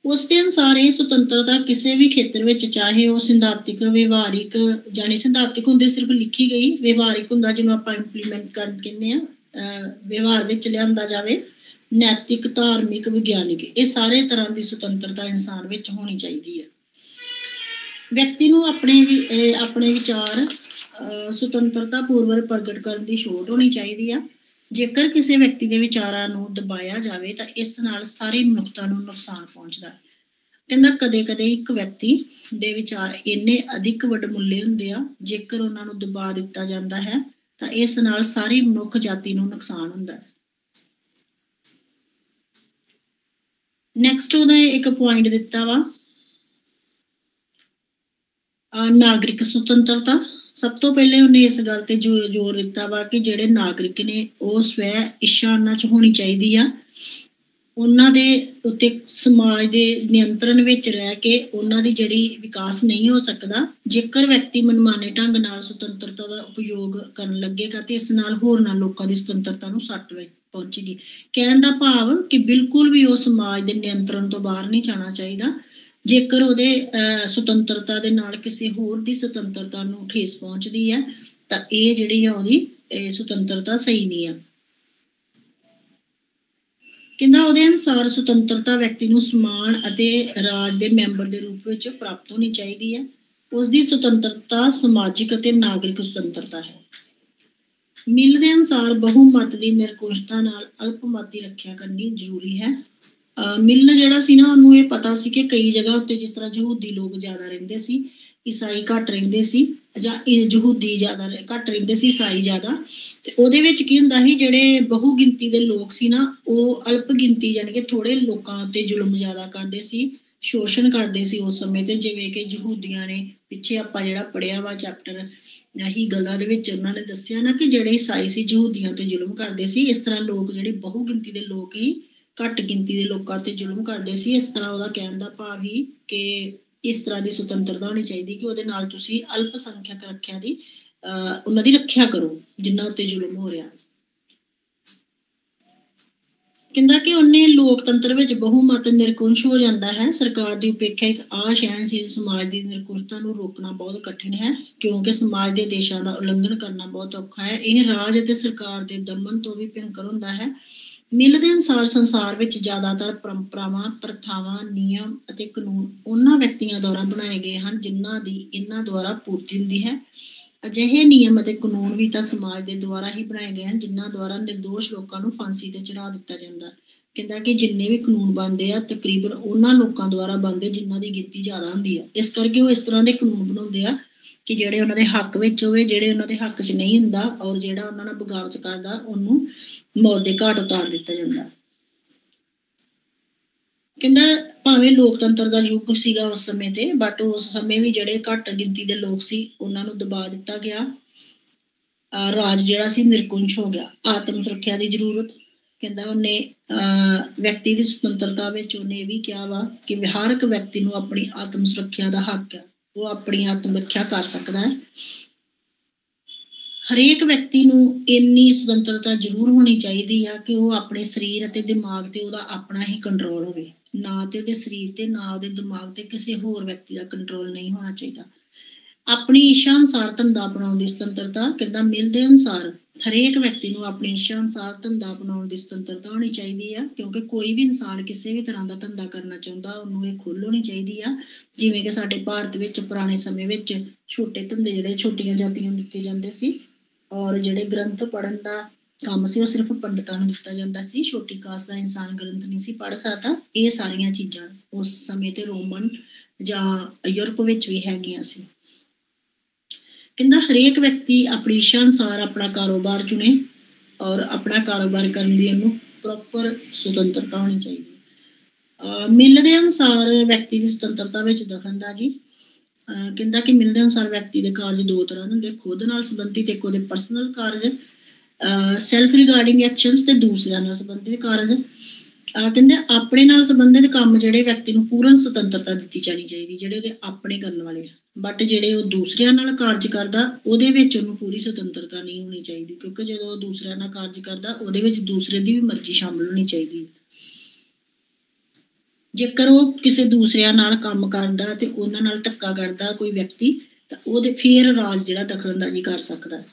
ਉਸ ਦੇ ਅਨੁਸਾਰ ਇਹ ਸੁਤੰਤਰਤਾ ਕਿਸੇ ਵੀ ਖੇਤਰ ਵਿੱਚ, ਚਾਹੇ ਉਹ ਸਿਧਾਂਤਕ, ਵਿਵਹਾਰਿਕ, ਜਾਣੀ ਸਿਧਾਂਤਕ ਹੁੰਦੇ ਸਿਰਫ ਲਿਖੀ ਗਈ, ਵਿਵਹਾਰਿਕ ਹੁੰਦਾ ਜਿਹਨੂੰ ਆਪਾਂ ਇੰਪਲੀਮੈਂਟ ਕਰਨ ਕਹਿੰਦੇ ਆ, ਵਿਵਹਾਰ ਵਿੱਚ ਲਿਆਂਦਾ ਜਾਵੇ, ਨੈਤਿਕ, ਧਾਰਮਿਕ, ਵਿਗਿਆਨਿਕ, ਇਹ ਸਾਰੇ ਤਰ੍ਹਾਂ ਦੀ ਸੁਤੰਤਰਤਾ ਇਨਸਾਨ ਵਿੱਚ ਹੋਣੀ ਚਾਹੀਦੀ ਹੈ। ਵਿਅਕਤੀ ਨੂੰ ਆਪਣੇ ਵਿਚਾਰ ਸੁਤੰਤਰਤਾ ਪੂਰਵਕ ਪ੍ਰਗਟ ਕਰਨ ਦੀ ਛੋਟ ਹੋਣੀ ਚਾਹੀਦੀ ਆ। ਜੇਕਰ ਕਿਸੇ ਵਿਅਕਤੀ ਦੇ ਵਿਚਾਰਾਂ ਨੂੰ ਦਬਾਇਆ ਜਾਵੇ ਤਾਂ ਇਸ ਨਾਲ ਸਾਰੀ ਮਨੁੱਖਤਾ ਨੂੰ ਨੁਕਸਾਨ ਪਹੁੰਚਦਾ ਹੈ। ਕਹਿੰਦਾ ਕਦੇ ਕਦੇ ਇੱਕ ਵਿਅਕਤੀ ਦੇ ਵਿਚਾਰ ਇੰਨੇ ਅਧਿਕ ਵਡਮੁੱਲੇ ਹੁੰਦੇ ਆ, ਜੇਕਰ ਉਹਨਾਂ ਨੂੰ ਦਬਾ ਦਿੱਤਾ ਜਾਂਦਾ ਹੈ ਤਾਂ ਇਸ ਨਾਲ ਸਾਰੀ ਮਨੁੱਖ ਜਾਤੀ ਨੂੰ ਨੁਕਸਾਨ ਹੁੰਦਾ ਹੈ। ਨੈਕਸਟ ਉਹਦਾ ਇੱਕ ਪੁਆਇੰਟ ਦਿੱਤਾ ਵਾ ਨਾਗਰਿਕ ਸੁਤੰਤਰਤਾ। ਸਭ ਤੋਂ ਪਹਿਲੇ ਉਹਨੇ ਇਸ ਗੱਲ ਤੇ ਜ਼ੋਰ ਦਿੱਤਾ ਵਾ ਕਿ ਜਿਹੜੇ ਨਾਗਰਿਕ ਨੇ ਉਹ ਸਵੈ ਇੱਛਾ ਉਹਨਾਂ 'ਚ ਹੋਣੀ ਚਾਹੀਦੀ ਆ। ਉਹਨਾਂ ਦੇ ਉੱਤੇ ਸਮਾਜ ਦੇ ਨਿਯੰਤਰਣ ਵਿੱਚ ਰਹਿ ਕੇ ਉਹਨਾਂ ਦੀ ਜਿਹੜੀ ਵਿਕਾਸ ਨਹੀਂ ਹੋ ਸਕਦਾ। ਜੇਕਰ ਵਿਅਕਤੀ ਮਨਮਾਨੇ ਢੰਗ ਨਾਲ ਸੁਤੰਤਰਤਾ ਦਾ ਉਪਯੋਗ ਕਰਨ ਲੱਗੇਗਾ ਤੇ ਇਸ ਨਾਲ ਹੋਰਨਾਂ ਲੋਕਾਂ ਦੀ ਸੁਤੰਤਰਤਾ ਨੂੰ ਸੱਟ ਪਹੁੰਚੇਗੀ। ਕਹਿਣ ਦਾ ਭਾਵ ਕਿ ਬਿਲਕੁਲ ਵੀ ਉਹ ਸਮਾਜ ਦੇ ਨਿਯੰਤਰਣ ਤੋਂ ਬਾਹਰ ਨਹੀਂ ਜਾਣਾ ਚਾਹੀਦਾ। ਜੇਕਰ ਉਹਦੇ ਸੁਤੰਤਰਤਾ ਦੇ ਨਾਲ ਕਿਸੇ ਹੋਰ ਦੀ ਸੁਤੰਤਰਤਾ ਨੂੰ ਠੇਸ ਪਹੁੰਚਦੀ ਹੈ ਤਾਂ ਇਹ ਜਿਹੜੀ ਆ ਉਹਦੀ ਸੁਤੰਤਰਤਾ ਸਹੀ ਨਹੀਂ ਆ। ਕਹਿੰਦਾ ਉਹਦੇ ਅਨੁਸਾਰ ਸੁਤੰਤਰਤਾ ਵਿਅਕਤੀ ਨੂੰ ਸਮਾਨ ਅਤੇ ਰਾਜ ਦੇ ਮੈਂਬਰ ਦੇ ਰੂਪ ਵਿੱਚ ਪ੍ਰਾਪਤ ਹੋਣੀ ਚਾਹੀਦੀ ਹੈ। ਉਸ ਦੀ ਸੁਤੰਤਰਤਾ ਸਮਾਜਿਕ ਅਤੇ ਨਾਗਰਿਕ ਸੁਤੰਤਰਤਾ ਹੈ। ਮਿਲ ਦੇ ਅਨੁਸਾਰ ਬਹੁਮਤ ਦੀ ਨਿਰੰਕੁਸ਼ਤਾ ਨਾਲ ਅਲਪਮਤ ਦੀ ਰੱਖਿਆ ਕਰਨੀ ਜ਼ਰੂਰੀ ਹੈ। ਮਿਲ ਜਿਹੜਾ ਸੀ ਨਾ, ਉਹਨੂੰ ਇਹ ਪਤਾ ਸੀ ਕਿ ਕਈ ਜਗ੍ਹਾ ਉੱਤੇ ਜਿਸ ਤਰ੍ਹਾਂ ਯਹੂਦੀ ਲੋਕ ਜ਼ਿਆਦਾ ਰਹਿੰਦੇ ਸੀ, ਈਸਾਈ ਘੱਟ ਰਹਿੰਦੇ ਸੀ, ਜਾਂ ਯਹੂਦੀ ਜ਼ਿਆਦਾ ਘੱਟ ਰਹਿੰਦੇ ਸੀ, ਈਸਾਈ ਜ਼ਿਆਦਾ। ਤੇ ਉਹਦੇ ਵਿੱਚ ਕੀ ਹੁੰਦਾ ਸੀ, ਜਿਹੜੇ ਬਹੁ ਗਿਣਤੀ ਦੇ ਲੋਕ ਸੀ ਨਾ, ਉਹ ਅਲਪ ਗਿਣਤੀ ਯਾਨੀ ਕਿ ਥੋੜੇ ਲੋਕਾਂ ਉੱਤੇ ਜ਼ੁਲਮ ਜ਼ਿਆਦਾ ਕਰਦੇ ਸੀ, ਸ਼ੋਸ਼ਣ ਕਰਦੇ ਸੀ ਉਸ ਸਮੇਂ ਤੇ। ਜਿਵੇਂ ਕਿ ਯਹੂਦੀਆਂ ਨੇ ਪਿੱਛੇ ਆਪਾਂ ਜਿਹੜਾ ਪੜ੍ਹਿਆ ਵਾ ਚੈਪਟਰ ਹੀਗਲ ਦੇ ਵਿੱਚ, ਉਹਨਾਂ ਨੇ ਦੱਸਿਆ ਨਾ ਕਿ ਜਿਹੜੇ ਈਸਾਈ ਸੀ ਯਹੂਦੀਆਂ ਤੇ ਜ਼ੁਲਮ ਕਰਦੇ ਸੀ। ਇਸ ਤਰ੍ਹਾਂ ਲੋਕ ਜਿਹੜੇ ਬਹੁ ਗਿਣਤੀ ਦੇ ਲੋਕ ਹੀ ਘੱਟ ਗਿਣਤੀ ਦੇ ਲੋਕਾਂ ਤੇ ਜ਼ੁਲਮ ਕਰਦੇ ਸੀ। ਇਸ ਤਰ੍ਹਾਂ ਉਹਦਾ ਕਹਿਣ ਦਾ ਭਾਵ ਹੀ ਕਿ ਇਸ ਤਰ੍ਹਾਂ ਦੀ ਸੁਤੰਤਰਤਾ ਹੋਣੀ ਚਾਹੀਦੀ ਕਿ ਉਹਦੇ ਨਾਲ ਤੁਸੀਂ ਅਲਪ ਸੰਖਿਅਕ ਰੱਖਿਆ ਦੀ ਉਹਨਾਂ ਦੀ ਰੱਖਿਆ ਕਰੋ ਜਿਨ੍ਹਾਂ ਉੱਤੇ ਜ਼ੁਲਮ ਹੋ ਰਿਹਾ। ਕਹਿੰਦਾ ਕਿ ਉਹਨੇ ਲੋਕਤੰਤਰ ਵਿੱਚ ਬਹੁਮਤ ਨਿਰੰਕੁਸ਼ ਹੋ ਜਾਂਦਾ ਹੈ। ਸਰਕਾਰ ਦੀ ਉਪੇਖਿਆ ਇੱਕ ਅਸਹਿਣਸ਼ੀਲ ਸਮਾਜ ਦੀ ਨਿਰੰਕੁਸ਼ਤਾ ਨੂੰ ਰੋਕਣਾ ਬਹੁਤ ਕਠਿਨ ਹੈ, ਕਿਉਂਕਿ ਸਮਾਜ ਦੇ ਦੇਸ਼ਾਂ ਦਾ ਉਲੰਘਣ ਕਰਨਾ ਬਹੁਤ ਔਖਾ ਹੈ। ਇਹ ਰਾਜ ਅਤੇ ਸਰਕਾਰ ਦੇ ਦਮਨ ਤੋਂ ਵੀ ਭਿਅੰਕਰ ਹੁੰਦਾ ਹੈ। ਮਿਲ ਦੇ ਅਨੁਸਾਰ ਸੰਸਾਰ ਵਿੱਚ ਜ਼ਿਆਦਾਤਰ ਪਰੰਪਰਾਵਾਂ, ਪ੍ਰਥਾਵਾਂ, ਨਿਯਮ ਅਤੇ ਕਾਨੂੰਨ ਉਹਨਾਂ ਵਿਅਕਤੀਆਂ ਦੁਆਰਾ ਬਣਾਏ ਗਏ ਹਨ ਜਿਨ੍ਹਾਂ ਦੀ ਇਹਨਾਂ ਦੁਆਰਾ ਪੂਰਤੀ ਹੁੰਦੀ ਹੈ। ਅਜਿਹੇ ਨਿਯਮ ਅਤੇ ਕਾਨੂੰਨ ਵੀ ਤਾਂ ਸਮਾਜ ਦੇ ਦੁਆਰਾ ਹੀ ਬਣਾਏ ਗਏ ਹਨ ਜਿਨ੍ਹਾਂ ਦੁਆਰਾ ਨਿਰਦੋਸ਼ ਲੋਕਾਂ ਨੂੰ ਫਾਂਸੀ ਤੇ ਚੜ੍ਹਾ ਦਿੱਤਾ ਜਾਂਦਾ। ਕਹਿੰਦਾ ਕਿ ਜਿੰਨੇ ਵੀ ਕਾਨੂੰਨ ਬਣਦੇ ਆ ਤਕਰੀਬਨ ਉਹਨਾਂ ਲੋਕਾਂ ਦੁਆਰਾ ਬਣਦੇ ਜਿਨ੍ਹਾਂ ਦੀ ਗਿਣਤੀ ਜ਼ਿਆਦਾ ਹੁੰਦੀ ਆ। ਇਸ ਕਰਕੇ ਉਹ ਇਸ ਤਰ੍ਹਾਂ ਦੇ ਕਾਨੂੰਨ ਬਣਾਉਂਦੇ ਆ ਕਿ ਜਿਹੜੇ ਉਹਨਾਂ ਦੇ ਹੱਕ ਵਿੱਚ ਹੋਵੇ, ਜਿਹੜੇ ਉਹਨਾਂ ਦੇ ਹੱਕ 'ਚ ਨਹੀਂ ਹੁੰਦਾ ਔਰ ਜਿਹੜਾ ਉਹਨਾਂ ਨਾਲ ਬਗਾਵਤ ਕਰਦਾ ਉਹਨੂੰ ਮੌਤ ਦੇ ਘਾਟ ਉਤਾਰ ਦਿੱਤਾ ਜਾਂਦਾ। ਕਹਿੰਦਾ ਭਾਵੇਂ ਲੋਕਤੰਤਰ ਦਾ ਯੁੱਗ ਸੀਗਾ ਉਸ ਸਮੇਂ ਤੇ, ਬਟ ਉਸ ਸਮੇਂ ਵੀ ਜਿਹੜੇ ਘੱਟ ਗਿਣਤੀ ਦੇ ਲੋਕ ਸੀ ਉਹਨਾਂ ਨੂੰ ਦਬਾ ਦਿੱਤਾ ਗਿਆ। ਰਾਜ ਜਿਹੜਾ ਸੀ ਨਿਰੰਕੁਸ਼ ਹੋ ਗਿਆ। ਆਤਮ ਸੁਰੱਖਿਆ ਦੀ ਜ਼ਰੂਰਤ। ਕਹਿੰਦਾ ਉਹਨੇ ਵਿਅਕਤੀ ਦੀ ਸੁਤੰਤਰਤਾ ਵਿੱਚ ਉਹਨੇ ਇਹ ਵੀ ਕਿਹਾ ਵਾ ਕਿ ਹਰ ਇੱਕ ਵਿਅਕਤੀ ਨੂੰ ਆਪਣੀ ਆਤਮ ਸੁਰੱਖਿਆ ਦਾ ਹੱਕ ਹੈ, ਉਹ ਆਪਣੀ ਆਤਮ ਰੱਖਿਆ ਕਰ ਸਕਦਾ ਹੈ। ਹਰੇਕ ਵਿਅਕਤੀ ਨੂੰ ਇੰਨੀ ਸੁਤੰਤਰਤਾ ਜ਼ਰੂਰ ਹੋਣੀ ਚਾਹੀਦੀ ਆ ਕਿ ਉਹ ਆਪਣੇ ਸਰੀਰ ਅਤੇ ਦਿਮਾਗ ਤੇ ਉਹਦਾ ਆਪਣਾ ਹੀ ਕੰਟਰੋਲ ਹੋਵੇ। ਨਾ ਤੇ ਉਹਦੇ ਸਰੀਰ ਤੇ ਨਾ ਉਹਦੇ ਦਿਮਾਗ ਤੇ ਕਿਸੇ ਹੋਰ ਵਿਅਕਤੀ ਦਾ ਕੰਟਰੋਲ ਨਹੀਂ ਹੋਣਾ ਚਾਹੀਦਾ। ਆਪਣੀ ਇੱਛਾ ਅਨੁਸਾਰ ਧੰਦਾ ਅਪਣਾਉਣ ਦੀ ਸੁਤੰਤਰਤਾ। ਕਹਿੰਦਾ ਮਿਲ ਦੇ ਅਨੁਸਾਰ ਹਰੇਕ ਵਿਅਕਤੀ ਨੂੰ ਆਪਣੀ ਇੱਛਾ ਅਨੁਸਾਰ ਧੰਦਾ ਅਪਣਾਉਣ ਦੀ ਸੁਤੰਤਰਤਾ ਹੋਣੀ ਚਾਹੀਦੀ ਆ, ਕਿਉਂਕਿ ਕੋਈ ਵੀ ਇਨਸਾਨ ਕਿਸੇ ਵੀ ਤਰ੍ਹਾਂ ਦਾ ਧੰਦਾ ਕਰਨਾ ਚਾਹੁੰਦਾ ਉਹਨੂੰ ਇਹ ਖੁੱਲ੍ਹ ਹੋਣੀ ਚਾਹੀਦੀ ਆ। ਜਿਵੇਂ ਕਿ ਸਾਡੇ ਭਾਰਤ ਵਿੱਚ ਪੁਰਾਣੇ ਸਮੇਂ ਵਿੱਚ ਛੋਟੇ ਧੰਦੇ ਜਿਹੜੇ ਛੋਟੀਆਂ ਜਾਤੀਆਂ ਨੂੰ ਦਿੱਤੇ ਜਾਂਦੇ ਸੀ, ਔਰ ਜਿਹੜੇ ਗ੍ਰੰਥ ਪੜ੍ਹਨ ਦਾ ਕੰਮ ਸੀ ਉਹ ਸਿਰਫ ਪੰਡਤਾਂ ਨੂੰ ਦਿੱਤਾ ਜਾਂਦਾ ਸੀ। ਛੋਟੀ ਕਾਸਟ ਦਾ ਇਨਸਾਨ ਗ੍ਰੰਥ ਨਹੀਂ ਸੀ ਪੜ੍ਹ ਸਕਦਾ। ਇਹ ਸਾਰੀਆਂ ਚੀਜ਼ਾਂ ਉਸ ਸਮੇਂ ਤੇ ਰੋਮਨ ਜਾਂ ਯੂਰਪ ਵਿੱਚ ਵੀ ਹੈਗੀਆਂ ਸੀ। ਕਹਿੰਦਾ ਹਰੇਕ ਵਿਅਕਤੀ ਆਪਣੀ ਇੱਛਾ ਅਨੁਸਾਰ ਆਪਣਾ ਕਾਰੋਬਾਰ ਚੁਣੇ ਔਰ ਆਪਣਾ ਕਾਰੋਬਾਰ ਕਰਨ ਦੀ ਉਹਨੂੰ ਪ੍ਰੋਪਰ ਸੁਤੰਤਰਤਾ ਹੋਣੀ ਚਾਹੀਦੀ। ਮਿਲ ਦੇ ਅਨੁਸਾਰ ਵਿਅਕਤੀ ਦੀ ਸੁਤੰਤਰਤਾ ਵਿੱਚ ਦਖਲਅੰਦਾਜ਼ੀ। ਕਹਿੰਦਾ ਕਿ ਮਿਲ ਦੇ ਅਨੁਸਾਰ ਵਿਅਕਤੀ ਦੇ ਕਾਰਜ ਦੋ ਤਰ੍ਹਾਂ ਦੇ ਹੁੰਦੇ, ਖੁਦ ਨਾਲ ਸੰਬੰਧਿਤ ਇੱਕ ਉਹਦੇ ਪਰਸਨਲ ਕਾਰਜ ਸੈਲਫ ਰਿਗਾਰਡਿੰਗ ਐਕਸ਼ਨਸ ਤੇ ਦੂਸਰਿਆਂ ਨਾਲ ਸੰਬੰਧਿਤ ਕਾਰਜ। ਕਹਿੰਦੇ ਆਪਣੇ ਨਾਲ ਸੰਬੰਧਿਤ ਕੰਮ ਜਿਹੜੇ ਵਿਅਕਤੀ ਨੂੰ ਪੂਰਨ ਸੁਤੰਤਰਤਾ ਦਿੱਤੀ ਜਾਣੀ ਚਾਹੀਦੀ, ਜਿਹੜੇ ਉਹਦੇ ਆਪਣੇ ਕਰਨ ਵਾਲੇ। ਬਟ ਜਿਹੜੇ ਉਹ ਦੂਸਰਿਆਂ ਨਾਲ ਕਾਰਜ ਕਰਦਾ ਉਹਦੇ ਵਿੱਚ ਉਹਨੂੰ ਪੂਰੀ ਸੁਤੰਤਰਤਾ ਨਹੀਂ ਹੋਣੀ ਚਾਹੀਦੀ, ਕਿਉਂਕਿ ਜਦੋਂ ਉਹ ਦੂਸਰਿਆਂ ਨਾਲ ਕਾਰਜ ਕਰਦਾ ਉਹਦੇ ਵਿੱਚ ਦੂਸਰੇ ਦੀ ਵੀ ਮਰਜ਼ੀ ਸ਼ਾਮਲ ਹੋਣੀ ਚਾਹੀਦੀ। ਜੇਕਰ ਉਹ ਕਿਸੇ ਦੂਸਰਿਆਂ ਨਾਲ ਕੰਮ ਕਰਦਾ ਤੇ ਉਹਨਾਂ ਨਾਲ ਧੱਕਾ ਕਰਦਾ ਕੋਈ ਵਿਅਕਤੀ, ਤਾਂ ਉਹਦੇ ਫਿਰ ਰਾਜ ਜਿਹੜਾ ਦਖਲਅੰਦਾਜ਼ੀ ਕਰ ਸਕਦਾ ਹੈ।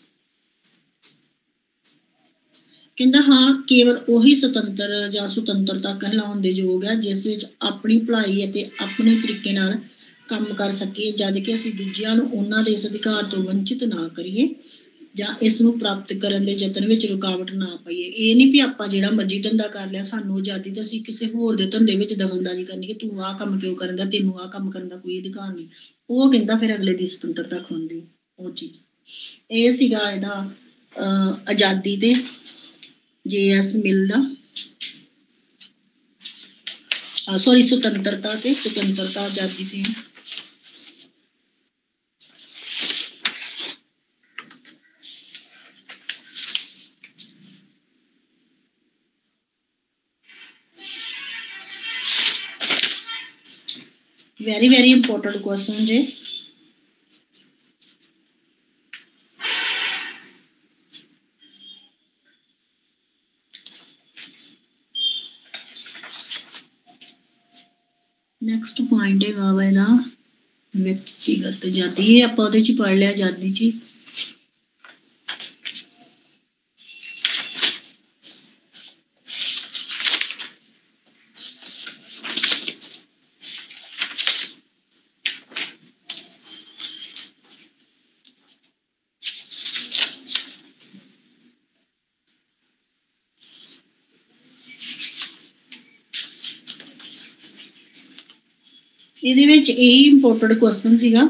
ਕਹਿੰਦਾ ਹਾਂ, ਕੇਵਲ ਉਹੀ ਸੁਤੰਤਰ ਜਾਂ ਸੁਤੰਤਰਤਾ ਕਹਿਲਾਉਣ ਦੇ ਯੋਗ ਹੈ ਜਿਸ ਵਿੱਚ ਆਪਣੀ ਭਲਾਈ ਅਤੇ ਆਪਣੇ ਤਰੀਕੇ ਨਾਲ ਕੰਮ ਕਰ ਸਕੀਏ, ਜਦ ਕਿ ਅਸੀਂ ਦੂਜਿਆਂ ਨੂੰ ਉਹਨਾਂ ਦੇ ਇਸ ਅਧਿਕਾਰ ਤੋਂ ਵੰਚਿਤ ਨਾ ਕਰੀਏ ਜਾਂ ਇਸ ਨੂੰ ਪ੍ਰਾਪਤ ਕਰਨ ਦੇ ਯਤਨ ਵਿੱਚ ਰੁਕਾਵਟ ਨਾ ਪਾਈਏ। ਇਹ ਨਹੀਂ ਵੀ ਆਪਾਂ ਜਿਹੜਾ ਮਰਜ਼ੀ ਧੰਦਾ ਕਰ ਲਿਆ, ਸਾਨੂੰ ਆਜ਼ਾਦੀ ਤਾਂ ਅਸੀਂ ਕਿਸੇ ਹੋਰ ਦੇ ਧੰਦੇ ਵਿੱਚ ਦਖਲਅੰਦਾਜ਼ੀ ਕਰਨੀ ਕਿ ਤੂੰ ਆਹ ਕੰਮ ਕਿਉਂ ਕਰਨ ਦਾ, ਤੈਨੂੰ ਆਹ ਕੰਮ ਕਰਨ ਦਾ ਕੋਈ ਅਧਿਕਾਰ ਨਹੀਂ। ਉਹ ਕਹਿੰਦਾ ਫਿਰ ਅਗਲੇ ਦੀ ਸੁਤੰਤਰਤਾ ਖੋਂਦੀ ਉਹ ਚੀਜ਼। ਇਹ ਸੀਗਾ ਇਹਦਾ ਆਜ਼ਾਦੀ ਤੇ JS ਮਿਲ ਦਾ ਸੁਤੰਤਰਤਾ ਤੇ ਸੁਤੰਤਰਤਾ ਆਜ਼ਾਦੀ ਸੀ। very important question je। Next point ਹੈਗਾ ਵਾ ਇਹਦਾ ਵਿਅਕਤੀਗਤ ਆਜ਼ਾਦੀ। ਇਹ ਆਪਾਂ ਉਹਦੇ 'ਚ ਪੜ੍ਹ ਲਿਆ ਆਜ਼ਾਦੀ 'ਚ। ਇਹਦੇ ਵਿੱਚ ਇਹੀ ਇੰਪੋਰਟੈਂਟ ਕੁਐਸਚਨ ਸੀਗਾ।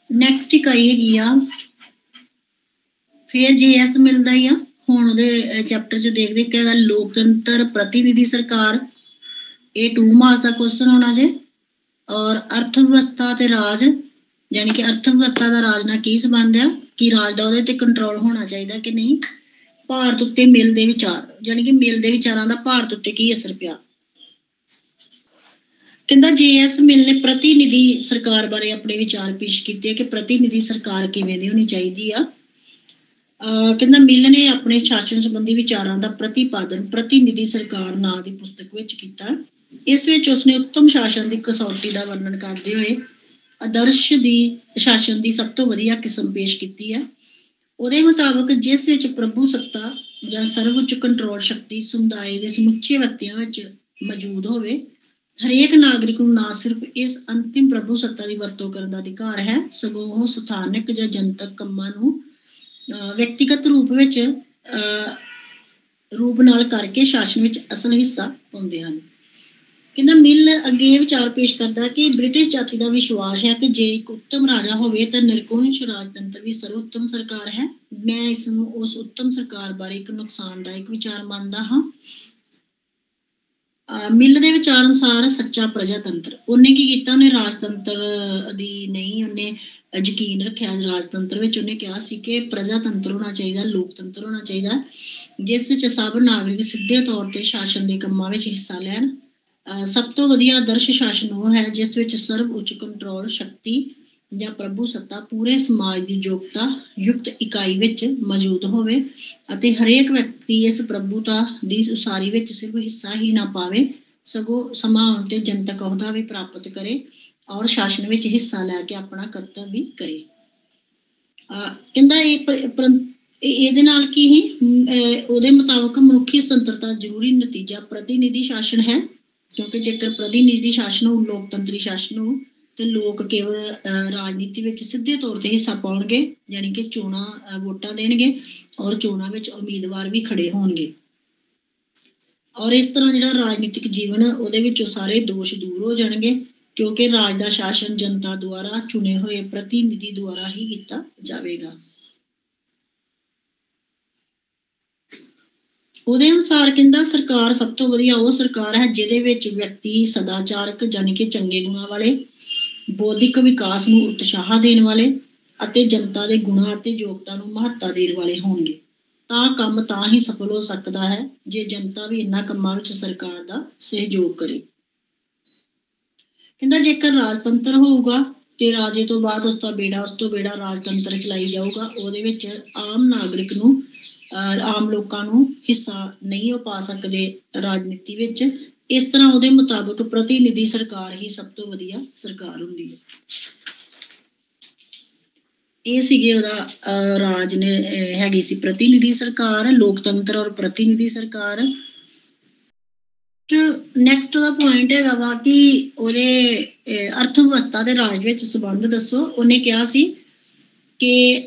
ਨੈਕਸਟ ਇਕਾਈ ਹੈਗੀ ਆ ਫਿਰ JS ਮਿਲਦਾ ਹੀ ਆ। ਹੁਣ ਉਹਦੇ ਚੈਪਟਰ 'ਚ ਦੇਖਦੇ ਕਿ ਹੈਗਾ ਲੋਕਤੰਤਰ ਪ੍ਰਤੀਨਿਧੀ ਸਰਕਾਰ। ਇਹ 2 ਮਾਰਕਸ ਦਾ ਕੁਐਸਚਨ ਹੋਣਾ ਜੇ। ਔਰ ਅਰਥ ਵਿਵਸਥਾ ਤੇ ਰਾਜ, ਯਾਨੀ ਕਿ ਅਰਥ ਵਿਵਸਥਾ ਦਾ ਰਾਜ ਨਾਲ ਕੀ ਸੰਬੰਧ ਆ, ਕਿ ਰਾਜ ਦਾ ਉਹਦੇ ਤੇ ਕੰਟਰੋਲ ਹੋਣਾ ਚਾਹੀਦਾ ਕਿ ਨਹੀਂ। ਭਾਰਤ ਉੱਤੇ ਮਿਲ ਦੇ ਵਿਚਾਰ, ਯਾਨੀ ਕਿ ਮਿਲ ਦੇ ਵਿਚਾਰਾਂ ਦਾ ਭਾਰਤ ਉੱਤੇ ਕੀ ਅਸਰ ਪਿਆ। ਕਹਿੰਦਾ JS ਮਿਲ ਨੇ ਪ੍ਰਤੀਨਿਧੀ ਸਰਕਾਰ ਬਾਰੇ ਆਪਣੇ ਵਿਚਾਰ ਪੇਸ਼ ਕੀਤੇ ਕਿ ਪ੍ਰਤੀਨਿਧੀ ਸਰਕਾਰ ਕਿਵੇਂ ਦੀ ਹੋਣੀ ਚਾਹੀਦੀ ਆ। ਕਹਿੰਦਾ ਮਿਲ ਨੇ ਆਪਣੇ ਸ਼ਾਸਨ ਸੰਬੰਧੀ ਵਿਚਾਰਾਂ ਦਾ ਪ੍ਰਤੀਪਾਦਨ ਪ੍ਰਤੀਨਿਧੀ ਸਰਕਾਰ ਨਾਂ ਦੀ ਪੁਸਤਕ ਵਿੱਚ ਕੀਤਾ। ਇਸ ਵਿੱਚ ਉਸਨੇ ਉੱਤਮ ਸ਼ਾਸਨ ਦੀ ਕਸੌਟੀ ਦਾ ਵਰਣਨ ਕਰਦੇ ਹੋਏ ਆਦਰਸ਼ ਦੀ ਸ਼ਾਸਨ ਦੀ ਸਭ ਤੋਂ ਵਧੀਆ ਕਿਸਮ ਪੇਸ਼ ਕੀਤੀ ਹੈ। ਉਹਦੇ ਮੁਤਾਬਕ ਜਿਸ ਵਿੱਚ ਪ੍ਰਭੂ ਸੱਤਾ ਜਾਂ ਸਰਵਉੱਚ ਕੰਟਰੋਲ ਸ਼ਕਤੀ ਸਮੁਦਾਇ ਦੇ ਸਮੁੱਚੇ ਵਿਅਕਤੀਆਂ ਵਿੱਚ ਮੌਜੂਦ ਹੋਵੇ। ਹਰੇਕ ਨਾਗਰਿਕ ਨੂੰ ਨਾ ਸਿਰਫ ਇਸ ਅੰਤਿਮ ਪ੍ਰਭੂ ਸੱਤਾ ਦੀ ਵਰਤੋਂ ਕਰਨ ਦਾ ਅਧਿਕਾਰ ਹੈ, ਸਗੋਂ ਉਹ ਸਥਾਨਕ ਜਾਂ ਜਨਤਕ ਕੰਮਾਂ ਨੂੰ ਵਿਅਕਤੀਗਤ ਰੂਪ ਨਾਲ ਕਰਕੇ ਸ਼ਾਸਨ ਵਿੱਚ ਅਸਲ ਹਿੱਸਾ ਪਾਉਂਦੇ ਹਨ। ਕਹਿੰਦਾ ਮਿਲ ਅੱਗੇ ਇਹ ਵਿਚਾਰ ਪੇਸ਼ ਕਰਦਾ ਕਿ ਬ੍ਰਿਟਿਸ਼ ਜਾਤੀ ਦਾ ਵਿਸ਼ਵਾਸ ਹੈ ਕਿ ਜੇ ਇੱਕ ਉੱਤਮ ਰਾਜਾ ਹੋਵੇ ਤਾਂ ਨਿਰੰਕੁਸ਼ ਰਾਜਤੰਤਰ ਵੀ ਸਰਵੋਤਮ ਸਰਕਾਰ ਹੈ। ਮੈਂ ਇਸ ਨੂੰ ਉਸ ਉੱਤਮ ਸਰਕਾਰ ਬਾਰੇ ਇੱਕ ਨੁਕਸਾਨਦਾਇਕ ਵਿਚਾਰ ਮੰਨਦਾ ਹਾਂ। ਮਿਲ ਦੇ ਵਿਚਾਰ ਅਨੁਸਾਰ ਸੱਚਾ ਪ੍ਰਜਾਤੰਤਰ। ਉਹਨੇ ਕੀ ਕੀਤਾ, ਉਹਨੇ ਰਾਜਤੰਤਰ ਦੀ ਨਹੀਂ ਉਹਨੇ ਯਕੀਨ ਰੱਖਿਆ। ਰਾਜਤੰਤਰ ਵਿੱਚ ਉਹਨੇ ਕਿਹਾ ਸੀ ਕਿ ਪ੍ਰਜਾਤੰਤਰ ਹੋਣਾ ਚਾਹੀਦਾ, ਲੋਕਤੰਤਰ ਹੋਣਾ ਚਾਹੀਦਾ, ਜਿਸ ਵਿੱਚ ਸਭ ਨਾਗਰਿਕ ਸਿੱਧੇ ਤੌਰ ਤੇ ਸ਼ਾਸਨ ਦੇ ਕੰਮਾਂ ਵਿੱਚ ਹਿੱਸਾ ਲੈਣ। ਸਭ ਤੋਂ ਵਧੀਆ ਆਦਰਸ਼ ਸ਼ਾਸਨ ਉਹ ਹੈ ਜਿਸ ਵਿੱਚ ਸਰਵ ਉੱਚ ਕੰਟਰੋਲ ਸ਼ਕਤੀ ਜਾਂ ਪ੍ਰਭੂ ਸੱਤਾ ਪੂਰੇ ਸਮਾਜ ਦੀ ਯੁਕਤ ਇਕਾਈ ਵਿੱਚ ਮੌਜੂਦ ਹੋਵੇ ਅਤੇ ਹਰੇਕ ਵਿਅਕਤੀ ਇਸ ਪ੍ਰਭੂਤਾ ਦੀ ਉਸਾਰੀ ਵਿੱਚ ਸਿਰਫ ਹਿੱਸਾ ਹੀ ਨਾ ਪਾਵੇ, ਸਗੋਂ ਸਮਾਂ ਆਉਣ ਤੇ ਜਨਤਕ ਅਹੁਦਾ ਵੀ ਪ੍ਰਾਪਤ ਕਰੇ ਔਰ ਸ਼ਾਸਨ ਵਿੱਚ ਹਿੱਸਾ ਲੈ ਕੇ ਆਪਣਾ ਕਰਤੱਵ ਵੀ ਕਰੇ। ਕਹਿੰਦਾ ਇਹਦੇ ਨਾਲ ਕੀ ਹੀ ਉਹਦੇ ਮੁਤਾਬਕ ਮਨੁੱਖੀ ਸੁਤੰਤਰਤਾ ਜ਼ਰੂਰੀ ਨਤੀਜਾ ਪ੍ਰਤੀਨਿਧੀ ਸ਼ਾਸਨ ਹੈ, ਕਿਉਂਕਿ ਜੇਕਰ ਪ੍ਰਤੀਨਿਧੀ ਸ਼ਾਸਨ ਹੋਊ, ਲੋਕਤੰਤਰੀ ਸ਼ਾਸਨ ਹੋਊ ਤੇ ਲੋਕ ਕੇਵਲ ਰਾਜਨੀਤੀ ਵਿੱਚ ਸਿੱਧੇ ਤੌਰ ਤੇ ਹਿੱਸਾ ਪਾਉਣਗੇ, ਯਾਨੀ ਕਿ ਚੋਣਾਂ ਵੋਟਾਂ ਦੇਣਗੇ ਔਰ ਚੋਣਾਂ ਵਿੱਚ ਉਮੀਦਵਾਰ ਵੀ ਖੜੇ ਹੋਣਗੇ। ਔਰ ਇਸ ਤਰ੍ਹਾਂ ਜਿਹੜਾ ਰਾਜਨੀਤਿਕ ਜੀਵਨ ਉਹਦੇ ਵਿੱਚੋਂ ਸਾਰੇ ਦੋਸ਼ ਦੂਰ ਹੋ ਜਾਣਗੇ, ਕਿਉਂਕਿ ਰਾਜ ਦਾ ਸ਼ਾਸਨ ਜਨਤਾ ਦੁਆਰਾ ਚੁਣੇ ਹੋਏ ਪ੍ਰਤੀਨਿਧੀ ਦੁਆਰਾ ਹੀ ਕੀਤਾ ਜਾਵੇਗਾ। ਉਹਦੇ ਅਨੁਸਾਰ ਕਹਿੰਦਾ ਸਰਕਾਰ ਸਭ ਤੋਂ ਵਧੀਆ ਉਹ ਸਰਕਾਰ ਹੈ ਜਿਹਦੇ ਵਿੱਚ ਵਿਅਕਤੀ ਸਦਾਚਾਰਕ, ਯਾਨੀ ਕਿ ਚੰਗੇ ਗੁਣਾਂ ਵਾਲੇ, ਬੌਧਿਕ ਵਿਕਾਸ ਨੂੰ ਉਤਸ਼ਾਹ ਦੇਣ ਵਾਲੇ ਅਤੇ ਜਨਤਾ ਦੇ ਗੁਣਾਂ ਅਤੇ ਯੋਗਤਾ ਨੂੰ ਮਹੱਤਤਾ ਦੇਣ ਵਾਲੇ ਹੋਣਗੇ। ਤਾਂ ਕੰਮ ਤਾਂ ਹੀ ਸਫਲ ਹੋ ਸਕਦਾ ਹੈ ਜੇ ਜਨਤਾ ਵੀ ਇਹਨਾਂ ਕੰਮਾਂ ਵਿੱਚ ਸਰਕਾਰ ਦਾ ਸਹਿਯੋਗ ਕਰੇ। ਕਹਿੰਦਾ ਜੇਕਰ ਰਾਜਤੰਤਰ ਹੋਊਗਾ ਤੇ ਰਾਜੇ ਤੋਂ ਬਾਅਦ ਉਸ ਤੋਂ ਬੇੜਾ ਰਾਜਤੰਤਰ ਚਲਾਈ ਜਾਊਗਾ, ਉਹਦੇ ਵਿੱਚ ਆਮ ਲੋਕਾਂ ਨੂੰ ਹਿੱਸਾ ਨਹੀਂ ਹੋ ਪਾ ਸਕਦੇ ਰਾਜਨੀਤੀ ਵਿੱਚ। ਇਸ ਤਰ੍ਹਾਂ ਉਹਦੇ ਮੁਤਾਬਕ ਪ੍ਰਤੀਨਿਧੀ ਸਰਕਾਰ ਹੀ ਸਭ ਤੋਂ ਵਧੀਆ ਸਰਕਾਰ ਹੁੰਦੀ ਹੈ। ਇਹ ਸੀਗੇ ਉਹਦਾ ਰਾਜ ਨੇ ਹੈਗੀ ਸੀ ਪ੍ਰਤੀਨਿਧੀ ਸਰਕਾਰ, ਲੋਕਤੰਤਰ ਔਰ ਪ੍ਰਤੀਨਿਧੀ ਸਰਕਾਰ। ਨੈਕਸਟ ਉਹਦਾ ਪੁਆਇੰਟ ਹੈਗਾ ਵਾ ਕਿ ਉਹਦੇ ਅਰਥ ਵਿਵਸਥਾ ਦੇ ਰਾਜ ਵਿੱਚ ਸੰਬੰਧ ਦੱਸੋ। ਉਹਨੇ ਕਿਹਾ ਸੀ ਕਿ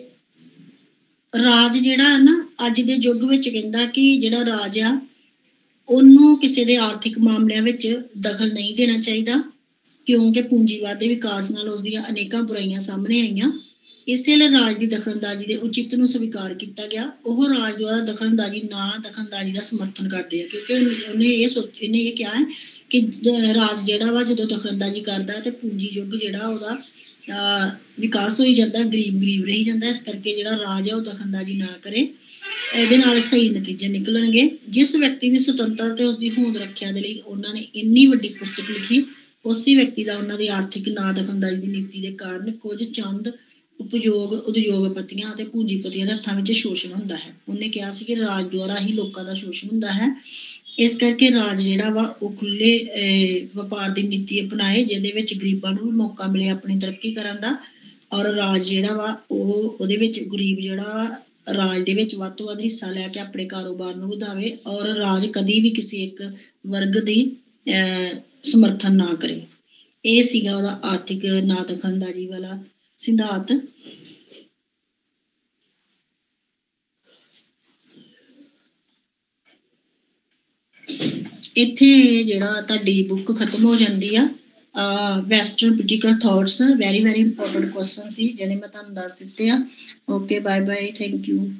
ਰਾਜ ਜਿਹੜਾ ਹੈ ਨਾ ਅੱਜ ਦੇ ਯੁੱਗ ਵਿੱਚ ਕਹਿੰਦਾ ਕਿ ਜਿਹੜਾ ਰਾਜ ਆ ਉਹਨੂੰ ਕਿਸੇ ਦੇ ਆਰਥਿਕ ਮਾਮਲਿਆਂ ਵਿੱਚ ਦਖਲ ਨਹੀਂ ਦੇਣਾ ਚਾਹੀਦਾ, ਕਿਉਂਕਿ ਪੂੰਜੀਵਾਦ ਦੇ ਵਿਕਾਸ ਨਾਲ ਉਸਦੀਆਂ ਅਨੇਕਾਂ ਬੁਰਾਈਆਂ ਸਾਹਮਣੇ ਆਈਆਂ। ਇਸੇ ਲਈ ਰਾਜ ਦੀ ਦਖਲਅੰਦਾਜ਼ੀ ਦੇ ਉਚਿਤ ਨੂੰ ਸਵੀਕਾਰ ਕੀਤਾ ਗਿਆ। ਉਹ ਰਾਜ ਦੁਆਰਾ ਦਖਲਅੰਦਾਜ਼ੀ ਦਾ ਸਮਰਥਨ ਕਰਦੇ ਆ, ਕਿਉਂਕਿ ਇਹਨੇ ਇਹ ਕਿਹਾ ਹੈ ਕਿ ਰਾਜ ਜਿਹੜਾ ਵਾ ਜਦੋਂ ਦਖਲਅੰਦਾਜ਼ੀ ਕਰਦਾ ਤੇ ਪੂੰਜੀ ਯੁੱਗ ਜਿਹੜਾ ਉਹਦਾ ਵਿਕਾਸ ਹੋਈ ਜਾਂਦਾ, ਗਰੀਬ ਰਹੀ ਜਾਂਦਾ। ਇਸ ਕਰਕੇ ਜਿਹੜਾ ਰਾਜ ਹੈ ਉਹ ਦਖਲਅੰਦਾਜ਼ੀ ਨਾ ਕਰੇ, ਇਹਦੇ ਨਾਲ ਸਹੀ ਨਤੀਜੇ ਨਿਕਲਣਗੇ। ਜਿਸ ਵਿਅਕਤੀ ਦੀ ਸੁਤੰਤਰਤਾ ਤੇ ਉਸਦੀ ਹੋਂਦ ਰੱਖਿਆ ਦੇ ਲਈ ਉਹਨਾਂ ਨੇ ਇੰਨੀ ਵੱਡੀ ਪੁਸਤਕ ਲਿਖੀ, ਉਸੇ ਵਿਅਕਤੀ ਦਾ ਉਹਨਾਂ ਦੀ ਆਰਥਿਕ ਨਾ ਦਖਲਅੰਦਾਜ਼ੀ ਦੀ ਨੀਤੀ ਦੇ ਕਾਰਨ ਕੁਝ ਚੰਦ ਉਦਯੋਗਪਤੀਆਂ ਅਤੇ ਪੂੰਜੀਪਤੀਆਂ ਦੇ ਹੱਥਾਂ ਵਿੱਚ ਸ਼ੋਸ਼ਣ ਹੁੰਦਾ ਹੈ। ਉਹਨੇ ਕਿਹਾ ਸੀ ਕਿ ਰਾਜ ਦੁਆਰਾ ਹੀ ਲੋਕਾਂ ਦਾ ਸ਼ੋਸ਼ਣ ਹੁੰਦਾ ਹੈ। ਇਸ ਕਰਕੇ ਰਾਜ ਜਿਹੜਾ ਵਾ ਉਹ ਖੁੱਲੇ ਵਪਾਰ ਦੀ ਨੀਤੀ ਅਪਣਾਏ, ਜਿਹਦੇ ਵਿੱਚ ਗਰੀਬਾਂ ਨੂੰ ਵੀ ਮੌਕਾ ਮਿਲੇ ਆਪਣੀ ਤਰੱਕੀ ਕਰਨ ਦਾ, ਔਰ ਰਾਜ ਜਿਹੜਾ ਵਾ ਉਹਦੇ ਵਿੱਚ ਗਰੀਬ ਜਿਹੜਾ ਰਾਜ ਦੇ ਵਿੱਚ ਵੱਧ ਤੋਂ ਵੱਧ ਹਿੱਸਾ ਲੈ ਕੇ ਆਪਣੇ ਕਾਰੋਬਾਰ ਨੂੰ ਵਧਾਵੇ, ਔਰ ਰਾਜ ਕਦੀ ਵੀ ਕਿਸੇ ਇੱਕ ਵਰਗ ਦੀ ਸਮਰਥਨ ਨਾ ਕਰੇ। ਇਹ ਸੀਗਾ ਉਹਦਾ ਆਰਥਿਕ ਨਾ ਦਖਲਅੰਦਾਜ਼ੀ ਵਾਲਾ ਸਿਧਾਂਤ। ਇੱਥੇ ਜਿਹੜਾ ਤੁਹਾਡੀ ਬੁੱਕ ਖਤਮ ਹੋ ਜਾਂਦੀ ਆ। Western political thoughts very important question ਸੀ ਜਿਹੜੇ ਮੈਂ ਤੁਹਾਨੂੰ ਦੱਸ ਦਿੱਤੇ ਆ। Okay, bye bye, thank you.